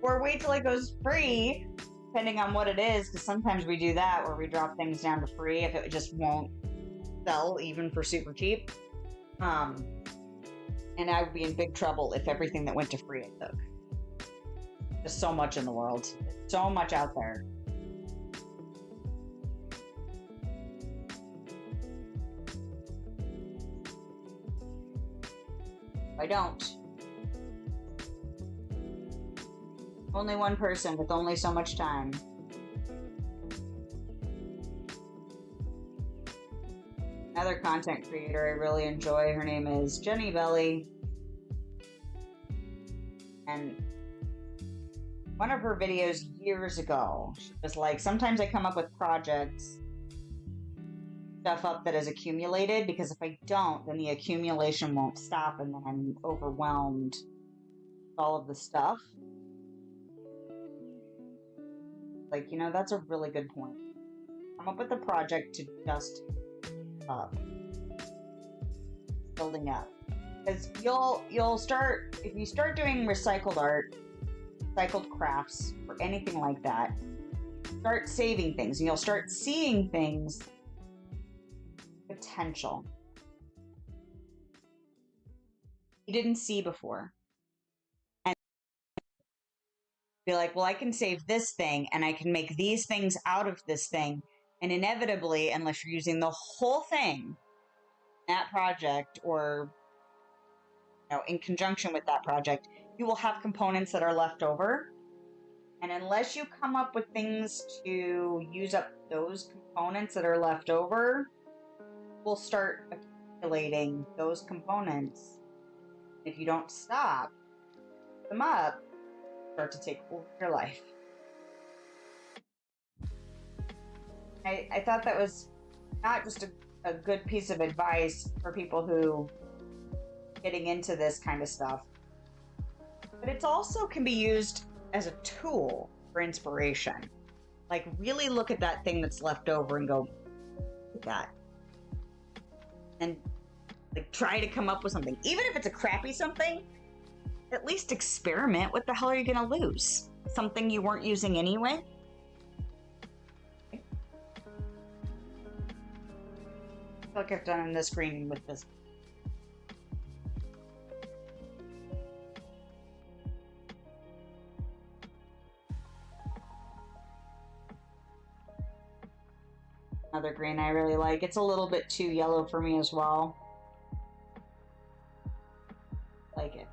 Or wait till it goes free, depending on what it is, because sometimes we do that where we drop things down to free if it just won't sell even for super cheap. And I would be in big trouble if everything that went to free I took. There's so much in the world. There's so much out there. I don't. Only one person with only so much time. Another content creator I really enjoy, her name is Jenny Belly. And one of her videos years ago, she was like, sometimes I come up with projects, stuff up that is accumulated, because if I don't, then the accumulation won't stop, and then I'm overwhelmed with all of the stuff. Like, you know, that's a really good point. Come up with a project to just building up, because you'll start, if you start doing recycled art, recycled crafts, or anything like that, start saving things, and you'll start seeing things potential you didn't see before, and be like, well, I can save this thing and I can make these things out of this thing, and inevitably, unless you're using the whole thing, that project, or in conjunction with that project, you will have components that are left over, and unless you come up with things to use up those components that are left over, we'll start accumulating those components. If you don't stop them up, start to take over your life. I thought that was not just a good piece of advice for people who getting into this kind of stuff, but it also can be used as a tool for inspiration. Like, really look at that thing that's left over and go, look at that. And like, try to come up with something. Even if it's a crappy something, at least experiment. What the hell are you gonna lose? Something you weren't using anyway? I feel like I've done this green with this. Another green I really like. It's a little bit too yellow for me as well. Like it.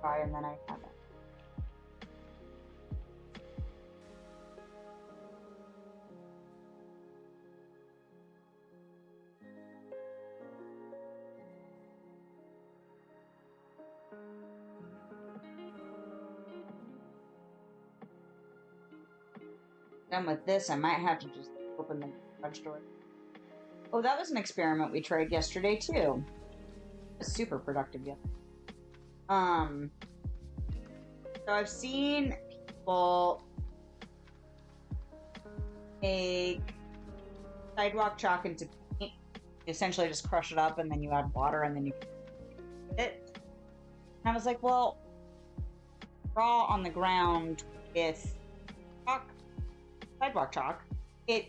Try, and then I have it. Done with this, I might have to just open the garage door. Oh, that was an experiment we tried yesterday too. It was super productive, yeah. So I've seen people take sidewalk chalk into paint. You essentially just crush it up, and then you add water, and then you paint it. And I was like, well, draw on the ground with chalk. Sidewalk chalk, it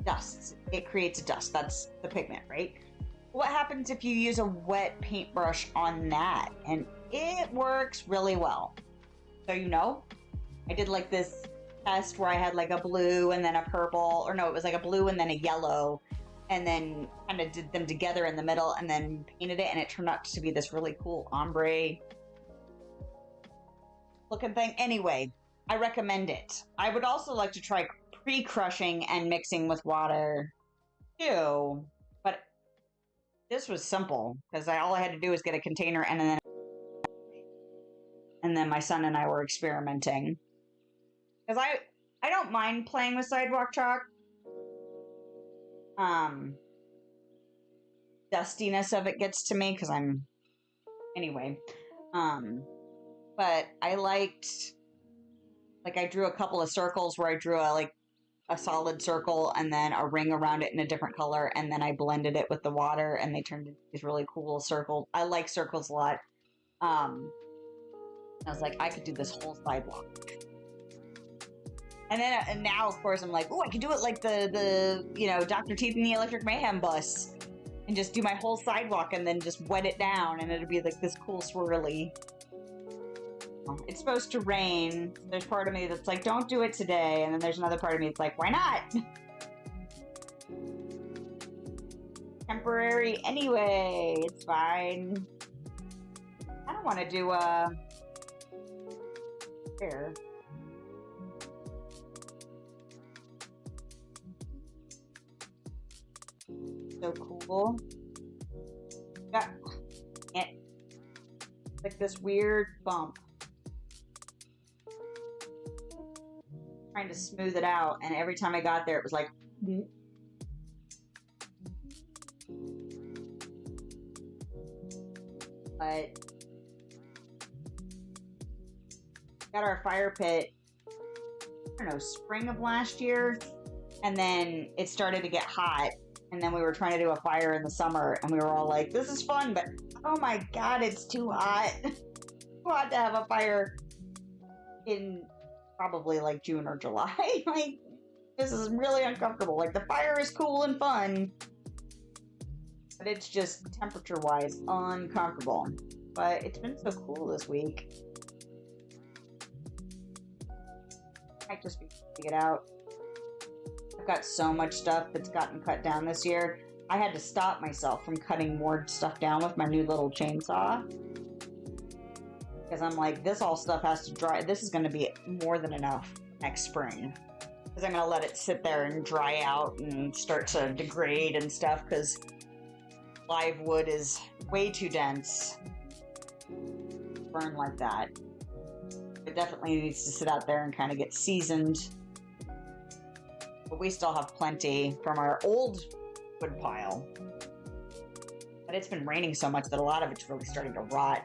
dusts. It creates a dust. That's the pigment, right? What happens if you use a wet paintbrush on that? And it works really well. So, I did like this test where I had like a blue and then a purple, or no, it was like a blue and then a yellow, and then kind of did them together in the middle and then painted it, and it turned out to be this really cool ombre looking thing. Anyway, I recommend it. I would also like to try pre-crushing and mixing with water too, but this was simple because all I had to do was get a container, and then my son and I were experimenting, because I don't mind playing with sidewalk chalk. Dustiness of it gets to me because anyway. But I liked, like, I drew a couple of circles where I drew a solid circle and then a ring around it in a different color, and then I blended it with the water, and they turned into these really cool circles. I like circles a lot. I was like, I could do this whole sidewalk. And now, of course, I'm like, oh, I could do it like the Dr. Teeth and the Electric Mayhem bus. and just do my whole sidewalk and then just wet it down, and it'll be like this cool swirly. It's supposed to rain. There's part of me that's like, don't do it today, and then there's another part of me that's like, why not? Temporary anyway. It's fine. I don't want to do a here. So cool. Got it. Like this weird bump. Trying to smooth it out, and every time I got there, it was like. But got our fire pit, I don't know, spring of last year, and then it started to get hot, and then we were trying to do a fire in the summer, and we were all like, this is fun, but oh my god, it's too hot. Too hot to have a fire in probably like June or July. Like, this is really uncomfortable. Like, the fire is cool and fun, but it's just temperature-wise uncomfortable. But it's been so cool this week. Might just be to get out. I've got so much stuff that's gotten cut down this year. I had to stop myself from cutting more stuff down with my new little chainsaw. Because I'm like, this all stuff has to dry. This is going to be more than enough next spring. Because I'm going to let it sit there and dry out and start to degrade and stuff. Because live wood is way too dense to burn like that. It definitely needs to sit out there and kind of get seasoned. But we still have plenty from our old wood pile. But it's been raining so much that a lot of it's really starting to rot.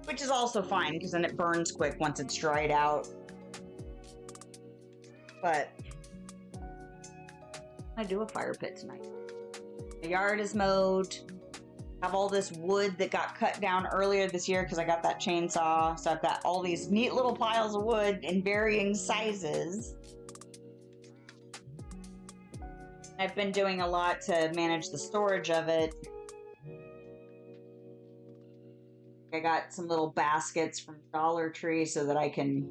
Which is also fine, because then it burns quick once it's dried out. But I do a fire pit tonight. The yard is mowed. I have all this wood that got cut down earlier this year because I got that chainsaw. So I've got all these neat little piles of wood in varying sizes. I've been doing a lot to manage the storage of it. I got some little baskets from Dollar Tree so that I can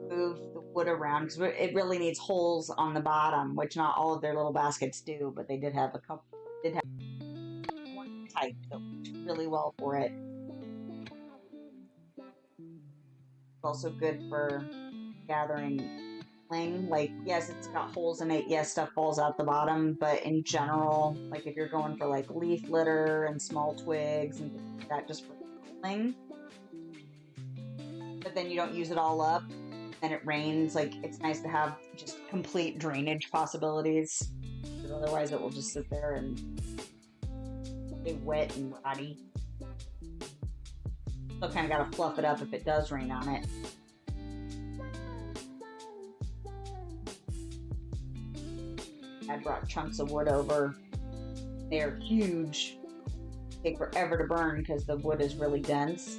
move the wood around, because it really needs holes on the bottom, which not all of their little baskets do, but they did have a couple. Did have one type that worked really well for it. It's also good for gathering cling. Like, yes, it's got holes in it. Yes, stuff falls out the bottom, but in general, like if you're going for like leaf litter and small twigs and things like that, just for cling, but then you don't use it all up and it rains, like it's nice to have just complete drainage possibilities, because otherwise it will just sit there and stay wet and rotty. Still kind of got to fluff it up if it does rain on it. I brought chunks of wood over. They're huge. Take forever to burn because the wood is really dense.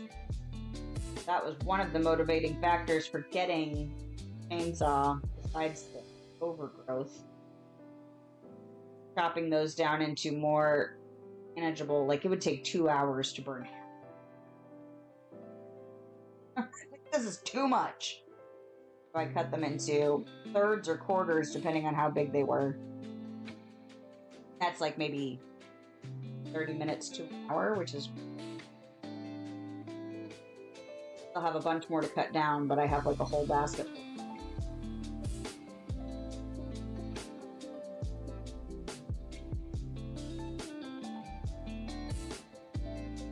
That was one of the motivating factors for getting a chainsaw, besides the overgrowth. Chopping those down into more manageable, like it would take 2 hours to burn. This is too much. So I cut them into thirds or quarters depending on how big they were. That's like maybe 30 minutes to an hour, which is... I'll have a bunch more to cut down, but I have like a whole basket.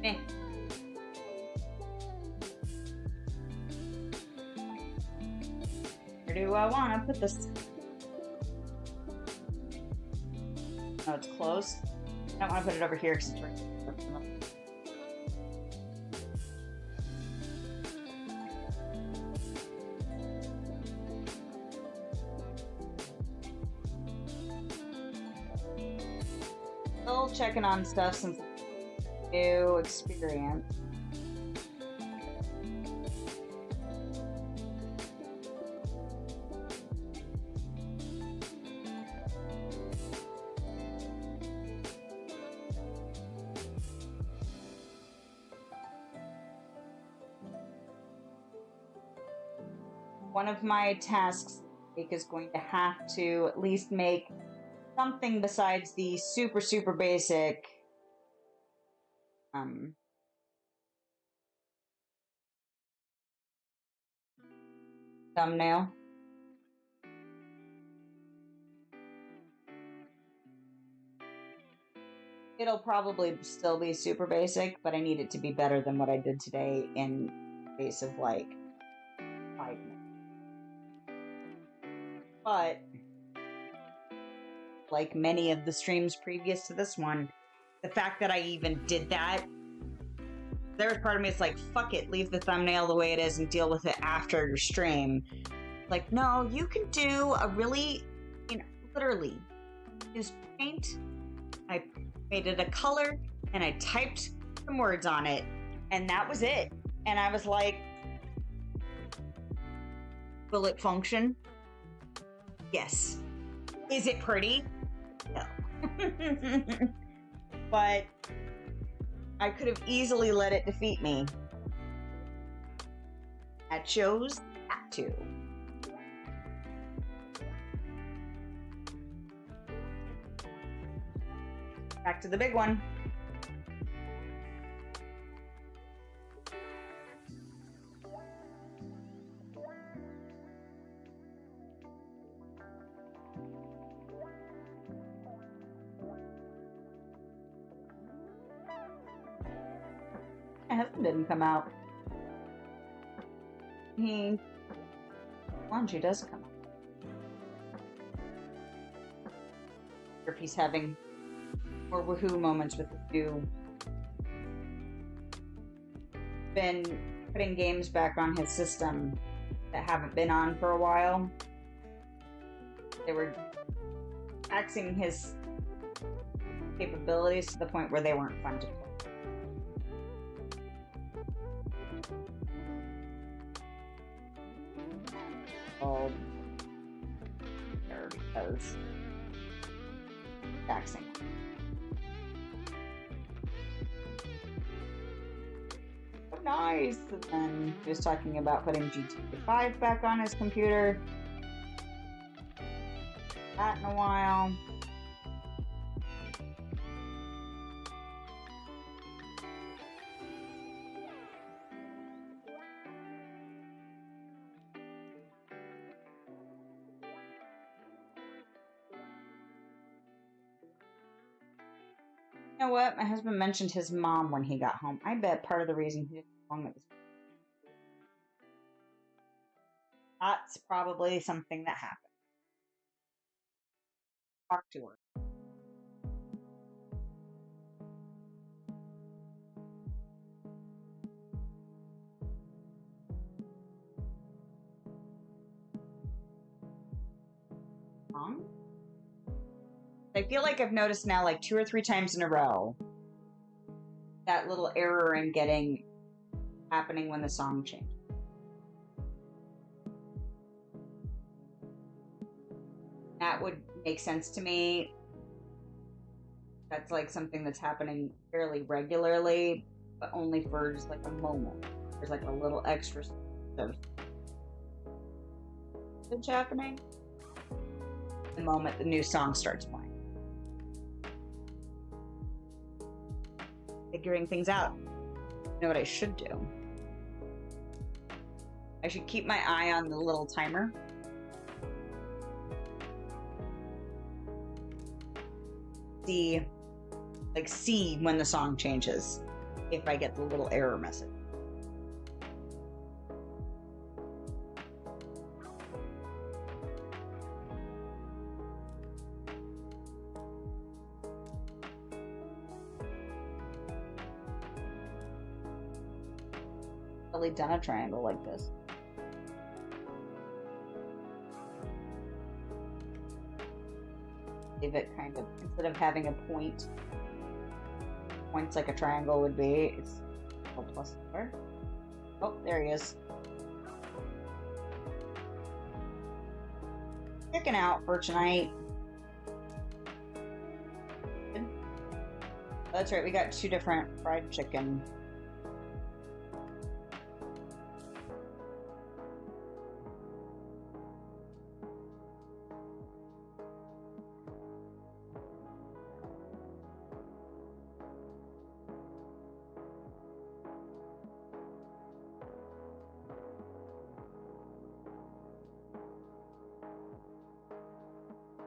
Eh. Where do I want to put this? Oh, it's close. I don't want to put it over here because it's right. Still checking on stuff since it's a new experience. one of my tasks this week is going to have to at least make something besides the super, super basic thumbnail. It'll probably still be super basic, but I need it to be better than what I did today in the space of like 5 minutes. But like many of the streams previous to this one, the fact that I even did that, there's part of me that's like, fuck it, leave the thumbnail the way it is and deal with it after your stream. Like, no, you can do a really, literally, use paint. I made it a color and I typed some words on it, and that was it. And I was like, will it function? Yes. Is it pretty? No. But I could have easily let it defeat me. I chose not to. Back to the big one. My husband didn't come out. Laundry does come out. If he's having more woohoo moments with the new. Been putting games back on his system that haven't been on for a while. They were taxing his capabilities to the point where they weren't fun to play. There because taxing. Oh, nice. And then he was talking about putting GTA 5 back on his computer. That in a while. You know what? My husband mentioned his mom when he got home. I bet part of the reason he didn't go home was that's probably something that happened. Talk to her. Mom? I feel like I've noticed now like 2 or 3 times in a row that little error in getting happening when the song changes. That would make sense to me. That's like something that's happening fairly regularly, but only for just like a moment. There's like a little extra stuff that's happening the moment the new song starts playing. Figuring things out. You know what I should do? I should keep my eye on the little timer. See when the song changes, if I get the little error message. Really done a triangle like this. Leave it kind of, instead of having a point, points like a triangle would be, it's a plus there. Oh, there he is. Chicken out for tonight. Good. That's right, we got 2 different fried chicken.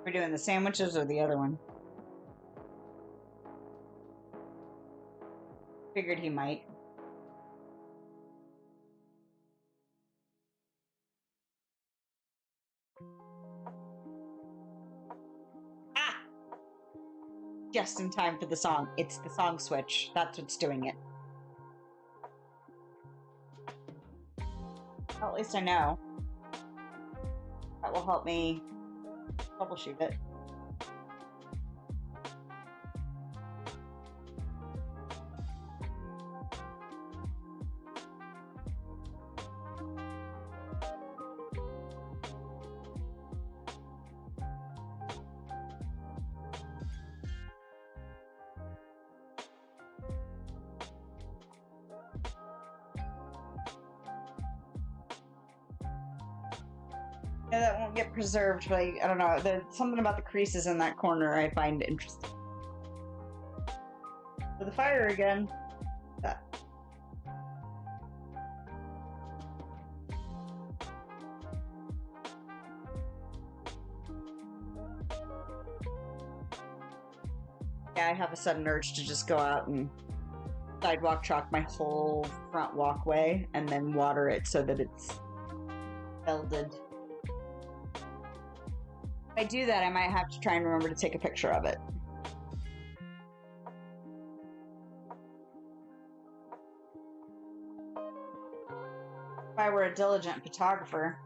We're doing the sandwiches or the other one? Figured he might. Ah! Just in time for the song. It's the song switch. That's what's doing it. Well, at least I know. That will help me troubleshoot it. Yeah, that won't get preserved, but I don't know. There's something about the creases in that corner I find interesting. For the fire again. That. Yeah, I have a sudden urge to just go out and sidewalk chalk my whole front walkway and then water it so that it's builded. If I do that, I might have to try and remember to take a picture of it. If I were a diligent photographer.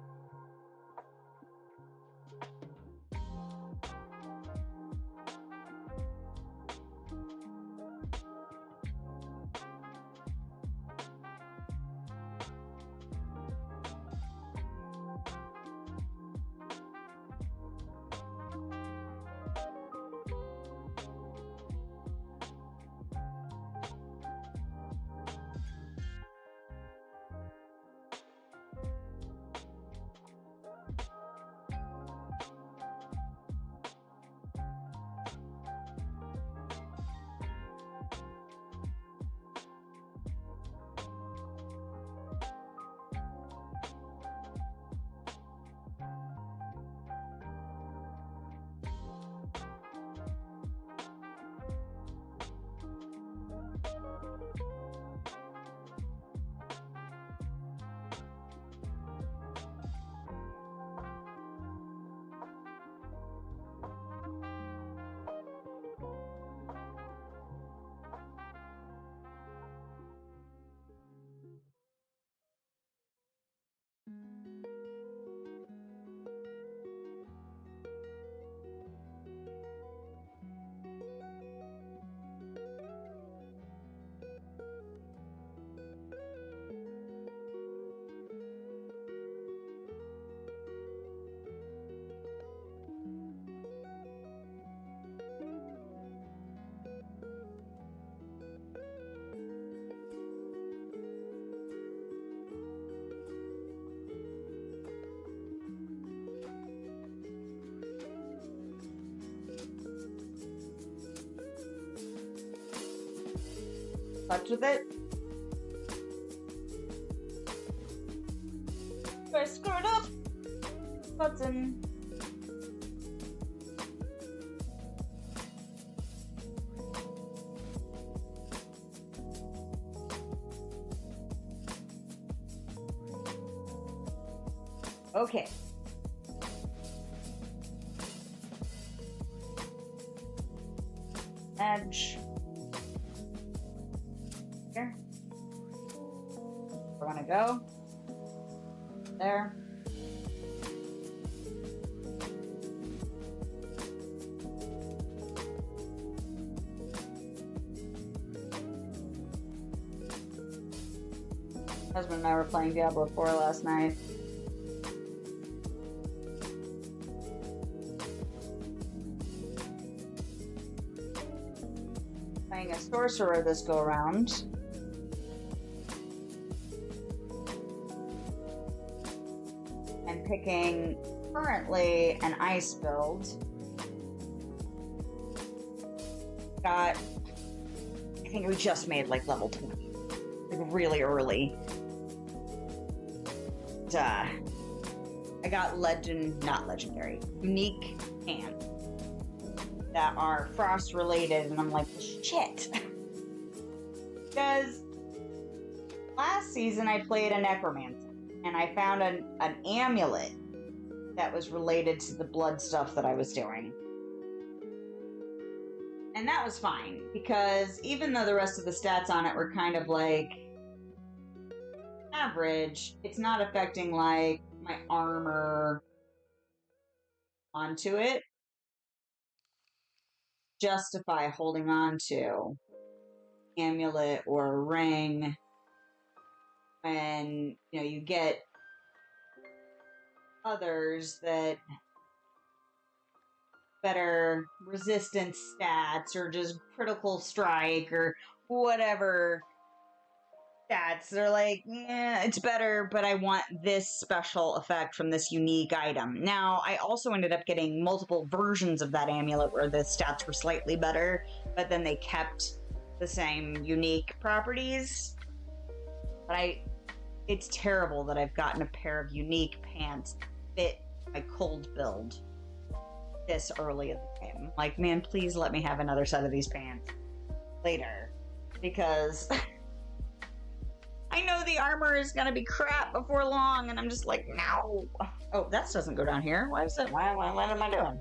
Touch with it. I screwed up. Button. Okay. Edge. Here. I want to go. There. Husband and I were playing Diablo 4 last night. Playing a sorcerer this go around. And picking currently an ice build. Got, I think we just made like level 20. Like really early. I got not legendary, unique hand. that are frost related, and I'm like, shit. Because last season I played a necromancer, and I found an amulet that was related to the blood stuff that I was doing. And that was fine, because even though the rest of the stats on it were kind of like average, it's not affecting like my armor onto it. Justify holding on to amulet or a ring when you get others that better resistance stats or just critical strike or whatever stats. They're like, yeah, it's better, but I want this special effect from this unique item. Now, I also ended up getting multiple versions of that amulet where the stats were slightly better, but then they kept the same unique properties. But it's terrible that I've gotten a pair of unique pants that fit my cold build this early in the game. Like, man, please let me have another set of these pants later, because I know the armor is gonna be crap before long, and I'm just like, no. Oh, that doesn't go down here. Why is it? What am I doing?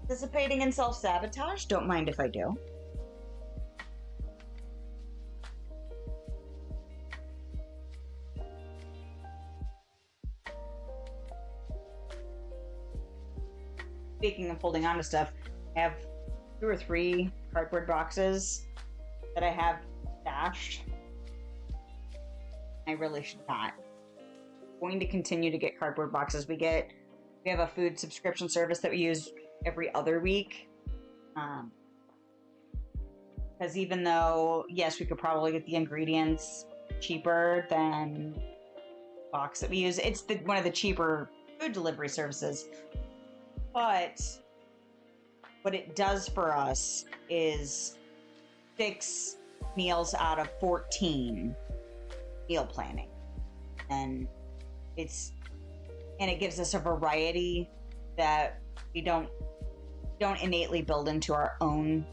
Participating in self-sabotage? Don't mind if I do. Speaking of holding on to stuff, I have 2 or 3 cardboard boxes that I have stashed. I really should not. I'm going to continue to get cardboard boxes. We have a food subscription service that we use every other week. Because even though, yes, we could probably get the ingredients cheaper than the box that we use. It's one of the cheaper food delivery services. But what it does for us is 6 meals out of 14 meal planning. And it gives us a variety that we don't innately build into our own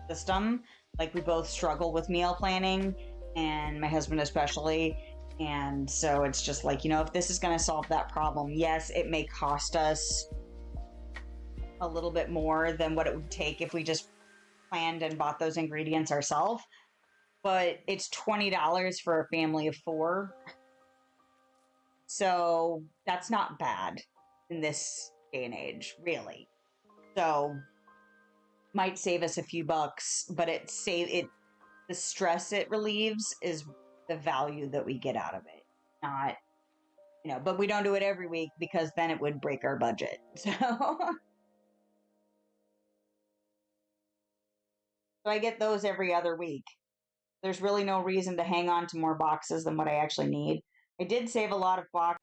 system. Like, we both struggle with meal planning, and my husband especially. And so it's just like, if this is going to solve that problem, yes, it may cost us a little bit more than what it would take if we just planned and bought those ingredients ourselves. But it's $20 for a family of 4. So that's not bad in this day and age, really. So might save us a few bucks, but the stress it relieves is the value that we get out of it. Not, but we don't do it every week because then it would break our budget. So I get those every other week. There's really no reason to hang on to more boxes than what I actually need. I did save a lot of boxes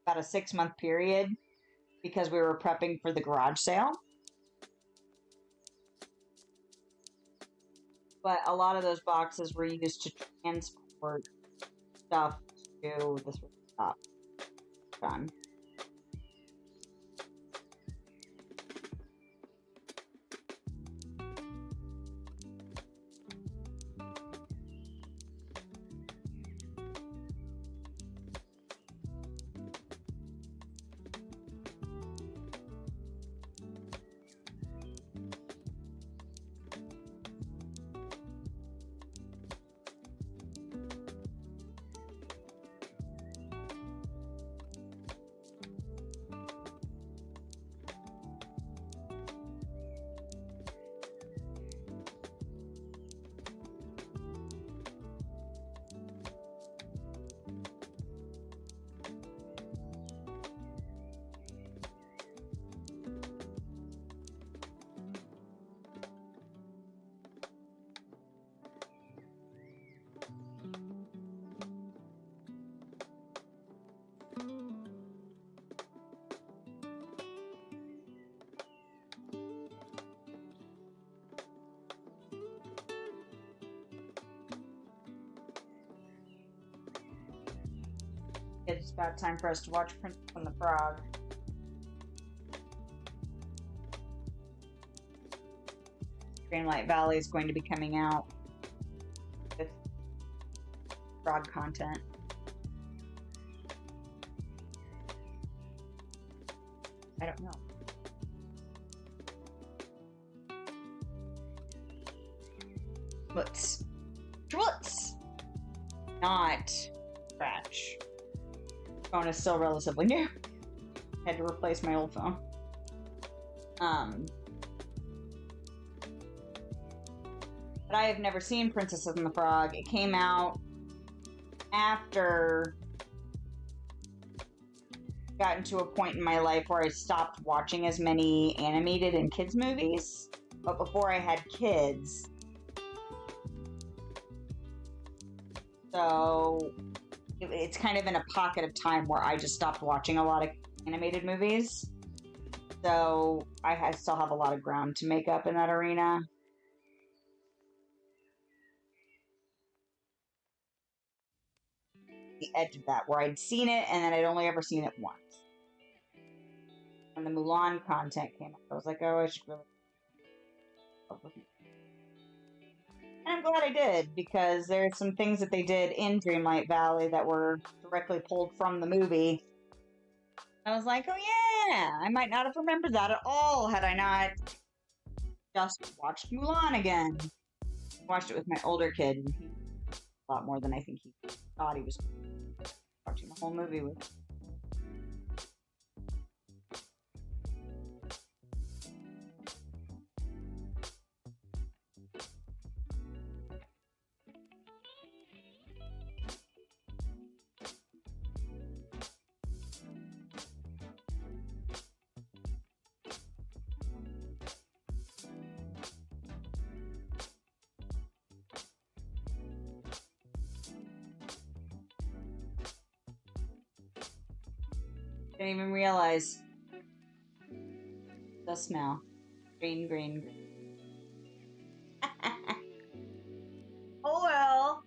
about a 6-month period because we were prepping for the garage sale. But a lot of those boxes were used to transport stuff to the shop. Done. It's about time for us to watch Princess and the Frog. Dreamlight Valley is going to be coming out with frog content. I don't know. Schmutz. Not scratch. Phone is still relatively new. Had to replace my old phone. But I have never seen Princess and the Frog. It came out after I got into a point in my life where I stopped watching as many animated and kids movies. But before I had kids. So it's kind of in a pocket of time where I just stopped watching a lot of animated movies. So I still have a lot of ground to make up in that arena. The edge of that, where I'd seen it and then I'd only ever seen it once. When the Mulan content came out, I was like, oh, I should really help with it. And I'm glad I did, because there's some things that they did in Dreamlight Valley that were directly pulled from the movie. I was like, oh yeah, I might not have remembered that at all had I not just watched Mulan again. I watched it with my older kid, and he a lot more than I think he thought he was watching the whole movie with. Didn't even realize. The smell. Green. Oh well.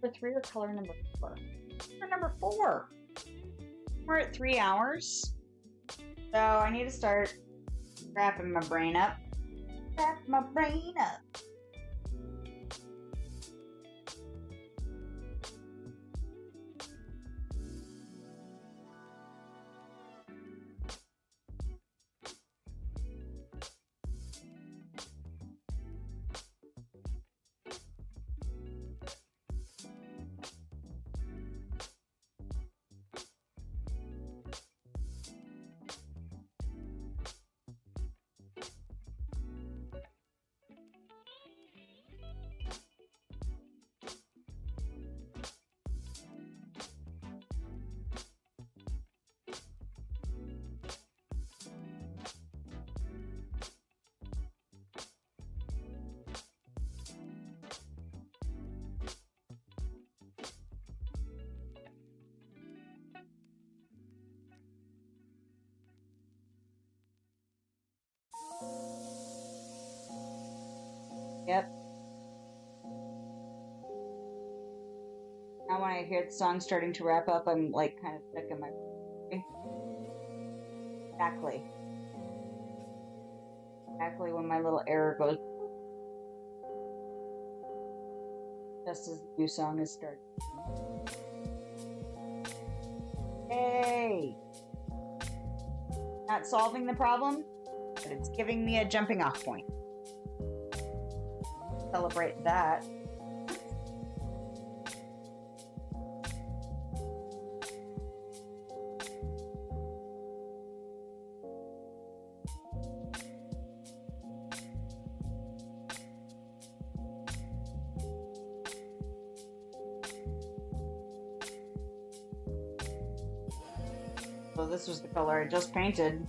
Number 3 or color number 4? Number 4. We're at 3 hours. So I need to start wrapping my brain up. Wrap my brain up. Yep. Now when I hear the song starting to wrap up, I'm like kind of stuck in my... Exactly. Exactly when my little error goes... Just as the new song is starting. Hey! Not solving the problem, but it's giving me a jumping off point. Celebrate that. So this was the color I just painted,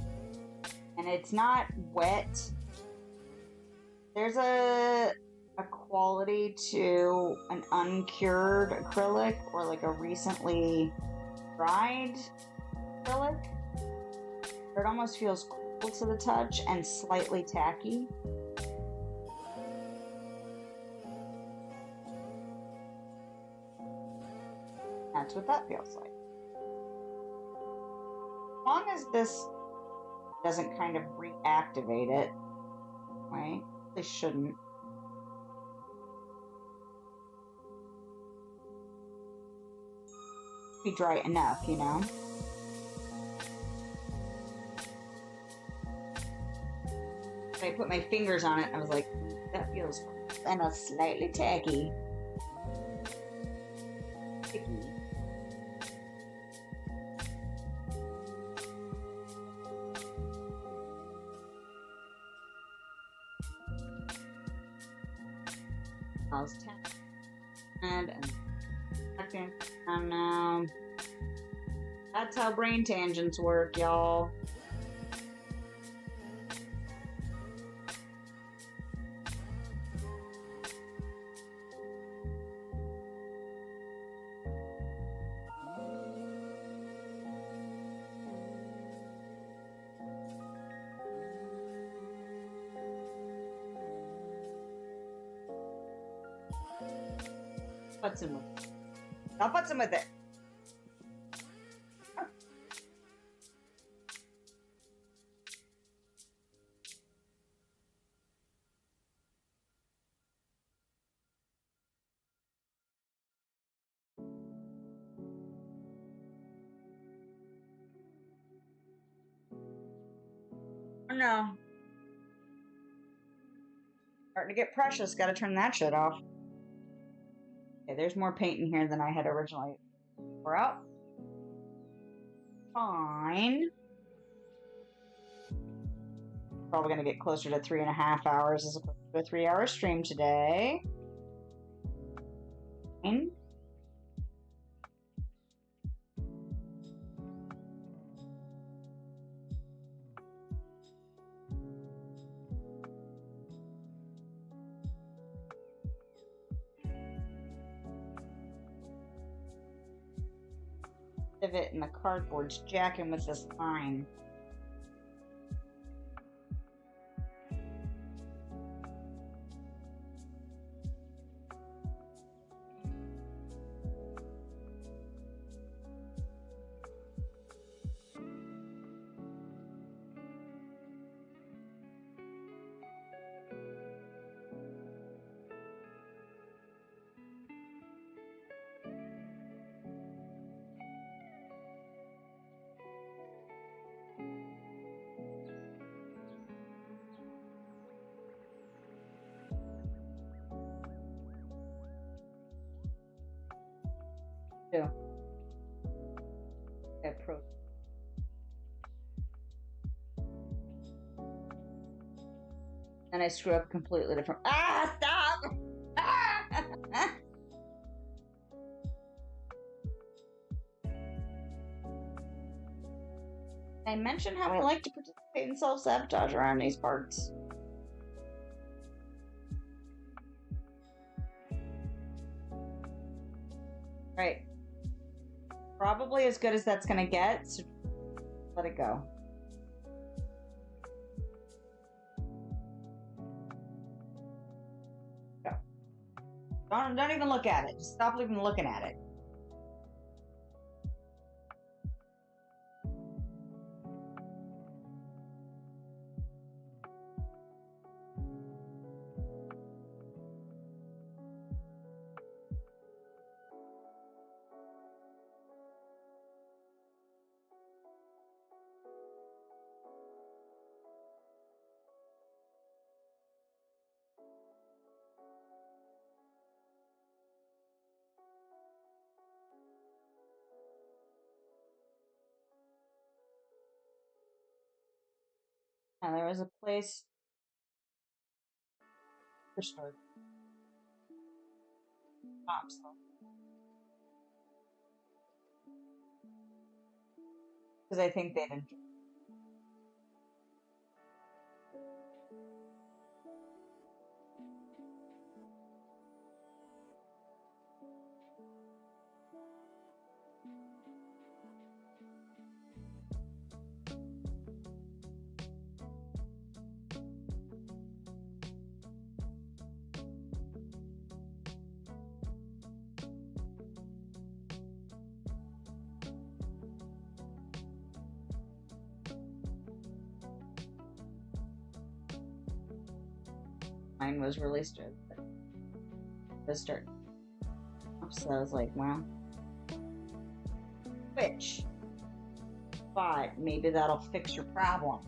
and it's not wet. There's a quality to an uncured acrylic or like a recently dried acrylic. It almost feels cool to the touch and slightly tacky. That's what that feels like. As long as this doesn't kind of reactivate it, right? They shouldn't. Be dry enough, you know? When I put my fingers on it, I was like, that feels kind of slightly tacky. Sticky. Pause tap. And second. And that's how brain tangents work, y'all. Putzing with it. I'll putzing with it. Oh no. Starting to get precious. Gotta turn that shit off. Okay, there's more paint in here than I had originally. We're out. Fine. Probably gonna get closer to 3.5 hours as opposed to a 3-hour stream today. Fine. Pivot and the cardboard's jacking with this line. Two. Okay, pro. And I screw up completely different. Ah, stop! Ah! I mentioned how I like to participate in self-sabotage around these parts. Right. Probably as good as that's gonna get, so let it go. Go. Don't even look at it. Just stop even looking at it. Now, there was a place for storage. Because I think they'd enjoy. mine was released to the start. So I was like, well, which? But maybe that'll fix your problem.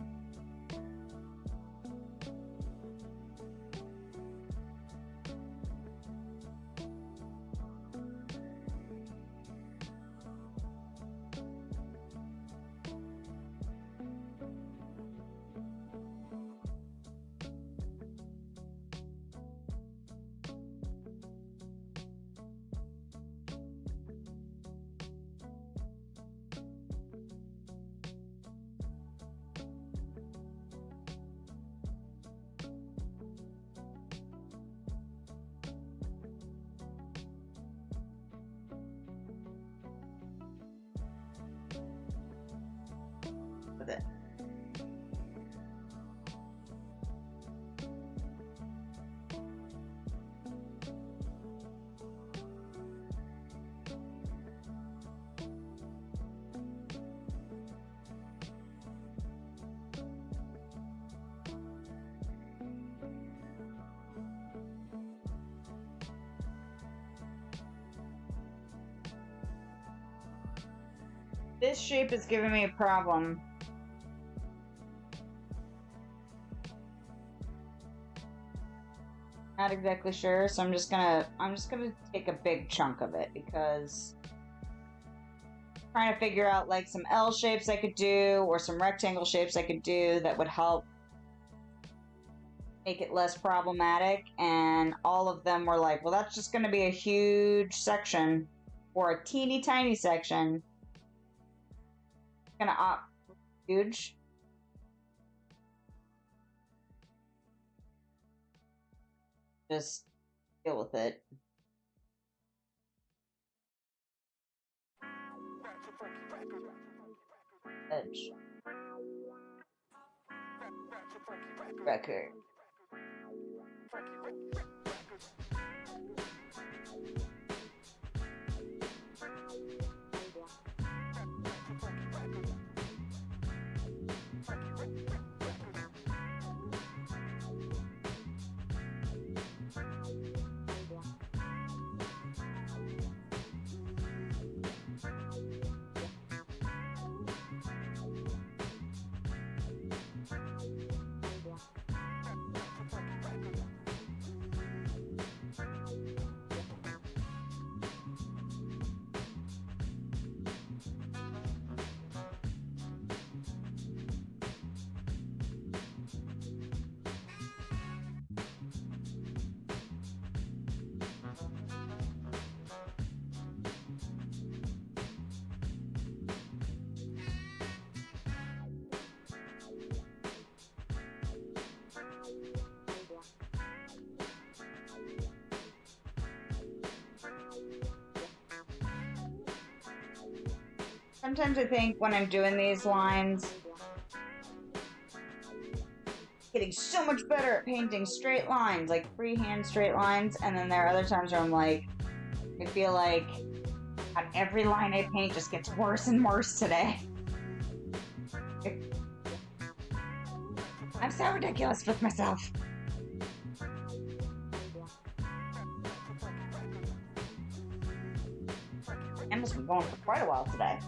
With it. This shape is giving me a problem. Not exactly sure, so I'm just gonna take a big chunk of it because I'm trying to figure out like some L shapes I could do or some rectangle shapes I could do that would help make it less problematic, and all of them were like, well, that's just gonna be a huge section or a teeny tiny section. Gonna opt huge. Just deal with it. Edge. Record. Sometimes I think when I'm doing these lines, getting so much better at painting straight lines, like freehand straight lines, and then there are other times where I'm like, I feel like on every line I paint just gets worse and worse today. I'm so ridiculous with myself. I must be going for quite a while today.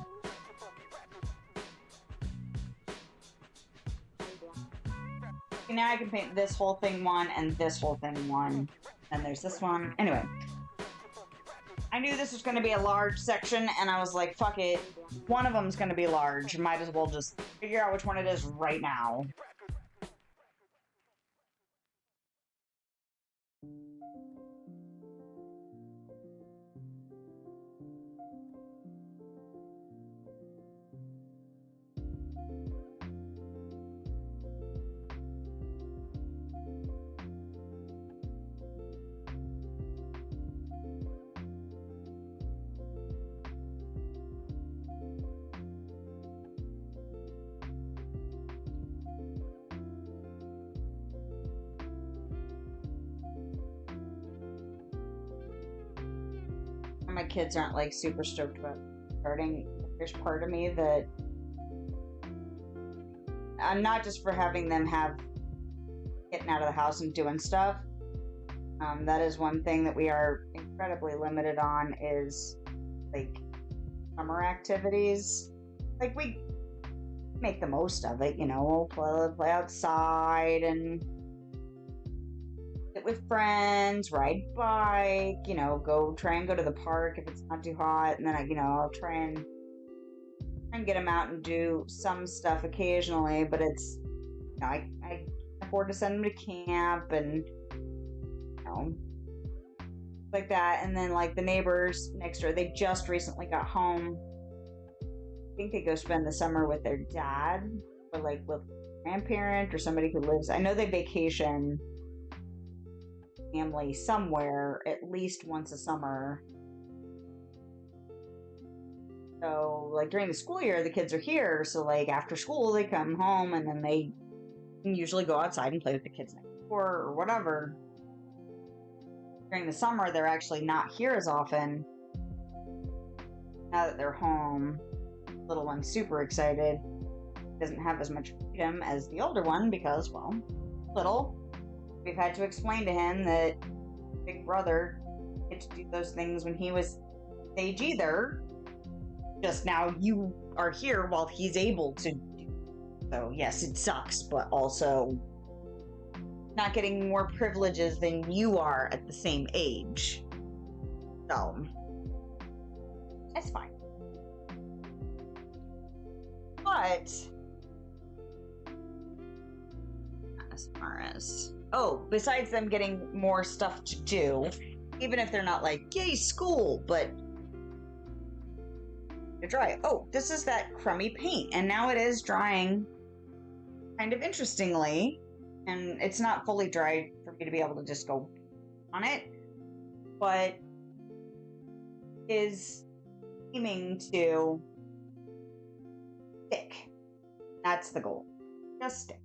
Now I can paint this whole thing one and this whole thing one. And there's this one. Anyway. I knew this was going to be a large section, and I was like, fuck it. One of them's going to be large. Might as well just figure out which one it is right now. My kids aren't like super stoked about starting. There's part of me that I'm not just for having them have getting out of the house and doing stuff, That is one thing that we are incredibly limited on is like summer activities. Like we make the most of it, play outside and sit with friends, ride bike, go to the park if it's not too hot, and then I'll try and get them out and do some stuff occasionally, but it's I can afford to send them to camp and like that. And then like the neighbors next door, they just recently got home. I think they go spend the summer with their dad or like with a grandparent or somebody who lives. I know they vacation family somewhere at least once a summer. So like during the school year, the kids are here. So like after school, they come home and then they can usually go outside and play with the kids next door or whatever. During the summer, they're actually not here as often. Now that they're home, little one's super excited. Doesn't have as much freedom as the older one because, well, little. We've had to explain to him that big brother get to do those things when he was age either. Just now you are here while he's able to do. So yes, it sucks, but also not getting more privileges than you are at the same age. So that's fine. But as far as besides them getting more stuff to do, even if they're not like yay school, but to dry. Oh, this is that crummy paint, and now it is drying kind of interestingly, and it's not fully dried for me to be able to just go on it, but is aiming to stick. That's the goal. Just stick.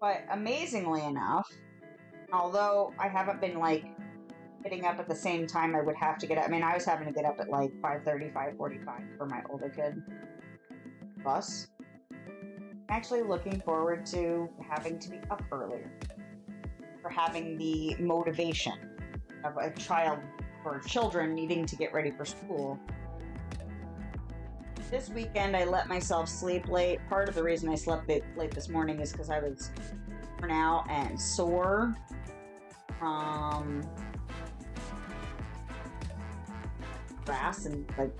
But amazingly enough, although I haven't been like getting up at the same time I would have to get up. I mean, I was having to get up at like 5:30, 5:45 for my older kid bus. I'm actually looking forward to having to be up earlier. For having the motivation of a child or children needing to get ready for school. This weekend, I let myself sleep late. Part of the reason I slept late this morning is because I was worn out and sore from grass and like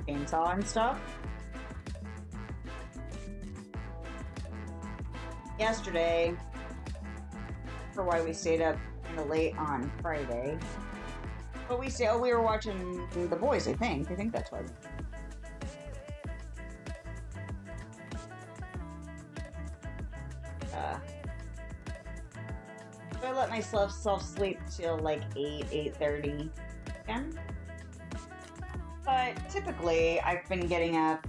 chainsaw and stuff. Yesterday, for why we stayed up kind of late on Friday, but we were watching The Boys. I think that's why. So I let myself sleep till like 8:30 again. But typically, I've been getting up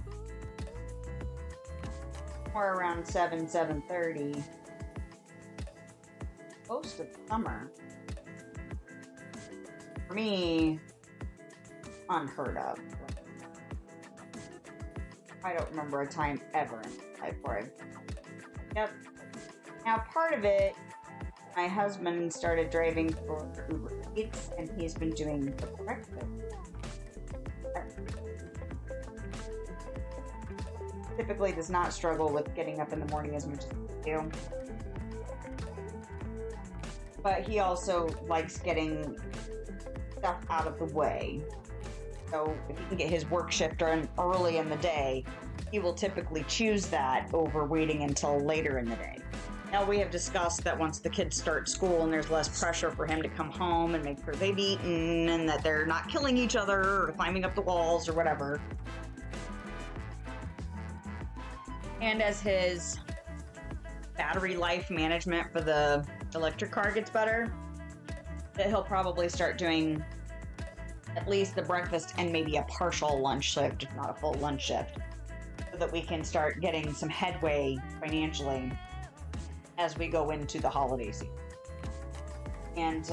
more around 7:30 most of the summer. For me, unheard of. I don't remember a time ever in my life where Yep. Now, part of it, my husband started driving for Uber Eats, and he's been doing the breakfast. Typically does not struggle with getting up in the morning as much as I do. But he also likes getting stuff out of the way. So if he can get his work shift done early in the day, he will typically choose that over waiting until later in the day. Now, we have discussed that once the kids start school and there's less pressure for him to come home and make sure they've eaten and that they're not killing each other or climbing up the walls or whatever. And as his battery life management for the electric car gets better, that he'll probably start doing at least the breakfast and maybe a partial lunch shift, if not a full lunch shift, so that we can start getting some headway financially as we go into the holiday season. And,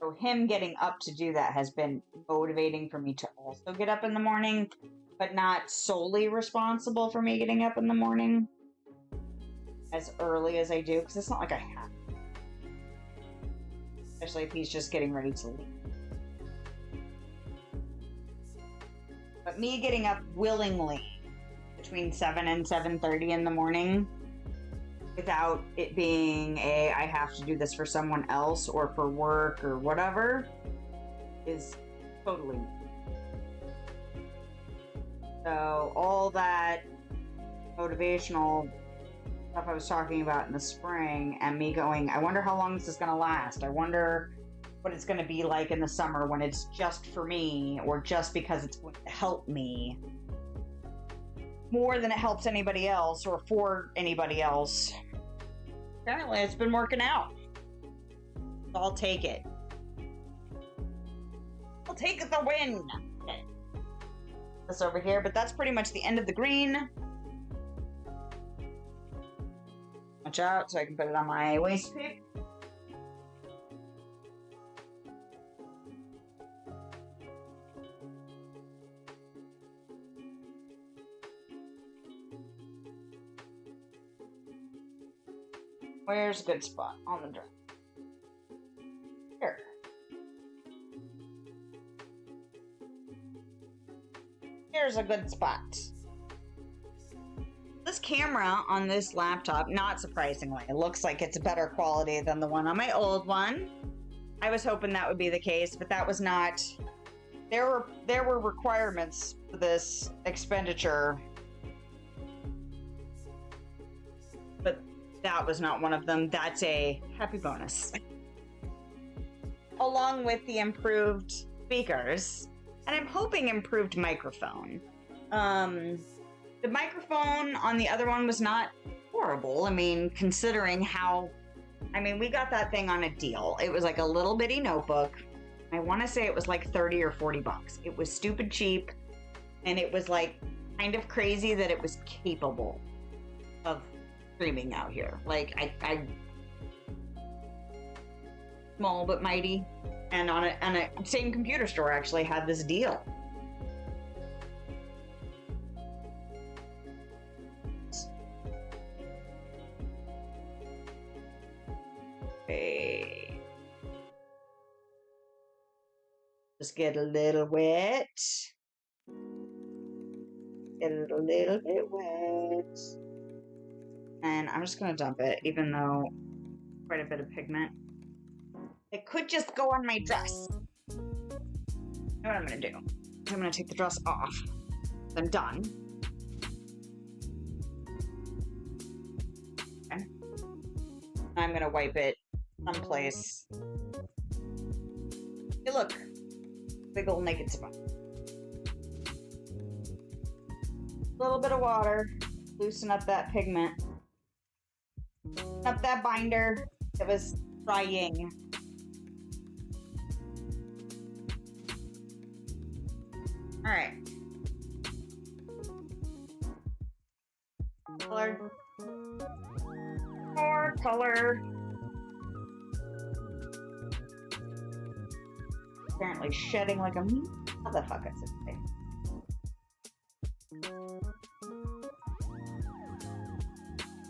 So him getting up to do that has been motivating for me to also get up in the morning, but not solely responsible for me getting up in the morning as early as I do, because it's not like I have to. Especially if he's just getting ready to leave. But me getting up willingly between 7 and 7:30 in the morning without it being I have to do this for someone else or for work or whatever is totally me. So all that motivational stuff I was talking about in the spring and me going, I wonder how long this is going to last. I wonder what it's going to be like in the summer when it's just for me or just because it's going to help me more than it helps anybody else or for anybody else. Apparently it's been working out. So I'll take it. I'll take the win. Okay. This over here, but that's pretty much the end of the green. Watch out so I can put it on my waist pick. Where's a good spot on the drum? Here. Here's a good spot. This camera on this laptop, not surprisingly, it looks like it's better quality than the one on my old one. I was hoping that would be the case, but that was not. There were requirements for this expenditure, but that was not one of them. That's a happy bonus. Along with the improved speakers, and I'm hoping improved microphone. The microphone on the other one was not horrible. I mean, considering how, we got that thing on a deal. It was like a little bitty notebook. I want to say it was like 30 or 40 bucks. It was stupid cheap, and it was like kind of crazy that it was capable of streaming out here. Like I small but mighty, and on a same computer store actually had this deal. Okay. Just get a little wet. Get it a little bit wet. And I'm just going to dump it, even though quite a bit of pigment. It could just go on my dress. You know what I'm going to do? I'm going to take the dress off. I'm done. Okay. I'm going to wipe it someplace. Hey, look. Big old naked spot. A little bit of water. Loosen up that pigment. Up that binder that was drying. All right. Color. More color. Apparently shedding like a motherfucker today.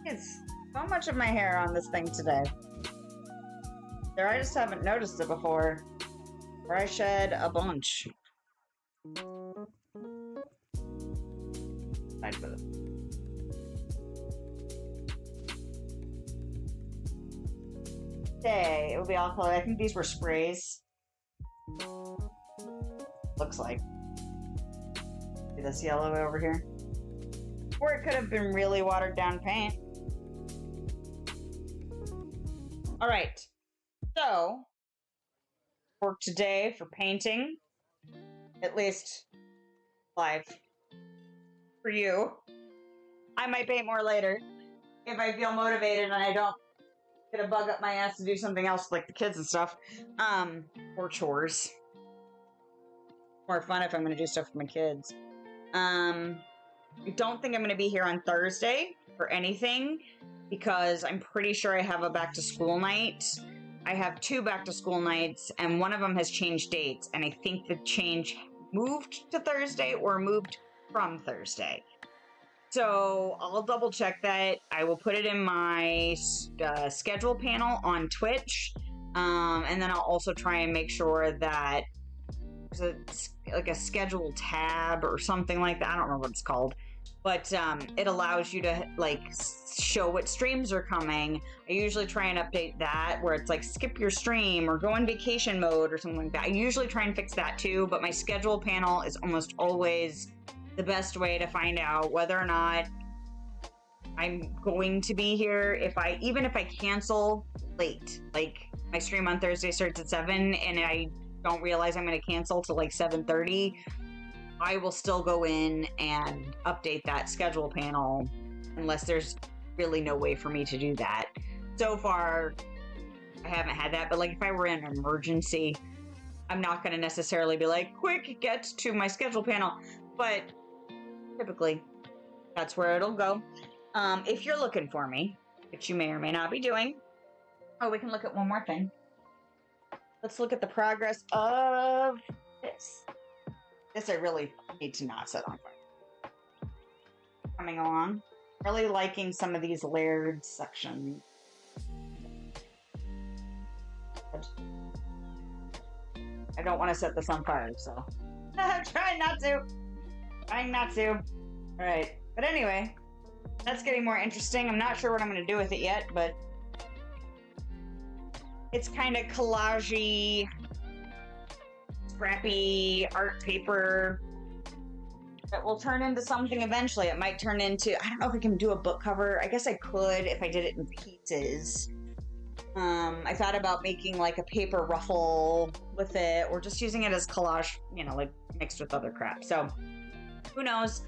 It's so much of my hair on this thing today. There, I just haven't noticed it before. Or I shed a bunch. Fine with it. Okay, it will be all colored. I think these were sprays. Looks like. See this yellow over here? Or it could have been really watered down paint. Alright. So, work today for painting. At least live. For you. I might paint more later. If I feel motivated and I don't get a bug up my ass to do something else like the kids and stuff. Or chores. More fun if I'm going to do stuff with my kids. I don't think I'm going to be here on Thursday for anything because I'm pretty sure I have a back to school night I have 2 back to school nights, and one of them has changed dates, and I think the change moved to Thursday or moved from Thursday. So I'll double check that. I will put it in my schedule panel on Twitch. And then I'll also try and make sure that there's a schedule tab or something like that. I don't remember what it's called. But it allows you to like show what streams are coming. I usually try and update that where it's like skip your stream or go in vacation mode or something like that. I usually try and fix that too, but my schedule panel is almost always the best way to find out whether or not I'm going to be here. Even if I cancel late, like my stream on Thursday starts at 7 and I don't realize I'm going to cancel till like 7:30, I will still go in and update that schedule panel unless there's really no way for me to do that. So far, I haven't had that, but like if I were in an emergency, I'm not going to necessarily be like, quick, get to my schedule panel. But typically, that's where it'll go. If you're looking for me, which you may or may not be doing. Oh, we can look at one more thing. Let's look at the progress of this. This I really need to not set on fire. Coming along. Really liking some of these layered sections. I don't want to set this on fire, so I'm trying not to. Trying not to. Alright. But anyway, that's getting more interesting. I'm not sure what I'm going to do with it yet, but it's kind of collage-y, scrappy art paper that will turn into something eventually. It might turn into, I don't know if I can do a book cover. I guess I could if I did it in pieces. I thought about making like a paper ruffle with it or just using it as collage, you know, like mixed with other crap. So who knows?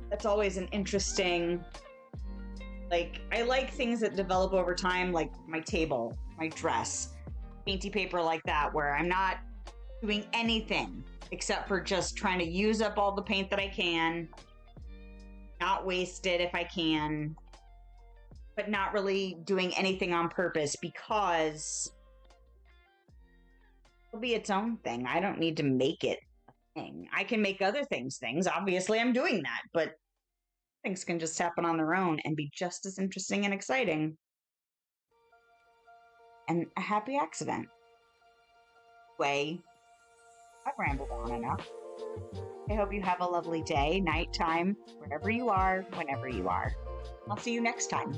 That's always an interesting, like, I like things that develop over time, like my table, my dress, painty paper like that, where I'm not doing anything except for just trying to use up all the paint that I can, not waste it if I can, but not really doing anything on purpose because it'll be its own thing. I don't need to make it a thing. I can make other things. Obviously, I'm doing that, but things can just happen on their own and be just as interesting and exciting. And a happy accident. I've rambled on enough. I hope you have a lovely day, nighttime, wherever you are, whenever you are. I'll see you next time.